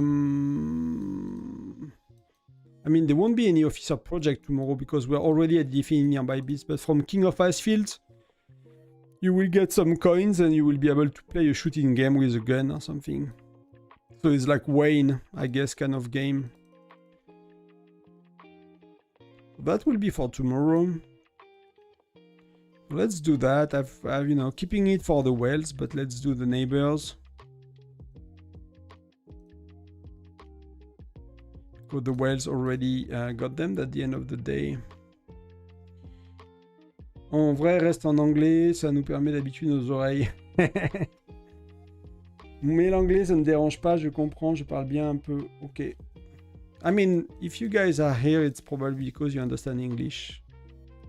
mean, there won't be any officer project tomorrow because we're already at defeating nearby beasts, but from King of Icefield, you will get some coins and you will be able to play a shooting game with a gun or something. So it's like Wayne, I guess, kind of game. That will be for tomorrow. Let's do that. I've you know, keeping it for the whales, but let's do the neighbors. Because the whales already got them at the end of the day. En vrai, reste en anglais, ça nous permet d'habituer nos oreilles. Mais l'anglais, ça ne me dérange pas, je comprends, je parle bien un peu. Ok. I mean, if you guys are here, it's probably because you understand English.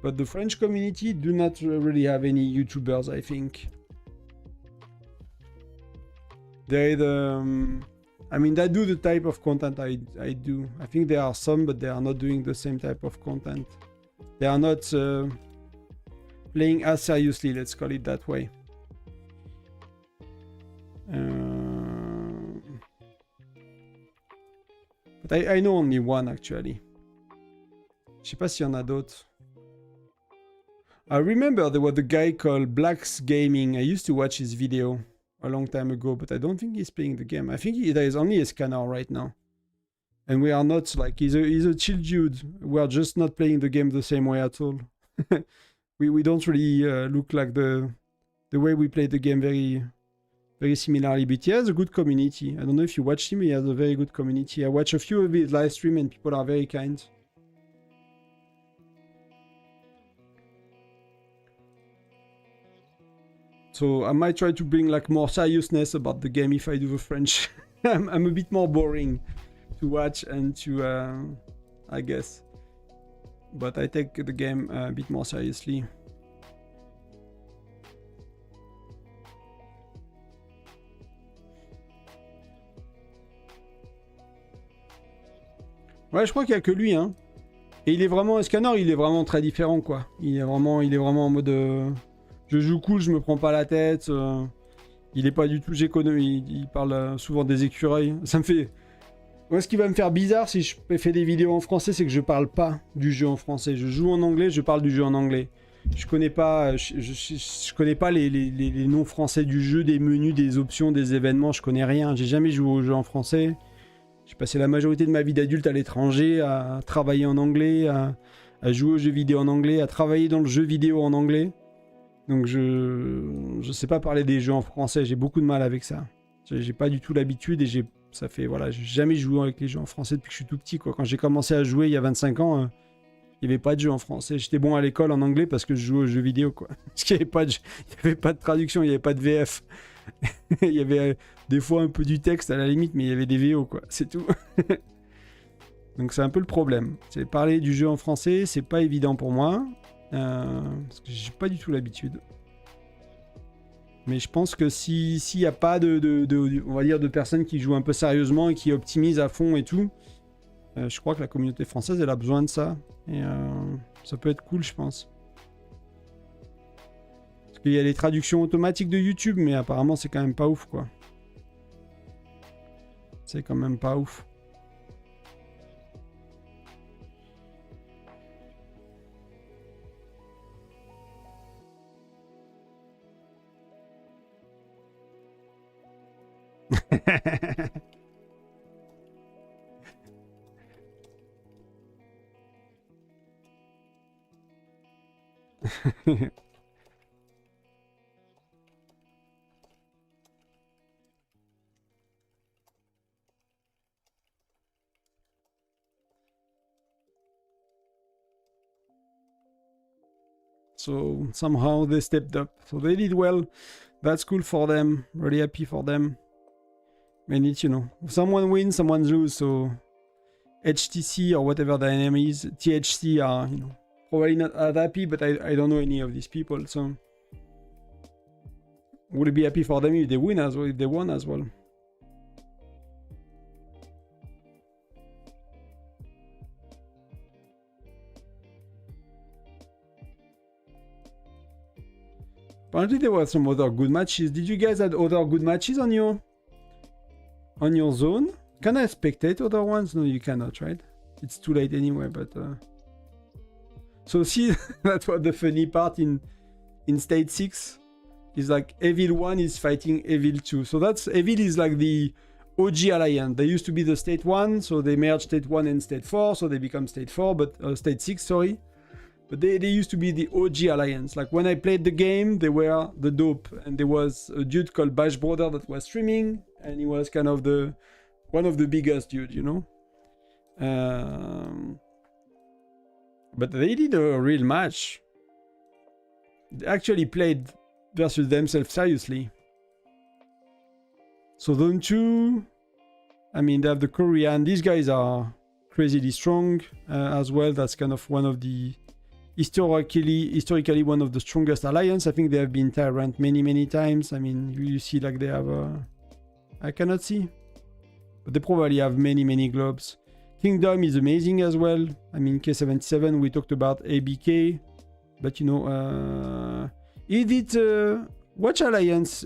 But the French community do not really have any YouTubers, I think. They I mean, they do the type of content I do. I think there are some, but they are not doing the same type of content. They are not playing as seriously, let's call it that way. But I know only one, actually. Je sais pas s'il y en a d'autres. I remember there was a guy called Black's Gaming. I used to watch his video a long time ago, but I don't think he's playing the game. I think there is only a scanner right now. And we are not like, he's a chill dude. We are just not playing the game the same way at all. we don't really look like the way we play the game very similarly, but he has a good community. I don't know if you watched him, he has a very good community. I watch a few of his live stream and people are very kind. So I might try to bring like more seriousness about the game if I do the French. I'm a bit more boring to watch and to, I guess. But I take the game a bit more seriously. Ouais, je crois qu'il n'y a que lui, hein. Et il est vraiment, un scanner, il est vraiment très différent, quoi. Il est vraiment en mode... je joue cool, je me prends pas la tête. Il est pas du tout... il parle souvent des écureuils. Ça me fait... Moi, ce qui va me faire bizarre si je fais des vidéos en français, c'est que je parle pas du jeu en français. Je joue en anglais, je parle du jeu en anglais. Je connais pas, je connais pas les noms français du jeu, des menus, des options, des événements. Je connais rien. J'ai jamais joué au jeu en français. J'ai passé la majorité de ma vie d'adulte à l'étranger, à travailler en anglais, à jouer aux jeux vidéo en anglais, à travailler dans le jeu vidéo en anglais. Donc je sais pas parler des jeux en français. J'ai beaucoup de mal avec ça. J'ai pas du tout l'habitude et ça fait, voilà, j'ai jamais joué avec les jeux en français depuis que je suis tout petit, quoi. Quand j'ai commencé à jouer il y a 25 ans, il n'y avait pas de jeu en français. J'étais bon à l'école en anglais parce que je jouais aux jeux vidéo, quoi. Parce qu'il n'y avait pas de traduction, il n'y avait pas de VF. Il y avait des fois un peu du texte à la limite, mais il y avait des VO, quoi. C'est tout. Donc c'est un peu le problème. C'est parler du jeu en français, c'est pas évident pour moi. Parce que j'ai pas du tout l'habitude. Mais je pense que s'il n'y a pas on va dire, de personnes qui jouent un peu sérieusement et qui optimisent à fond et tout, je crois que la communauté française, elle a besoin de ça. Et ça peut être cool, je pense. Parce qu'il y a les traductions automatiques de YouTube, mais apparemment, c'est quand même pas ouf, quoi. C'est quand même pas ouf. So somehow they stepped up. So they did well. That's cool for them. Really happy for them. And it's, you know, someone wins, someone loses. So HTC or whatever their name is, THC are, you know, probably not that happy, but I don't know any of these people. So would it be happy for them if they win as well, if they won as well? Apparently there were some other good matches. Did you guys have other good matches on your zone? Can I spectate other ones? No, you cannot, right? It's too late anyway, but... So see, that's what the funny part in State 6 is like Evil 1 is fighting Evil 2. So that's... Evil is like the OG Alliance. They used to be the State 1, so they merged State 1 and State 4, so they become State 4, but... State 6, sorry. But they used to be the OG Alliance. Like when I played the game, they were the dope. And there was a dude called Bash Brother that was streaming, and he was kind of one of the biggest dude, you know. But they did a real match. They actually played versus themselves seriously. So Zone 2, I mean, they have the Korean. These guys are crazily strong as well. That's kind of one of the historically one of the strongest alliance. I think they have been Tyrant many times. I mean, you see like they have I cannot see, but they probably have many globes. Kingdom is amazing as well. I mean, K77, we talked about ABK, but you know, is it which alliance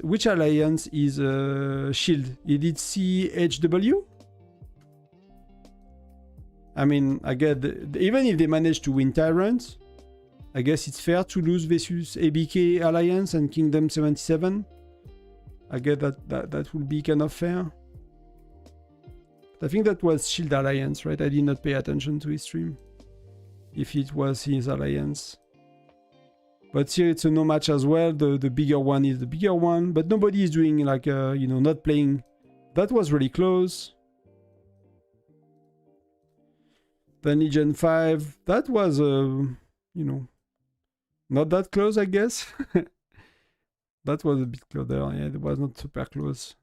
is Shield? Is it CHW? I mean, I get even if they manage to win Tyrant, I guess it's fair to lose versus ABK Alliance and Kingdom 77. I get that would be kind of fair. But I think that was Shield Alliance, right? I did not pay attention to his stream. If it was his alliance. But here it's a no match as well. The bigger one is the bigger one. But nobody is doing like, you know, not playing. That was really close. Then Legion 5. That was, you know, not that close, I guess. That was a bit closer. Yeah, it was not super close.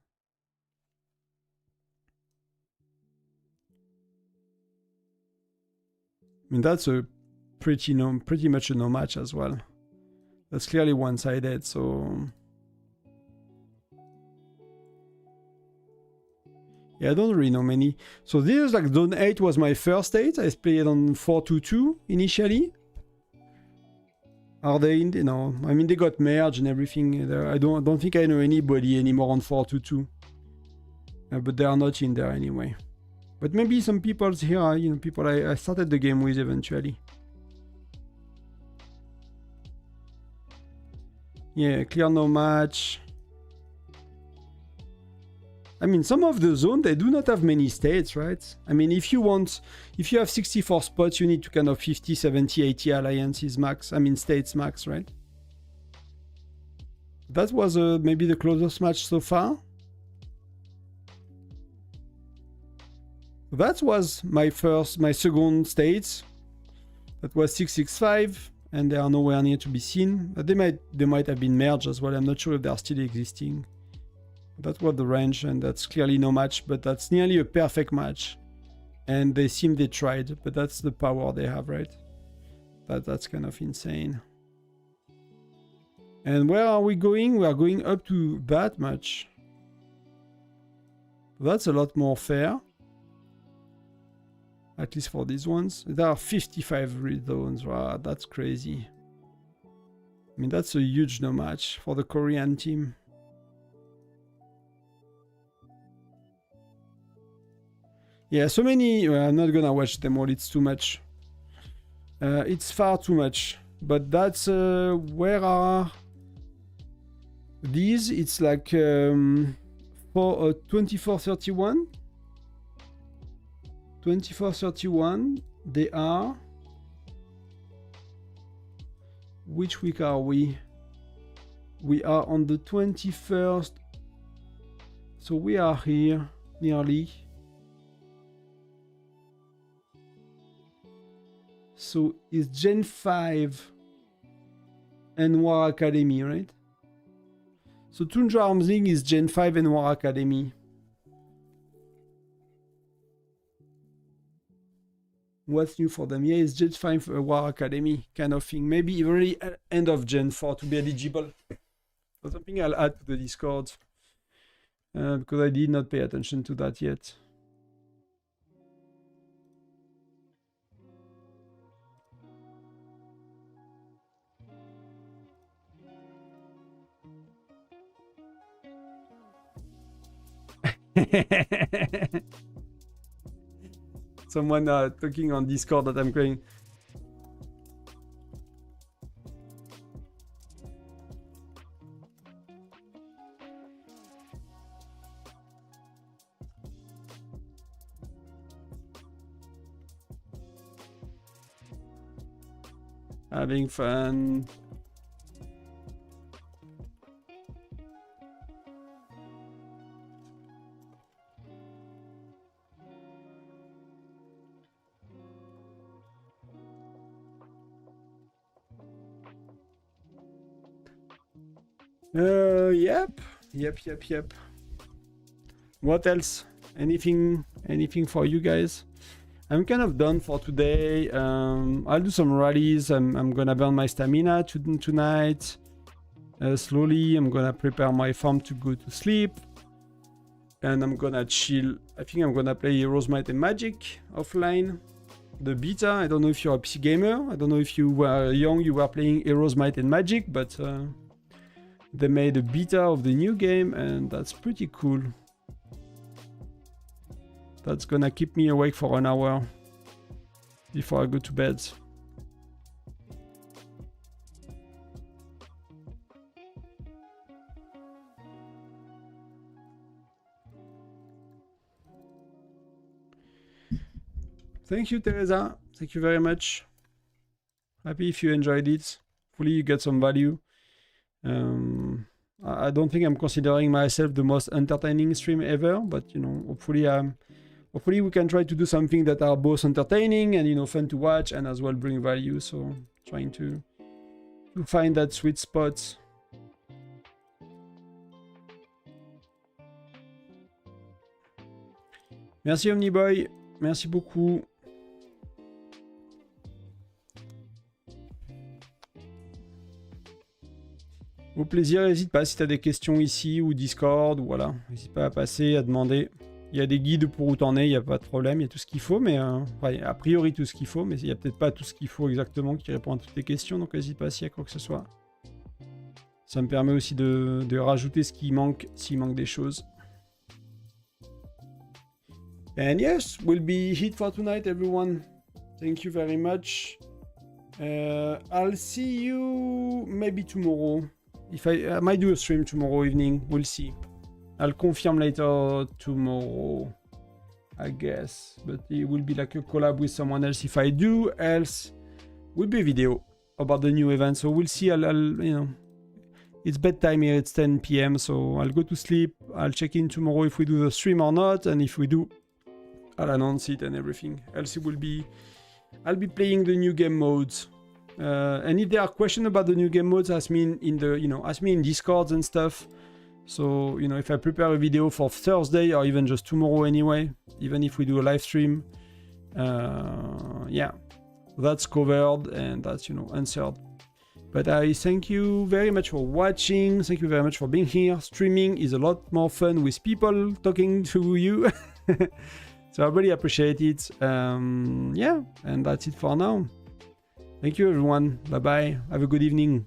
I mean, that's a pretty much a no match as well. That's clearly one-sided, so... Yeah, I don't really know many. So this is like Zone 8 was my first state. I played on 4-2-2 initially. Are they in? No, I mean they got merged and everything. I don't think I know anybody anymore on 4-2-2. But they are not in there anyway. But maybe some people here, you know, people I started the game with eventually. Yeah, clear no match. I mean, some of the zone, they do not have many states, right? I mean, if you have 64 spots, you need to kind of 50, 70, 80 alliances max. I mean, states max, right? That was maybe the closest match so far. That was my second state. That was 665, and they are nowhere near to be seen. But they might have been merged as well. I'm not sure if they are still existing. That was the range, and that's clearly no match, but that's nearly a perfect match. And they seem they tried, but that's the power they have, right? That's kind of insane. And where are we going? We are going up to that much. That's a lot more fair. At least for these ones. There are 55 red zones. Wow, that's crazy. I mean, that's a huge no match for the Korean team. Yeah, so many... I'm not gonna watch them all, it's too much. It's far too much. But that's... where are... These, it's like... for 2431. 2431, they are... Which week are we? We are on the 21st. So we are here, nearly. So it's Gen 5 and War Academy, right? So Tundra Armsling is Gen 5 and War Academy. What's new for them? Yeah, it's Gen 5 War Academy kind of thing. Maybe very end of Gen 4 to be eligible. That's something I'll add to the Discord. Because I did not pay attention to that yet. Someone talking on Discord that I'm playing. Having fun. Yep. What else? Anything for you guys? I'm kind of done for today. I'll do some rallies. I'm gonna burn my stamina tonight. Slowly, I'm gonna prepare my farm to go to sleep. And I'm gonna chill. I think I'm gonna play Heroes Might and Magic offline. The beta, I don't know if you're a PC gamer. I don't know if you were young, you were playing Heroes Might and Magic, but they made a beta of the new game and that's pretty cool. That's gonna keep me awake for an hour before I go to bed. Thank you, Teresa. Thank you very much. Happy if you enjoyed it. Hopefully you get some value. I don't think I'm considering myself the most entertaining stream ever, but you know, hopefully we can try to do something that are both entertaining and, you know, fun to watch and as well bring value. So trying to find that sweet spot. Merci Omniboy, merci beaucoup. Au plaisir, n'hésite pas si tu as des questions ici ou Discord, ou voilà, n'hésite pas à passer, à demander. Il y a des guides pour où t'en es, il n'y a pas de problème, il y a tout ce qu'il faut, mais ouais, a priori tout ce qu'il faut, mais il n'y a peut-être pas tout ce qu'il faut exactement qui répond à toutes tes questions, donc n'hésite pas s'il y a quoi que ce soit. Ça me permet aussi de rajouter ce qui manque, s'il manque des choses. And yes, we'll be hit for tonight, everyone. Thank you very much. I'll see you maybe tomorrow. If I might do a stream tomorrow evening, we'll see. I'll confirm later tomorrow, I guess. But it will be like a collab with someone else if I do. Else, will be a video about the new event. So we'll see. I'll you know, it's bedtime here. It's 10 p.m. So I'll go to sleep. I'll check in tomorrow if we do the stream or not. And if we do, I'll announce it and everything. Else, it will be. I'll be playing the new game modes. And if there are questions about the new game modes, ask me ask me in Discords and stuff. So, you know, if I prepare a video for Thursday or even just tomorrow anyway, even if we do a live stream, yeah, that's covered and that's, you know, answered. But I thank you very much for watching. Thank you very much for being here. Streaming is a lot more fun with people talking to you. So I really appreciate it. Yeah, and that's it for now. Thank you, everyone. Bye-bye. Have a good evening.